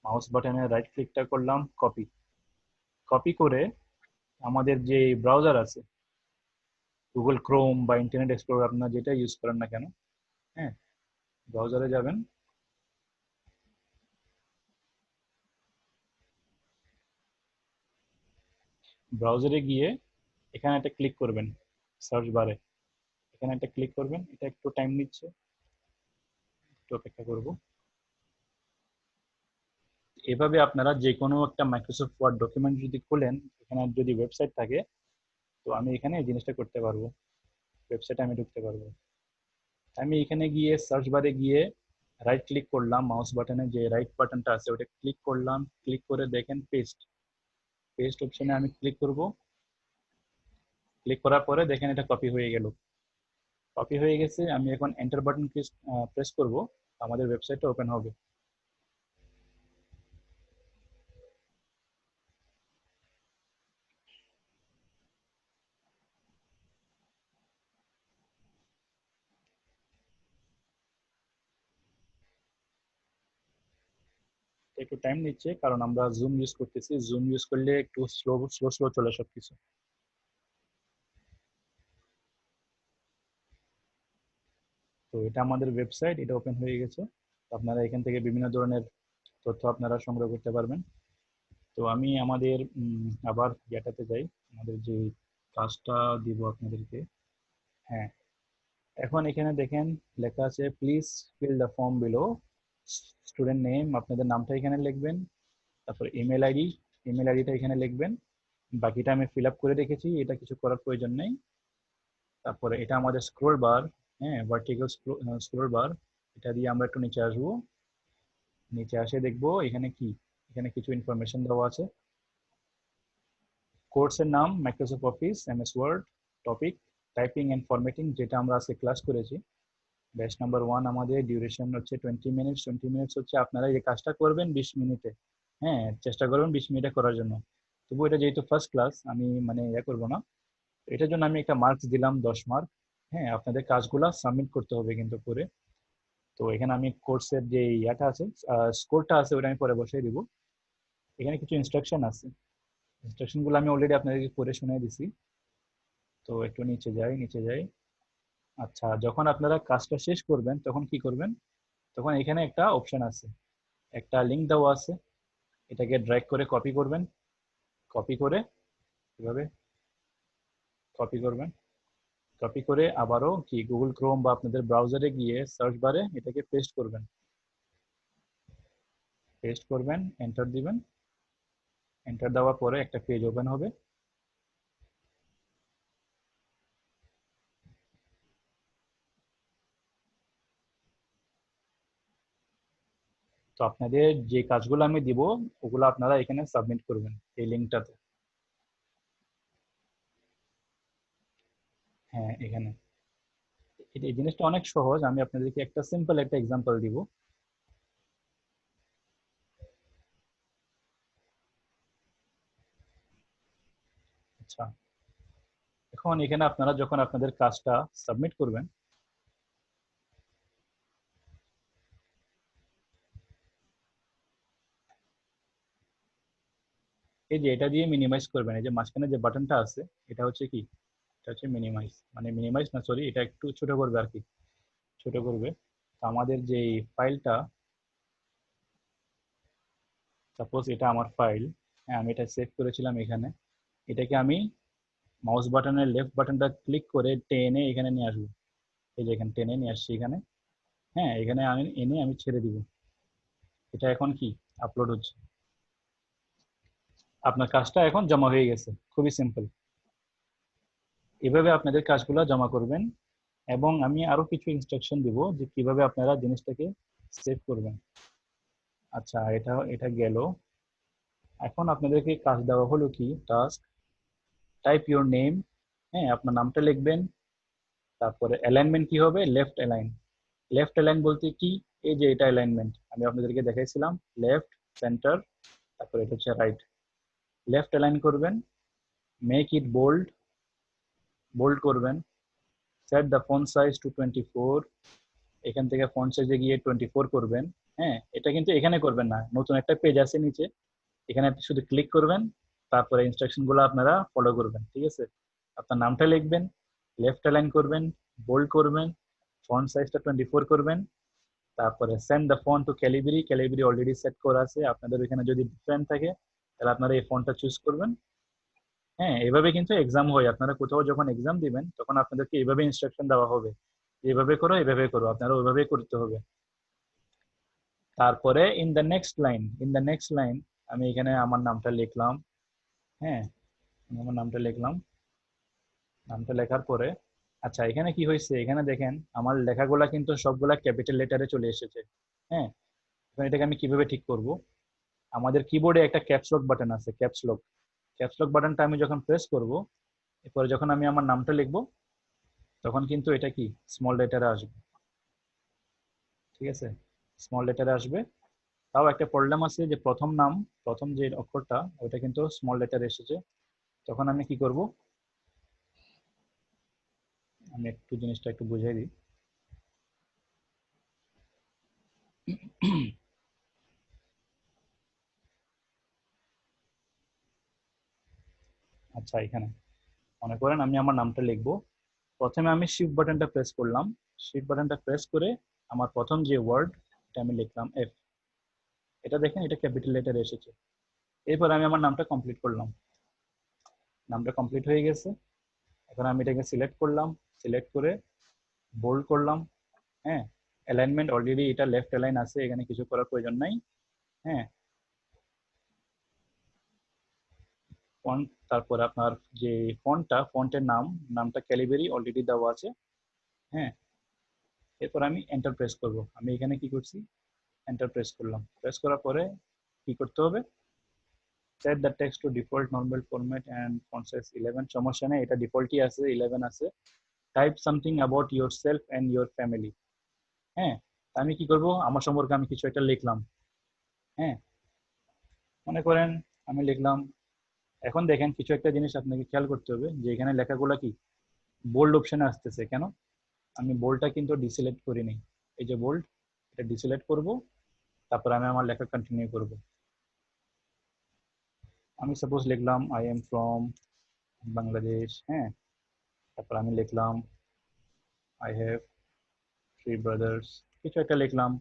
[SPEAKER 2] মাউস বাটনে রাইট ক্লিকটা করলাম, কপি। কপি করে আমাদের যে ব্রাউজার আছে, গুগল ক্রোম বা ইন্টারনেট এক্সপ্লোরার, আপনারা যেটা ইউজ করেন না কেন, হ্যাঁ, ব্রাউজারে যাবেন, ব্রাউজারে গিয়ে এখানে একটা ক্লিক করবেন, সার্চ বারে এখানে একটা ক্লিক করবেন। এটা একটু টাইম নিচ্ছে, একটু অপেক্ষা করব। এভাবে আপনারা যে কোনো একটা মাইক্রোসফট ওয়ার্ড ডকুমেন্ট যদি খোলেন, এখানে যদি ওয়েবসাইট থাকে, তো আমি এখানে এই জিনিসটা করতে পারবো, ওয়েবসাইটে আমি ঢুকতে পারবো। আমি এখানে গিয়ে সার্চ বারে গিয়ে রাইট ক্লিক করলাম, মাউস বাটনে যে রাইট বাটনটা আছে ওটা ক্লিক করলাম, ক্লিক করে দেখেন পেস্ট, পেস্ট অপশনে আমি ক্লিক করব। ক্লিক করার পরে দেখেন এটা কপি হয়ে গেল, কপি হয়ে গেছে। আমি এখন এন্টার বাটন প্রেস করব, আমাদের ওয়েবসাইটটা ওপেন হবে। একটু টাইম নিচ্ছে কারণ আমরা জুম ইউজ করতেছি, জুম ইউজ করলে একটু স্লো স্লো স্লো চলে সবকিছু। তো এটা আমাদের ওয়েবসাইট, এটা ওপেন হয়ে গেছে। আপনারা এখান থেকে বিভিন্ন ধরনের তথ্য আপনারা সংগ্রহ করতে পারবেন। তো আমি আমাদের আবার ইয়াটাতে যাই, আমাদের যে কাজটা দিব আপনাদেরকে। হ্যাঁ, এখন এখানে দেখেন লেখা আছে please fill the form below. Student name, আপনাদের নামটা এখানে লিখবেন, তারপর ইমেল আইডি, ইমেল আইডিটা এখানে লিখবেন। বাকিটা আমি ফিল আপ করে রেখেছি, এটা কিছু করার প্রয়োজন নেই। তারপরে এটা আমাদের স্ক্রোল বার, হ্যাঁ, ভার্টিক্যাল স্ক্রোল বার, এটা দিয়ে আমরা একটু নিচে আসবো। নিচে আসে দেখবো এখানে কি, এখানে কিছু ইনফরমেশন দেওয়া আছে। কোর্সের নাম Microsoft Office MS Word, topic typing and formatting, যেটা আমরা আজকে ক্লাস করেছি। ব্যাচ নাম্বার 1, আমাদের ডিউরেশন হচ্ছে 20 মিনিটস। 20 মিনিটস হচ্ছে আপনারা এই কাজটা করবেন 20 মিনিটে, হ্যাঁ, চেষ্টা করবেন 20 মিনিটে করার জন্য। তবু এটা যেহেতু ফার্স্ট ক্লাস, আমি মানে ইয়ে করবো না, এটার জন্য আমি একটা মার্কস দিলাম 10 মার্ক। হ্যাঁ, আপনাদের কাজগুলা সাবমিট করতে হবে কিন্তু করে। তো এখানে আমি কোর্সের যে ইয়াটা আছে, স্কোরটা আছে, ওটা আমি পরে বসিয়ে দিব। এখানে কিছু ইনস্ট্রাকশন আছে, ইনস্ট্রাকশনগুলো আমি অলরেডি আপনাদেরকে পড়ে শুনিয়ে দিছি। তো একটু নিচে যাই, নিচে যাই। আচ্ছা, যখন আপনারা কাজটা শেষ করবেন তখন কি করবেন, তখন এখানে একটা অপশন আছে, একটা লিংক দেওয়া আছে, এটাকে ড্র্যাগ করে কপি করবেন, কপি করে এভাবে কপি করবেন, কপি করে আবারও কি গুগল ক্রোম বা আপনাদের ব্রাউজারে গিয়ে সার্চ বারে এটাকে পেস্ট করবেন, পেস্ট করবেন, এন্টার দিবেন। এন্টার দেওয়ার পরে একটা পেজ ওপেন হবে। তো আপনাদের যে কাজগুলো আমি দিব ওগুলো আপনারা এখানে সাবমিট করবেন এই লিঙ্কটাতে। হ্যাঁ, এখানে এই জিনিসটা অনেক সহজ, আমি আপনাদেরকে একটা সিম্পল একটা এক্সাম্পল দিব। আচ্ছা, এখন এখানে আপনারা যখন আপনাদের কাজটা সাবমিট করবেন, এই যে এটা দিয়ে মিনিমাইজ করবেন, এই যে মাঝখানে যে বাটনটা আছে এটা হচ্ছে কি, এটা হচ্ছে মিনিমাইজ, মানে মিনিমাইজ না সরি, এটা একটু ছোট করবে আর কি, ছোট করবে। তো আমাদের যে ফাইলটা, সাপোজ এটা আমার ফাইল, হ্যাঁ আমি এটা সেভ করেছিলাম এখানে, এটাকে আমি মাউস বাটনের লেফট বাটনটা ক্লিক করে টেনে এখানে নিয়ে আসবো, এই যে এখানে টেনে নিয়ে আসছি এখানে, হ্যাঁ এখানে আমি এনে আমি ছেড়ে দিব। এটা এখন কি আপলোড হচ্ছে, আপনার কাজটা এখন জমা হয়ে গেছে, খুবই সিম্পল। এভাবে আপনাদের কাজগুলো জমা করবেন, এবং আমি আরো কিছু ইনস্ট্রাকশন দিব যে কিভাবে আপনারা জিনিসটাকে সেভ করবেন। আচ্ছা, এটা এটা গেল। এখন আপনাদেরকে কাজ দেওয়া হলো কি, টাস্ক টাইপ ইউর নেম, হ্যাঁ আপনার নামটা লিখবেন, তারপরে অ্যালাইনমেন্ট কি হবে, লেফট অ্যালাইন। লেফট অ্যালাইন বলতে কি, এই যে এটা অ্যালাইনমেন্ট আমি আপনাদেরকে দেখাইছিলাম, লেফট, সেন্টার, তারপরে এটা হচ্ছে রাইট। লেফট অ্যালাইন করবেন, মেক ইট বোল্ড, বোল্ড করবেন, set the font size to 24, এখান থেকে ফন্ট সাইজে গিয়ে 24 করবেন। হ্যাঁ এটা কিন্তু এখানে করবেন না, নতুন একটা পেজ আছে নিচে, এখানে শুধু ক্লিক করবেন, তারপরে ইনস্ট্রাকশন গুলো আপনারা ফলো করবেন, ঠিক আছে। আপনার নামটা লিখবেন, লেফট অ্যালাইন করবেন, বোল্ড করবেন, ফন্ট সাইজটা 24 করবেন, তারপরে send the font to Calibri, Calibri already set করা আছে, আপনাদের এখানে যদি ডিফারেন্ট থাকে তাহলে আপনারা এই ফন্টটা চুজ করবেন। হ্যাঁ এভাবে কিন্তু এক্সাম হয়, আপনারা কোথাও যখন এক্সাম দিবেন তখন আপনাদেরকে এইভাবে ইনস্ট্রাকশন দেওয়া হবে, এইভাবে করো এইভাবে করো, আপনারা ওইভাবেই করতে হবে। তারপরে in the next line, in the next line আমি এখানে আমার নামটা লিখলাম, হ্যাঁ আমি আমার নামটা লিখলাম, নামটা লেখার পরে আচ্ছা এখানে কি হয়েছে, এখানে দেখেন আমার লেখাগুলা কিন্তু সবগুলা ক্যাপিটাল লেটারে চলে এসেছে। হ্যাঁ এখন এটাকে আমি কিভাবে ঠিক করব, আমাদের কিবোর্ডে একটা ক্যাপসলক বাটন আছে, ক্যাপসলক, ক্যাপসলক বাটনটা আমি যখন প্রেস করব, এরপরে যখন আমি আমার নামটা লিখব তখন কিন্তু এটা কি স্মল লেটারে আসবে, ঠিক আছে, স্মল লেটারে আসবে। তাও একটা প্রবলেম আছে যে প্রথম নাম, প্রথম যে অক্ষরটা ওইটা কিন্তু স্মল লেটারে এসেছে, তখন আমি কি করব, আমি একটু জিনিসটা একটু বুঝিয়ে দিই। আচ্ছা এখানে মনে করেন আমি আমার নামটা লিখবো, প্রথমে আমি শিফট বাটনটা প্রেস করলাম, শিফট বাটনটা প্রেস করে আমার প্রথম যে ওয়ার্ড এটা আমি লিখলাম এফ, এটা দেখেন এটা ক্যাপিটাল লেটারে এসেছে। এরপর আমি আমার নামটা কমপ্লিট করলাম, নামটা কমপ্লিট হয়ে গেছে। এখন আমি এটাকে সিলেক্ট করলাম, সিলেক্ট করে বোল্ড করলাম, হ্যাঁ অ্যালাইনমেন্ট অলরেডি এটা লেফট অ্যালাইন আছে, এখানে কিছু করার প্রয়োজন নাই। হ্যাঁ ফন্ট, তারপরে আপনার যে ফন্টটা, ফন্টের নাম, নামটা ক্যালিবেরি অলরেডি দেওয়া আছে। হ্যাঁ এরপর আমি এন্টার প্রেস করব, আমি এখানে কি করছি এন্টার প্রেস করলাম, প্রেস করার পরে কি করতে হবে, set the text to default normal format and font size 11, সমস্যা নেই এটা ডিফল্টই আছে 11 আছে। Type something about yourself and your family, হ্যাঁ আমি কি করব, আমার সম্পর্কে আমি কিছু একটা লিখলাম। হ্যাঁ মনে করেন আমি লিখলাম, এখন দেখেন কিছু একটা জিনিস আপনাকে খেয়াল করতে হবে যে এখানে লেখাগুলো কি বোল্ড অপশনে আসতেছে, কেন, আমি বোল্ডটা কিন্তু ডিসিলেক্ট করিনি, এই যে বোল্ড এটা ডিসিলেক্ট করব, তারপর আমি আমার লেখা কন্টিনিউ করব। আমি সাপোজ লিখলাম আই এম ফ্রম বাংলাদেশ, হ্যাঁ তারপর আমি লিখলাম আই হ্যাভ 3 ব্রাদার্স, কিছু একটা লিখলাম,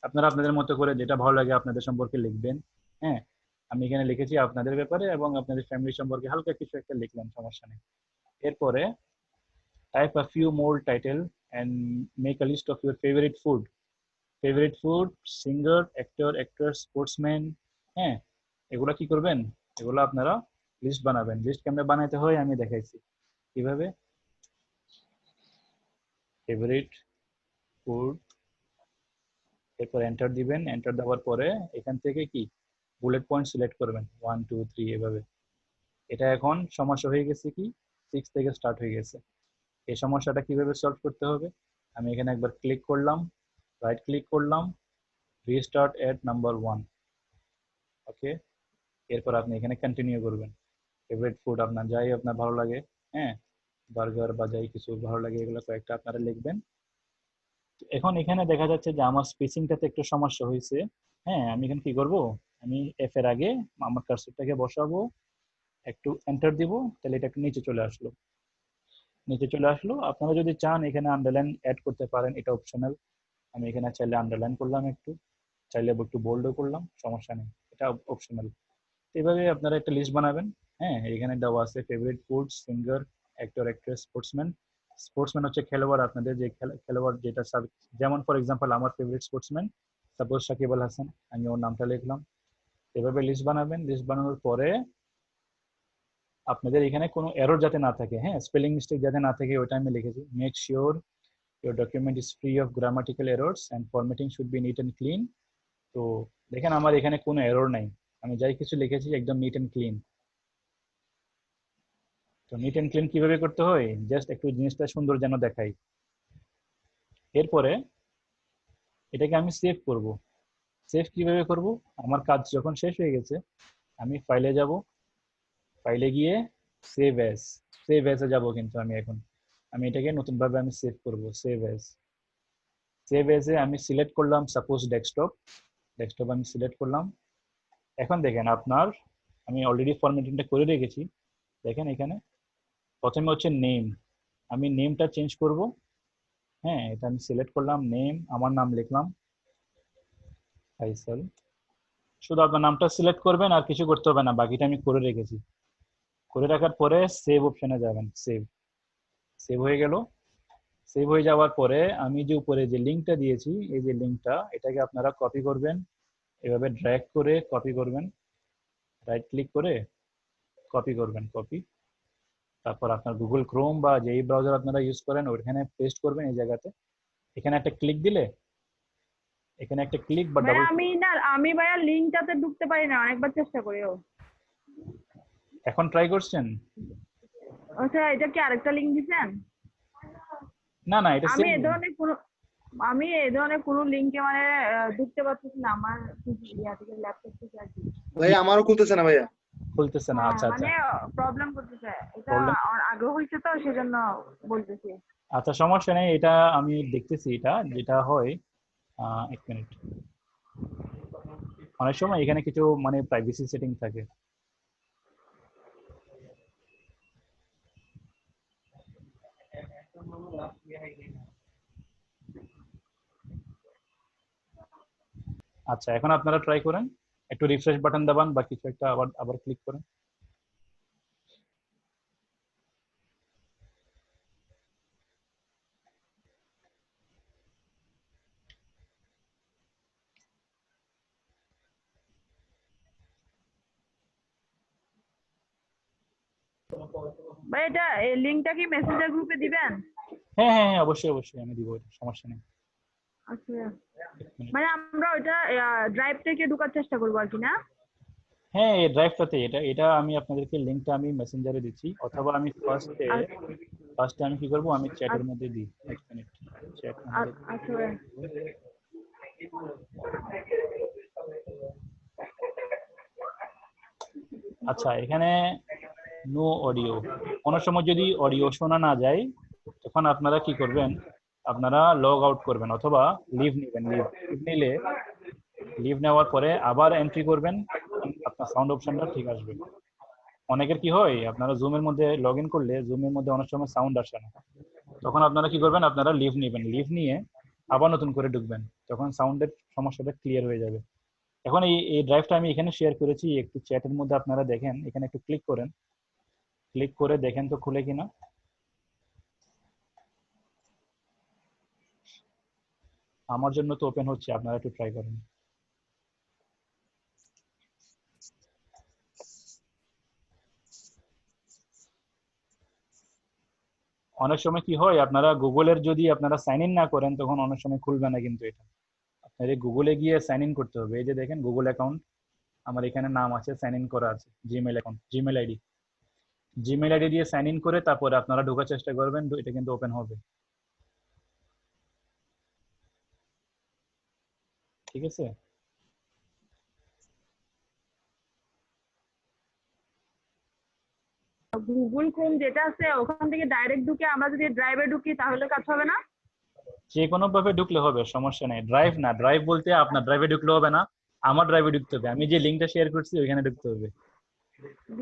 [SPEAKER 2] আপনারা আপনাদের মতো করে যেটা ভালো লাগে আপনাদের সম্পর্কে লিখবেন। হ্যাঁ আমি এখানে লিখেছি আপনাদের ব্যাপারে এবং আপনাদের ফ্যামিলি সম্পর্কে হালকা কিছু একটা লিখলাম, সমস্যা নেই। এরপরে type a few more title and make a list of your favourite food, singer, actor, actress, sportsman. হ্যাঁ এগুলা কি করবেন, এগুলো আপনারা লিস্ট বানাবেন, লিস্ট কেমনে বানাইতে হয় আমি দেখাইছি কিভাবে। ফেভারিট ফুড, এরপর এন্টার দিবেন, এন্টার দেওয়ার পরে এখান থেকে কি বুলেট পয়েন্ট সিলেক্ট করবেন 1 2 3 এভাবে। এটা এখন সমস্যা হয়ে গেছে কি 6 থেকে স্টার্ট হয়ে গেছে, এই সমস্যাটা কিভাবে সলভ করতে হবে, আমি এখানে একবার ক্লিক করলাম, রাইট ক্লিক করলাম, রিস্টার্ট এট নাম্বার 1। ওকে, এরপর আপনি এখানে কন্টিনিউ করবেন। ফেভারিট ফুড আপনার যাই আপনার ভালো লাগে, হ্যাঁ, বার্গার বা যাই কিছু ভালো লাগে এগুলো কয়েকটা আপনারা লিখবেন। এখন এখানে দেখা যাচ্ছে যে আমার স্পেসিংটাতে একটু সমস্যা হয়েছে। হ্যাঁ, আমি এখানে কি করব, আমি এফ এর আগে আমার কার্সরটাকে বসাবো, একটু এন্টার দিব, তাহলে এটা একটু নিচে চলে আসলো। নিচে চলে আসলো। আপনারা যদি চান এখানে আন্ডারলাইন অ্যাড করতে পারেন, এটা অপশনাল। আমি এখানে চাইলে আন্ডারলাইন করলাম, একটু চাইলে একটু বোল্ডও করলাম, সমস্যা নেই, এটা অপশনাল। এভাবে আপনারা একটা লিস্ট বানাবেন। হ্যাঁ, এখানে দেওয়া আছে favourite food, singer, actor, actress, sportsman. Sportsman হচ্ছে খেলোয়াড়, আপনাদের যে খেলোয়াড় যেটা যেমন ফর এক্সাম্পল আমার favourite sportsman suppose Shakib Al Hasan, আমি ওর নামটা লিখলাম। এভাবে লিস্ট বানাবেন। লিস্ট বানানোর পরে আপনাদের এখানে কোনো এরর যাতে না থাকে, হ্যাঁ, স্পেলিং মিস্টেক যাতে না থাকে, ওইটা আমি লিখেছি। Make sure your document is free of grammatical errors and formatting should be neat and clean। তো দেখেন আমার এখানে কোনো এরর নাই, আমি যাই কিছু লিখেছি একদম নিট এন্ড ক্লিন। তো নিট এন্ড ক্লিন কিভাবে করতে হয়, জাস্ট একটু জিনিসটা সুন্দর যেন দেখাই। এরপরে এটাকে আমি সেভ করব। সেভ কিভাবে করব, আমার কাজ যখন শেষ হয়ে গেছে আমি ফাইলে যাব, ফাইলে গিয়ে সেভ অ্যাজ, সেভ অ্যাজে যাব। কিন্তু আমি এখন আমি এটাকে নতুনভাবে আমি সেভ করব, সেভ অ্যাজ। সেভ অ্যাজে আমি সিলেক্ট করলাম সাপোজ ডেস্কটপ, ডেস্কটপ আমি সিলেক্ট করলাম। এখন দেখেন আপনার, আমি অলরেডি ফরম্যাটিংটা করে রেখেছি। দেখেন এখানে প্রথমে হচ্ছে নেম, আমি নেমটা চেঞ্জ করব। হ্যাঁ, এটা আমি সিলেক্ট করলাম, নেম, আমার নাম লিখলাম ফাইসাল। শুধু আপনার নামটা সিলেক্ট করবেন, আর কিছু করতে হবে না, বাকিটা আমি করে রেখেছি। করে রাখার পরে সেভ অপশনে যাবেন, সেভ। সেভ হয়ে গেল। সেভ হয়ে যাওয়ার পরে আমি যে উপরে যে লিঙ্কটা দিয়েছি, এই যে লিঙ্কটা, এটাকে আপনারা কপি করবেন, এভাবে ড্র্যাগ করে কপি করবেন, রাইট ক্লিক করে কপি করবেন, কপি। তারপর আপনার গুগল ক্রোম বা যেই ব্রাউজার আপনারা ইউজ করেন ওইখানে পেস্ট করবেন এই জায়গাতে। এখানে একটা ক্লিক দিলে, এখানে একটা ক্লিক বা
[SPEAKER 1] ভাইয়া
[SPEAKER 2] ডাবল,
[SPEAKER 1] আমি ভাইয়া লিঙ্কটাতে ঢুকতে পারি না, অনেকবার চেষ্টা করিও।
[SPEAKER 2] এখন ট্রাই করছেন?
[SPEAKER 1] আচ্ছা, এটা কি আরেকটা লিঙ্ক দিছেন?
[SPEAKER 2] না না, এটা
[SPEAKER 1] আমি
[SPEAKER 2] সেম।
[SPEAKER 1] এই ধরনের কোনো লিঙ্কে মানে ঢুকতে পারতেছি না, আমার ইয়া থেকে ল্যাপটপ থেকে আর কি।
[SPEAKER 7] ভাই আমারও খুলতেছে না ভাইয়া।
[SPEAKER 2] খুলতেছে না?
[SPEAKER 1] হ্যাঁ,
[SPEAKER 2] আচ্ছা আচ্ছা,
[SPEAKER 1] মানে প্রবলেম করতেছে, এটা
[SPEAKER 2] প্রবলেম।
[SPEAKER 1] আগে হয়েছে তো সেজন্য বলতেছি।
[SPEAKER 2] আচ্ছা, সমস্যা নেই, এটা আমি দেখতেছি। এটা যেটা হয়, এক মিনিট, অনেক সময় এখানে কিছু মানে প্রাইভেসি সেটিং থাকে। আচ্ছা, এখন আপনারা ট্রাই করেন, একটু রিফ্রেশ বাটন দাবান বা কিছু একটা, আবার আবার ক্লিক করেন।
[SPEAKER 1] ভাই এটা এই লিঙ্কটা কি মেসেঞ্জার গ্রুপে দিবেন?
[SPEAKER 2] হ্যাঁ হ্যাঁ হ্যাঁ, অবশ্যই অবশ্যই আমি দিব, এটা সমস্যা নেই।
[SPEAKER 1] আচ্ছা,
[SPEAKER 2] এক মিনিট।
[SPEAKER 1] মানে আমরা ওইটা ড্রাইভ থেকে ঢোকার চেষ্টা করবো আর কি, না?
[SPEAKER 2] হ্যাঁ, এই ড্রাইভটাতে এটা এটা আমি আপনাদেরকে লিঙ্কটা আমি মেসেঞ্জারে দিচ্ছি, অথবা আমি ফার্স্টে আমি কি করব, আমি চ্যাটের মধ্যে দিই। এক মিনিট, চ্যাট আমাদের।
[SPEAKER 1] আচ্ছা ভাই।
[SPEAKER 2] আচ্ছা, এখানে নো অডিও। অনেক সময় যদি অডিও শোনা না যায় তখন আপনারা কি করবেন, আপনারা লগ আউট করবেন অথবা লিভ নেবেন। লিভ নিলে, লিভ নেওয়ার পরে আবার এন্ট্রি করবেন, আপনার সাউন্ড অপশনটা ঠিক আসবে। অনেকের কি হয়, আপনারা জুমের মধ্যে লগ ইন করলে জুমের মধ্যে অনেক সময় সাউন্ড আসে না, তখন আপনারা কি করবেন, আপনারা লিভ নেবেন। লিভ নিয়ে আবার নতুন করে ঢুকবেন, তখন সাউন্ডের সমস্যাটা ক্লিয়ার হয়ে যাবে। এখন এই ড্রাইভটা আমি এখানে শেয়ার করেছি, একটু চ্যাটের মধ্যে আপনারা দেখেন, এখানে একটু ক্লিক করেন, ক্লিক করে দেখেন তো খুলে কিনা। আমার জন্য তো ওপেন হচ্ছে, আপনারা একটু ট্রাই করেন। অনেক সময় কি হয়, আপনারা গুগলের যদি আপনারা সাইন ইন না করেন তখন অনেক সময় খুলবে না, কিন্তু এটা আপনাদের গুগলে গিয়ে সাইন ইন করতে হবে। এই যে দেখেন গুগল অ্যাকাউন্ট, আমার এখানে নাম আছে, সাইন ইন করা আছে, Gmail account, Gmail ID. Gmail ID দিয়ে সাইন ইন করে তারপরে আপনারা ঢোকার চেষ্টা করবেন, এটা কিন্তু ওপেন হবে। ঠিক আছে?
[SPEAKER 1] গুগল ক্রোম যেটা আছে ওখান থেকে ডাইরেক্ট ঢুকে আমরা যদি ড্রাইভে ঢুকি তাহলে কাজ হবে না?
[SPEAKER 2] যে কোনো ভাবে ঢুকলে হবে, সমস্যা নেই। ড্রাইভ না, ড্রাইভ বলতে আপনার ড্রাইভে ঢুকলে হবে না, আমার ড্রাইভে ঢুকতে হবে। আমি যে লিঙ্কটা শেয়ার করছি ওইখানে ঢুকতে হবে।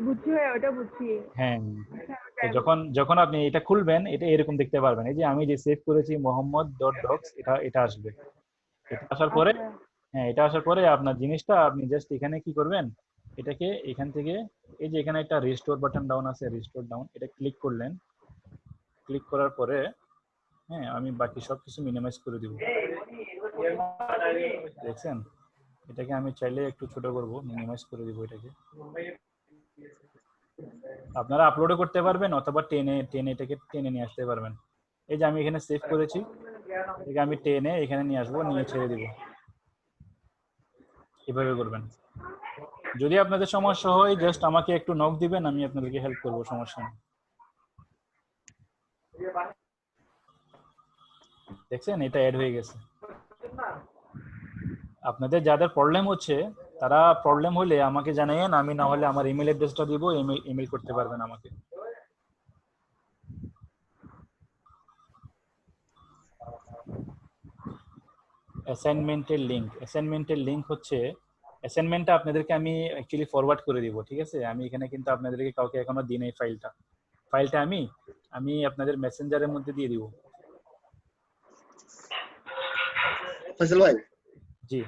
[SPEAKER 1] বুঝছি ভাই, ওটা বুঝছি।
[SPEAKER 2] হ্যাঁ,
[SPEAKER 1] আচ্ছা,
[SPEAKER 2] তো
[SPEAKER 1] drive এ।
[SPEAKER 2] যখন যখন আপনি এটা খুলবেন, এটা এরকম দেখতে পারবেন। এই যে আমি যে সেভ করেছি mohammad.docs, এটা এটা আসবে। এটা আসার পরে,
[SPEAKER 1] আচ্ছা,
[SPEAKER 2] হ্যাঁ, এটা আসার পরে আপনার জিনিসটা আপনি জাস্ট এখানে কি করবেন, এটাকে এখান থেকে এই যে এখানে একটা রিস্টোর বাটন ডাউন আছে, রিস্টোর ডাউন, এটা ক্লিক করলেন। ক্লিক করার পরে হ্যাঁ, আমি বাকি সবকিছু মিনিমাইজ করে দিব। দেখছেন, এটাকে আমি চাইলে একটু ছোট করব, মিনিমাইজ করে দিব এটাকে। আপনারা আপলোডও করতে পারবেন অথবা টেনে টেনে এটাকে টেনে নিয়ে আসতে পারবেন। এই যে আমি এখানে সেভ করেছি, এটাকে আমি টেনে এখানে নিয়ে আসবো, নিয়ে ছেড়ে দিব। এভাবে করবেন। যদি আপনাদের সমস্যা হয় জাস্ট আমাকে একটু নক দিবেন, আমি আপনাদেরকে হেল্প করব, সমস্যা নেই। দেখছেন, এটা অ্যাড হয়ে গেছে। আপনাদের যাদের প্রবলেম হচ্ছে তারা প্রবলেম হলে আমাকে জানাইয়েন, আমি না হলে আমার ইমেল অ্যাড্রেসটা দিব, ইমেল করতে পারবেন আমাকে। অ্যাসাইনমেন্টের লিংক হচ্ছে, অ্যাসাইনমেন্টটা আপনাদেরকে আমি অ্যাকচুয়ালি ফরওয়ার্ড করে দিব, ঠিক আছে? আমি এখানে কিন্তু আপনাদেরকে কাউকে এখনো দিই নাই ফাইলটা আমি আমি আপনাদের মেসেঞ্জারের মধ্যে দিয়ে দিব।
[SPEAKER 7] ফয়সাল ভাই,
[SPEAKER 2] জি,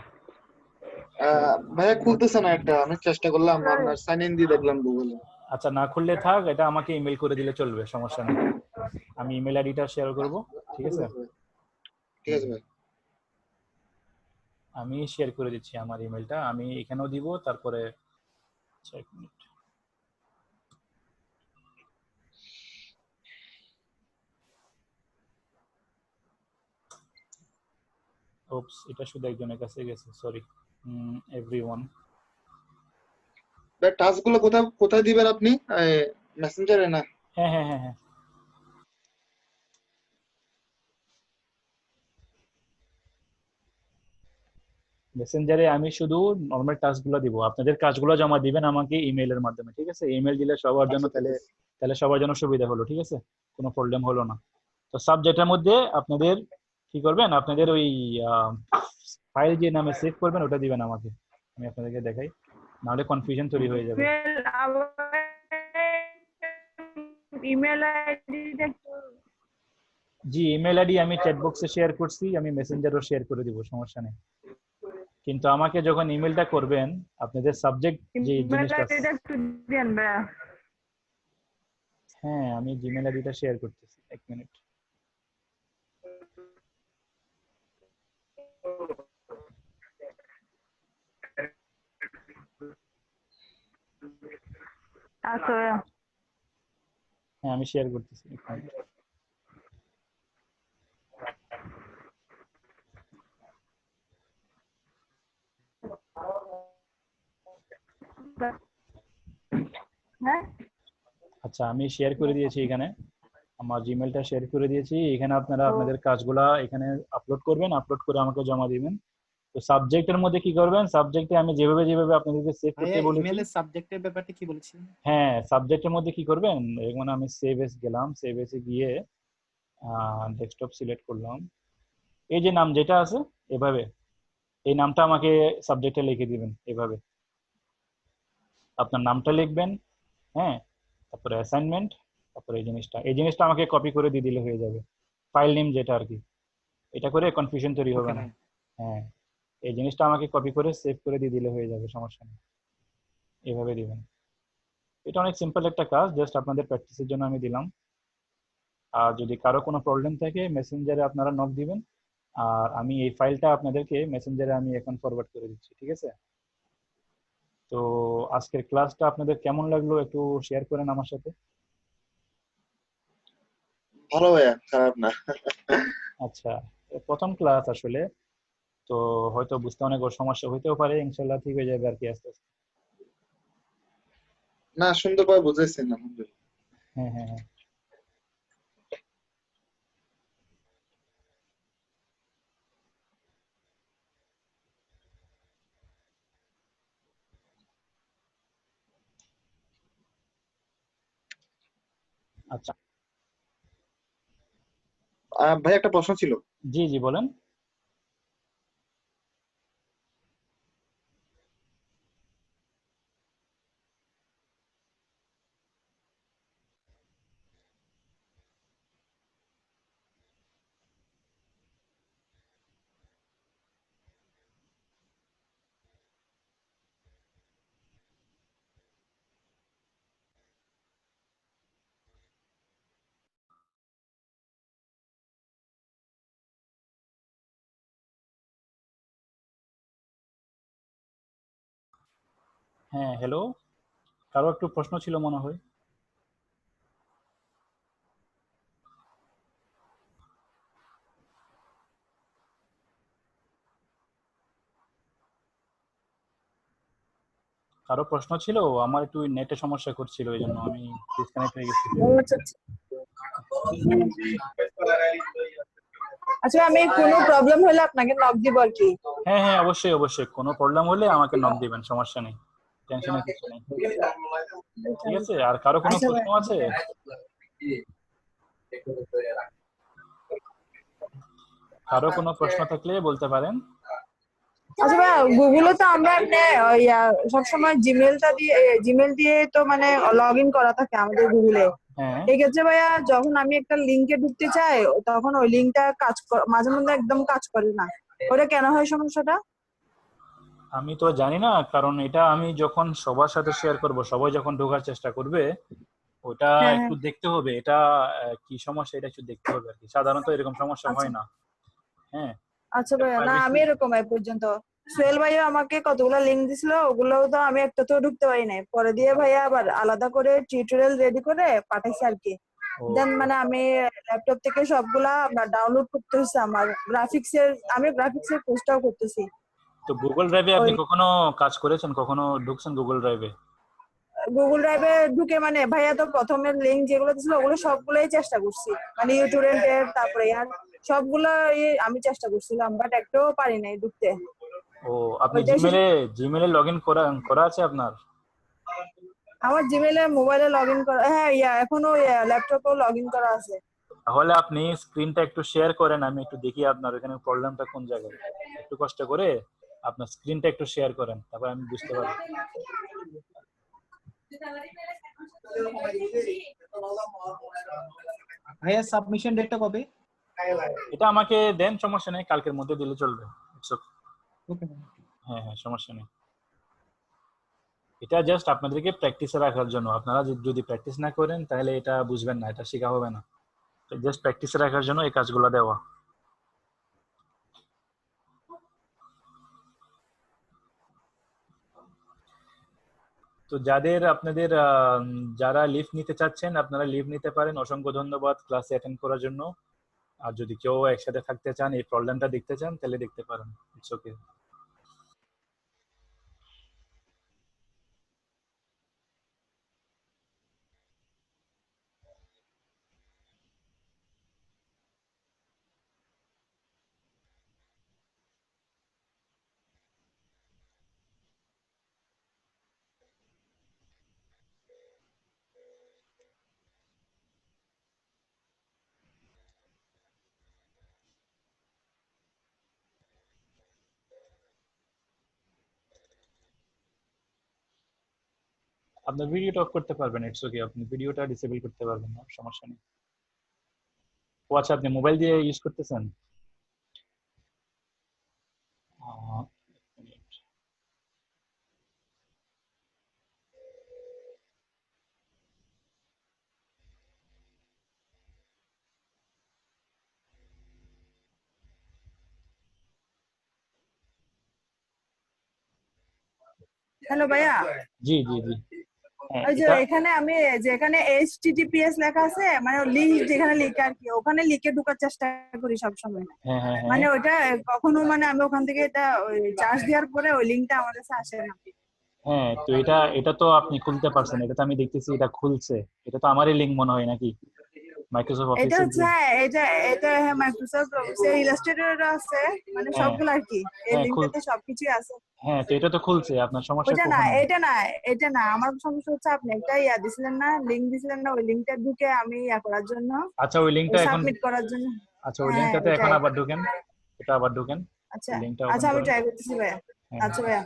[SPEAKER 7] ভাইয়া খুলতেছে না, একটা আমি চেষ্টা করলাম, আপনার সাইন ইন দিয়ে দেখলাম গুগলে।
[SPEAKER 2] আচ্ছা, না খুললে থাক, এটা আমাকে ইমেল করে দিলে চলবে, সমস্যা নেই। আমি ইমেল আইডিটা শেয়ার করব, ঠিক আছে?
[SPEAKER 7] ঠিক আছে ভাই।
[SPEAKER 2] আমি শেয়ার করে দিচ্ছি আমার ইমেলটা, আমি এখানেও দিব, তারপরে আচ্ছা, এক মিনিট। ওপস, এটা শুধু একজনের কাছে গেছে, সরি। এভরিওয়ান।
[SPEAKER 7] ভাই টাস্ক গুলো কোথায় কোথায় দিবেন আপনি? মেসেঞ্জারে না?
[SPEAKER 2] হ্যাঁ হ্যাঁ হ্যাঁ হ্যাঁ, মেসেঞ্জারে আমি শুধু নর্মাল টাস্কগুলো দিব, আপনাদের কাজগুলো জমা দিবেন আমাকে ইমেইলের মাধ্যমে, ঠিক আছে? ইমেল দিলে সবার জন্য,
[SPEAKER 7] আচ্ছা ঠিক
[SPEAKER 2] তাহলে
[SPEAKER 7] আছে।
[SPEAKER 2] তাহলে সবার জন্য সুবিধা হলো, ঠিক আছে? কোনো প্রবলেম হলো না। তো সাবজেক্টের মধ্যে আপনাদের কি করবেন, আপনাদের ওই ফাইল যে নামে সেভ করবেন ওটা দিবেন আমাকে, আমি আপনাদেরকে দেখাই, নাহলে কনফিউশন তৈরি হয়ে যাবে।
[SPEAKER 1] ইমেল আইডিটা একটু
[SPEAKER 2] জি, ইমেল আইডি আমি চ্যাট বক্সে শেয়ার করছি, আমি মেসেঞ্জারও শেয়ার করে দিব, সমস্যা নেই। কিন্তু আমাকে যখন ইমেলটা করবেন, আপনাদের সাবজেক্ট যে
[SPEAKER 1] ইমেল
[SPEAKER 2] জিনিসটা,
[SPEAKER 1] আইডিটা একটু দেন ভাইয়া।
[SPEAKER 2] হ্যাঁ আমি জিমেল আইডিটা শেয়ার করতেছি, এক মিনিট।
[SPEAKER 1] আচ্ছা ভাইয়া।
[SPEAKER 2] হ্যাঁ আমি শেয়ার করতেছি, এক মিনিট।
[SPEAKER 1] হ্যাঁ,
[SPEAKER 2] আচ্ছা, আমি শেয়ার করে দিয়েছি এখানে, আমার জিমেলটা শেয়ার করে দিয়েছি এখানে। আপনারা আপনাদের কাজগুলা এখানে আপলোড করবেন, আপলোড করে আমাকে জমা দিবেন। তো সাবজেক্টের মধ্যে কি করবেন, সাবজেক্টে আমি যেভাবে যেভাবে আপনাদেরকে সেভ করতে
[SPEAKER 4] ভাইয়া
[SPEAKER 2] বলেছি,
[SPEAKER 4] ইমেলের সাবজেক্টের ব্যাপারটা কি বলেছিলেন?
[SPEAKER 2] হ্যাঁ সাবজেক্টের মধ্যে কি করবেন, এখন আমি সেভ এস গেলাম, সেভ এসে গিয়ে ডেস্কটপ সিলেক্ট করলাম, এই যে নাম যেটা আছে এভাবে, এই নামটা আমাকে সাবজেক্টে লিখে দিবেন এভাবে, আপনার নামটা লিখবেন, হ্যাঁ, তারপরে অ্যাসাইনমেন্ট, তারপরে এই জিনিসটা আমাকে কপি করে দিয়ে দিলে হয়ে যাবে, ফাইল নেম যেটা আর কি। এটা করে কনফিউশন তৈরি হবে
[SPEAKER 4] ওকে
[SPEAKER 2] না।
[SPEAKER 4] ভাই।
[SPEAKER 2] হ্যাঁ, এই জিনিসটা আমাকে কপি করে সেভ করে দিয়ে দিলে হয়ে যাবে, সমস্যা নেই, এভাবে দিবেন। এটা অনেক সিম্পল একটা কাজ, জাস্ট আপনাদের প্র্যাকটিসের জন্য আমি দিলাম। আর যদি কারো কোনো প্রবলেম থাকে মেসেঞ্জারে আপনারা নক দিবেন, আর আমি এই ফাইলটা আপনাদেরকে মেসেঞ্জারে আমি এখন ফরওয়ার্ড করে দিচ্ছি, ঠিক আছে? তো আজকের ক্লাসটা আপনাদের কেমন লাগলো একটু শেয়ার করেন আমার সাথে।
[SPEAKER 7] ভালো ভাইয়া, খারাপ না।
[SPEAKER 2] আচ্ছা, প্রথম ক্লাস আসলে, তো হয়তো বুঝতে অনেক সমস্যা হইতেও পারে, ইনশাল্লাহ ঠিক হয়ে যাবে আর কি আস্তে আস্তে।
[SPEAKER 7] না, সুন্দরভাবে বুঝাইছেন, আলহামদুলিল্লাহ।
[SPEAKER 2] হ্যাঁ হ্যাঁ হ্যাঁ, আচ্ছা,
[SPEAKER 7] ভাই একটা প্রশ্ন ছিল।
[SPEAKER 2] জি জি বলেন। হ্যাঁ, হ্যালো, কারো একটু প্রশ্ন ছিল মনে হয়। কারো প্রশ্ন ছিল? আমার একটু নেটে সমস্যা করছিল, এই জন্য আমি ডিসকানেক্ট হয়ে গেছি।
[SPEAKER 8] আচ্ছা, আমি কোনো প্রবলেম হলে আপনাকে নক দিব আর কি।
[SPEAKER 2] হ্যাঁ হ্যাঁ, অবশ্যই অবশ্যই, কোনো প্রবলেম হলে আমাকে নক দিবেন, সমস্যা নেই, টেনশনের কিছু নেই। ঠিক আছে, আর কারো কোনো
[SPEAKER 8] আচ্ছা
[SPEAKER 2] প্রশ্ন
[SPEAKER 8] ভাই।
[SPEAKER 2] আছে? কারো কোনো প্রশ্ন থাকলে বলতে পারেন।
[SPEAKER 8] আচ্ছা ভাই, গুগলে তো আমরা এমনি সবসময় জিমেল দিয়ে তো মানে লগ ইন করা থাকে আমাদের গুগলে।
[SPEAKER 2] হ্যাঁ,
[SPEAKER 8] এই ক্ষেত্রে ভাইয়া যখন আমি একটা লিংকে ঢুকতে চাই, তখন ওই লিংকটা মাঝে মধ্যে একদম কাজ করে না। ওটা কেন হয় সমস্যাটা?
[SPEAKER 2] আমি তো জানি না, কারণ এটা আমি যখন সবার সাথে শেয়ার করব, সবাই যখন ঢোকার চেষ্টা করবে, ওটা
[SPEAKER 8] হ্যাঁ, হ্যাঁ।
[SPEAKER 2] একটু দেখতে হবে, এটা কি সমস্যা, এটা একটু দেখতে হবে আর কি। সাধারণত এরকম সমস্যা
[SPEAKER 8] আচ্ছা
[SPEAKER 2] হয় না। হ্যাঁ,
[SPEAKER 8] আচ্ছা ভাইয়া, না আমি
[SPEAKER 2] প্রাইভেসি।
[SPEAKER 8] এরকম এই পর্যন্ত সোহেল ভাইয়া আমাকে কতগুলো লিংক দিছিল, ওগুলোও তো আমি একটা তো ঢুকতে পারি নাই। পরে দিয়ে ভাইয়া আবার আলাদা করে টিউটোরিয়াল রেডি করে পাঠাইছে আর কি।
[SPEAKER 2] ও,
[SPEAKER 8] দেন মানে আমি ল্যাপটপ থেকে সবগুলা ডাউনলোড করতে হচ্ছে। আমি গ্রাফিক্সের কোর্সটাও করতেছি।
[SPEAKER 2] তো গুগল ড্রাইভে আপনি
[SPEAKER 8] ওই
[SPEAKER 2] কখনো কাজ করেছেন, কখনো ঢুকছেন গুগল ড্রাইভে?
[SPEAKER 8] গুগল ড্রাইভে ঢুকে মানে ভাইয়া তো প্রথমে লিংক যেগুলো দিছিল ওগুলো সবগুলোই চেষ্টা করছি, মানে ইউটিউবের তারপরে সবগুলোই আমি চেষ্টা করছিলাম, বাট একটাও পারি নাই ঢুকতে।
[SPEAKER 2] ও, আপনি
[SPEAKER 8] ওইটাই শুধু
[SPEAKER 2] জিমেলে লগ ইন করা করা আছে আপনার?
[SPEAKER 8] আমার জিমেলে মোবাইলে লগ ইন করা, হ্যাঁ এখনো ল্যাপটপেও লগ ইন করা আছে।
[SPEAKER 2] তাহলে আপনি স্ক্রিনটা একটু শেয়ার করেন, আমি একটু দেখি আপনার এখানে প্রবলেমটা কোন জায়গায়। একটু কষ্ট করে আপনার স্ক্রিনটা একটু শেয়ার করেন, তারপর আমি বুঝতে পারবো।
[SPEAKER 4] ভাইয়া সাবমিশন ডেটটা কবে?
[SPEAKER 2] এটা আমাকে দেন, সমস্যা নেই, কালকের মধ্যে দিলে চলবে। It's okay.
[SPEAKER 4] ওকে।
[SPEAKER 2] হ্যাঁ হ্যাঁ, সমস্যা নেই। এটা জাস্ট আপনাদেরকে প্র্যাকটিসে রাখার জন্য। আপনারা যদি প্র্যাকটিস না করেন তাহলে এটা বুঝবেন না, এটা শেখা হবে না। জাস্ট প্র্যাকটিসে রাখার জন্য এই কাজগুলো দেওয়া। তো যারা লিভ নিতে চাচ্ছেন, আপনারা লিভ নিতে পারেন। অসংখ্য ধন্যবাদ ক্লাসে অ্যাটেন্ড করার জন্য। আর যদি কেউ একসাথে থাকতে চান, এই প্রবলেমটা দেখতে চান, তাহলে দেখতে পারেন। It's okay. আপনার ভিডিওটা অফ করতে পারবেন, ইটস ওকে, আপনি ভিডিওটা ডিসেবল করতে পারবেন না, সমস্যা নেই। ও আচ্ছা, আপনি মোবাইল দিয়ে ইউজ করতেছেন? এক মিনিট।
[SPEAKER 8] হ্যালো ভাইয়া,
[SPEAKER 2] জি জি জি। হ্যাঁ,
[SPEAKER 8] ওই যে
[SPEAKER 2] এটা
[SPEAKER 8] এখানে আমি যেখানে HTTPS লেখা আছে, মানে লিংক যেখানে লিখে আর কি, ওখানে লিখে ঢোকার চেষ্টা করি সবসময়।
[SPEAKER 2] হ্যাঁ হ্যাঁ হ্যাঁ
[SPEAKER 8] মানে ওইটা কখনো মানে আমি ওখান থেকে এটা চার্জ দেওয়ার পরে ওই লিংকটা আমার কাছে আসে না।
[SPEAKER 2] হ্যাঁ, তো এটা তো আপনি খুলতে পারছেন, এটা তো আমি দেখতেছি, এটা খুলছে। এটা তো আমারই লিঙ্ক মনে হয় নাকি? মাইক্রোসফট
[SPEAKER 8] এটা
[SPEAKER 2] অফিসের
[SPEAKER 8] হচ্ছে হ্যাঁ, এটা হ্যাঁ মাইক্রোসফট অফিসের ইলাস্ট্রেটর আছে, মানে
[SPEAKER 2] হ্যাঁ
[SPEAKER 8] সবগুলো আর কি এই
[SPEAKER 2] হ্যাঁ
[SPEAKER 8] লিঙ্কটাতে সবকিছুই আছে।
[SPEAKER 2] হ্যাঁ, তো এটা তো খুলছে, আপনার সমস্যা
[SPEAKER 8] ওটা না,
[SPEAKER 2] কখন?
[SPEAKER 8] এটা না আমার সমস্যা হচ্ছে আপনি একটা ইয়া দিছিলেন না, লিঙ্ক দিছিলেন না, ওই লিঙ্কটা ঢুকে আমি ইয়া করার জন্য,
[SPEAKER 2] আচ্ছা ওই লিঙ্কটা এখন,
[SPEAKER 8] সাবমিট করার জন্য।
[SPEAKER 2] আচ্ছা ওই
[SPEAKER 8] হ্যাঁ
[SPEAKER 2] লিঙ্কটাতে এখন
[SPEAKER 8] ওটাই।
[SPEAKER 2] আবার ঢুকেন, এটা আবার ঢুকেন,
[SPEAKER 8] আচ্ছা
[SPEAKER 2] লিঙ্কটা
[SPEAKER 8] আচ্ছা
[SPEAKER 2] ওপেন
[SPEAKER 8] আমি
[SPEAKER 2] করেন।
[SPEAKER 8] ট্রাই করতেছি ভাইয়া।
[SPEAKER 2] হ্যাঁ
[SPEAKER 8] আচ্ছা ভাইয়া।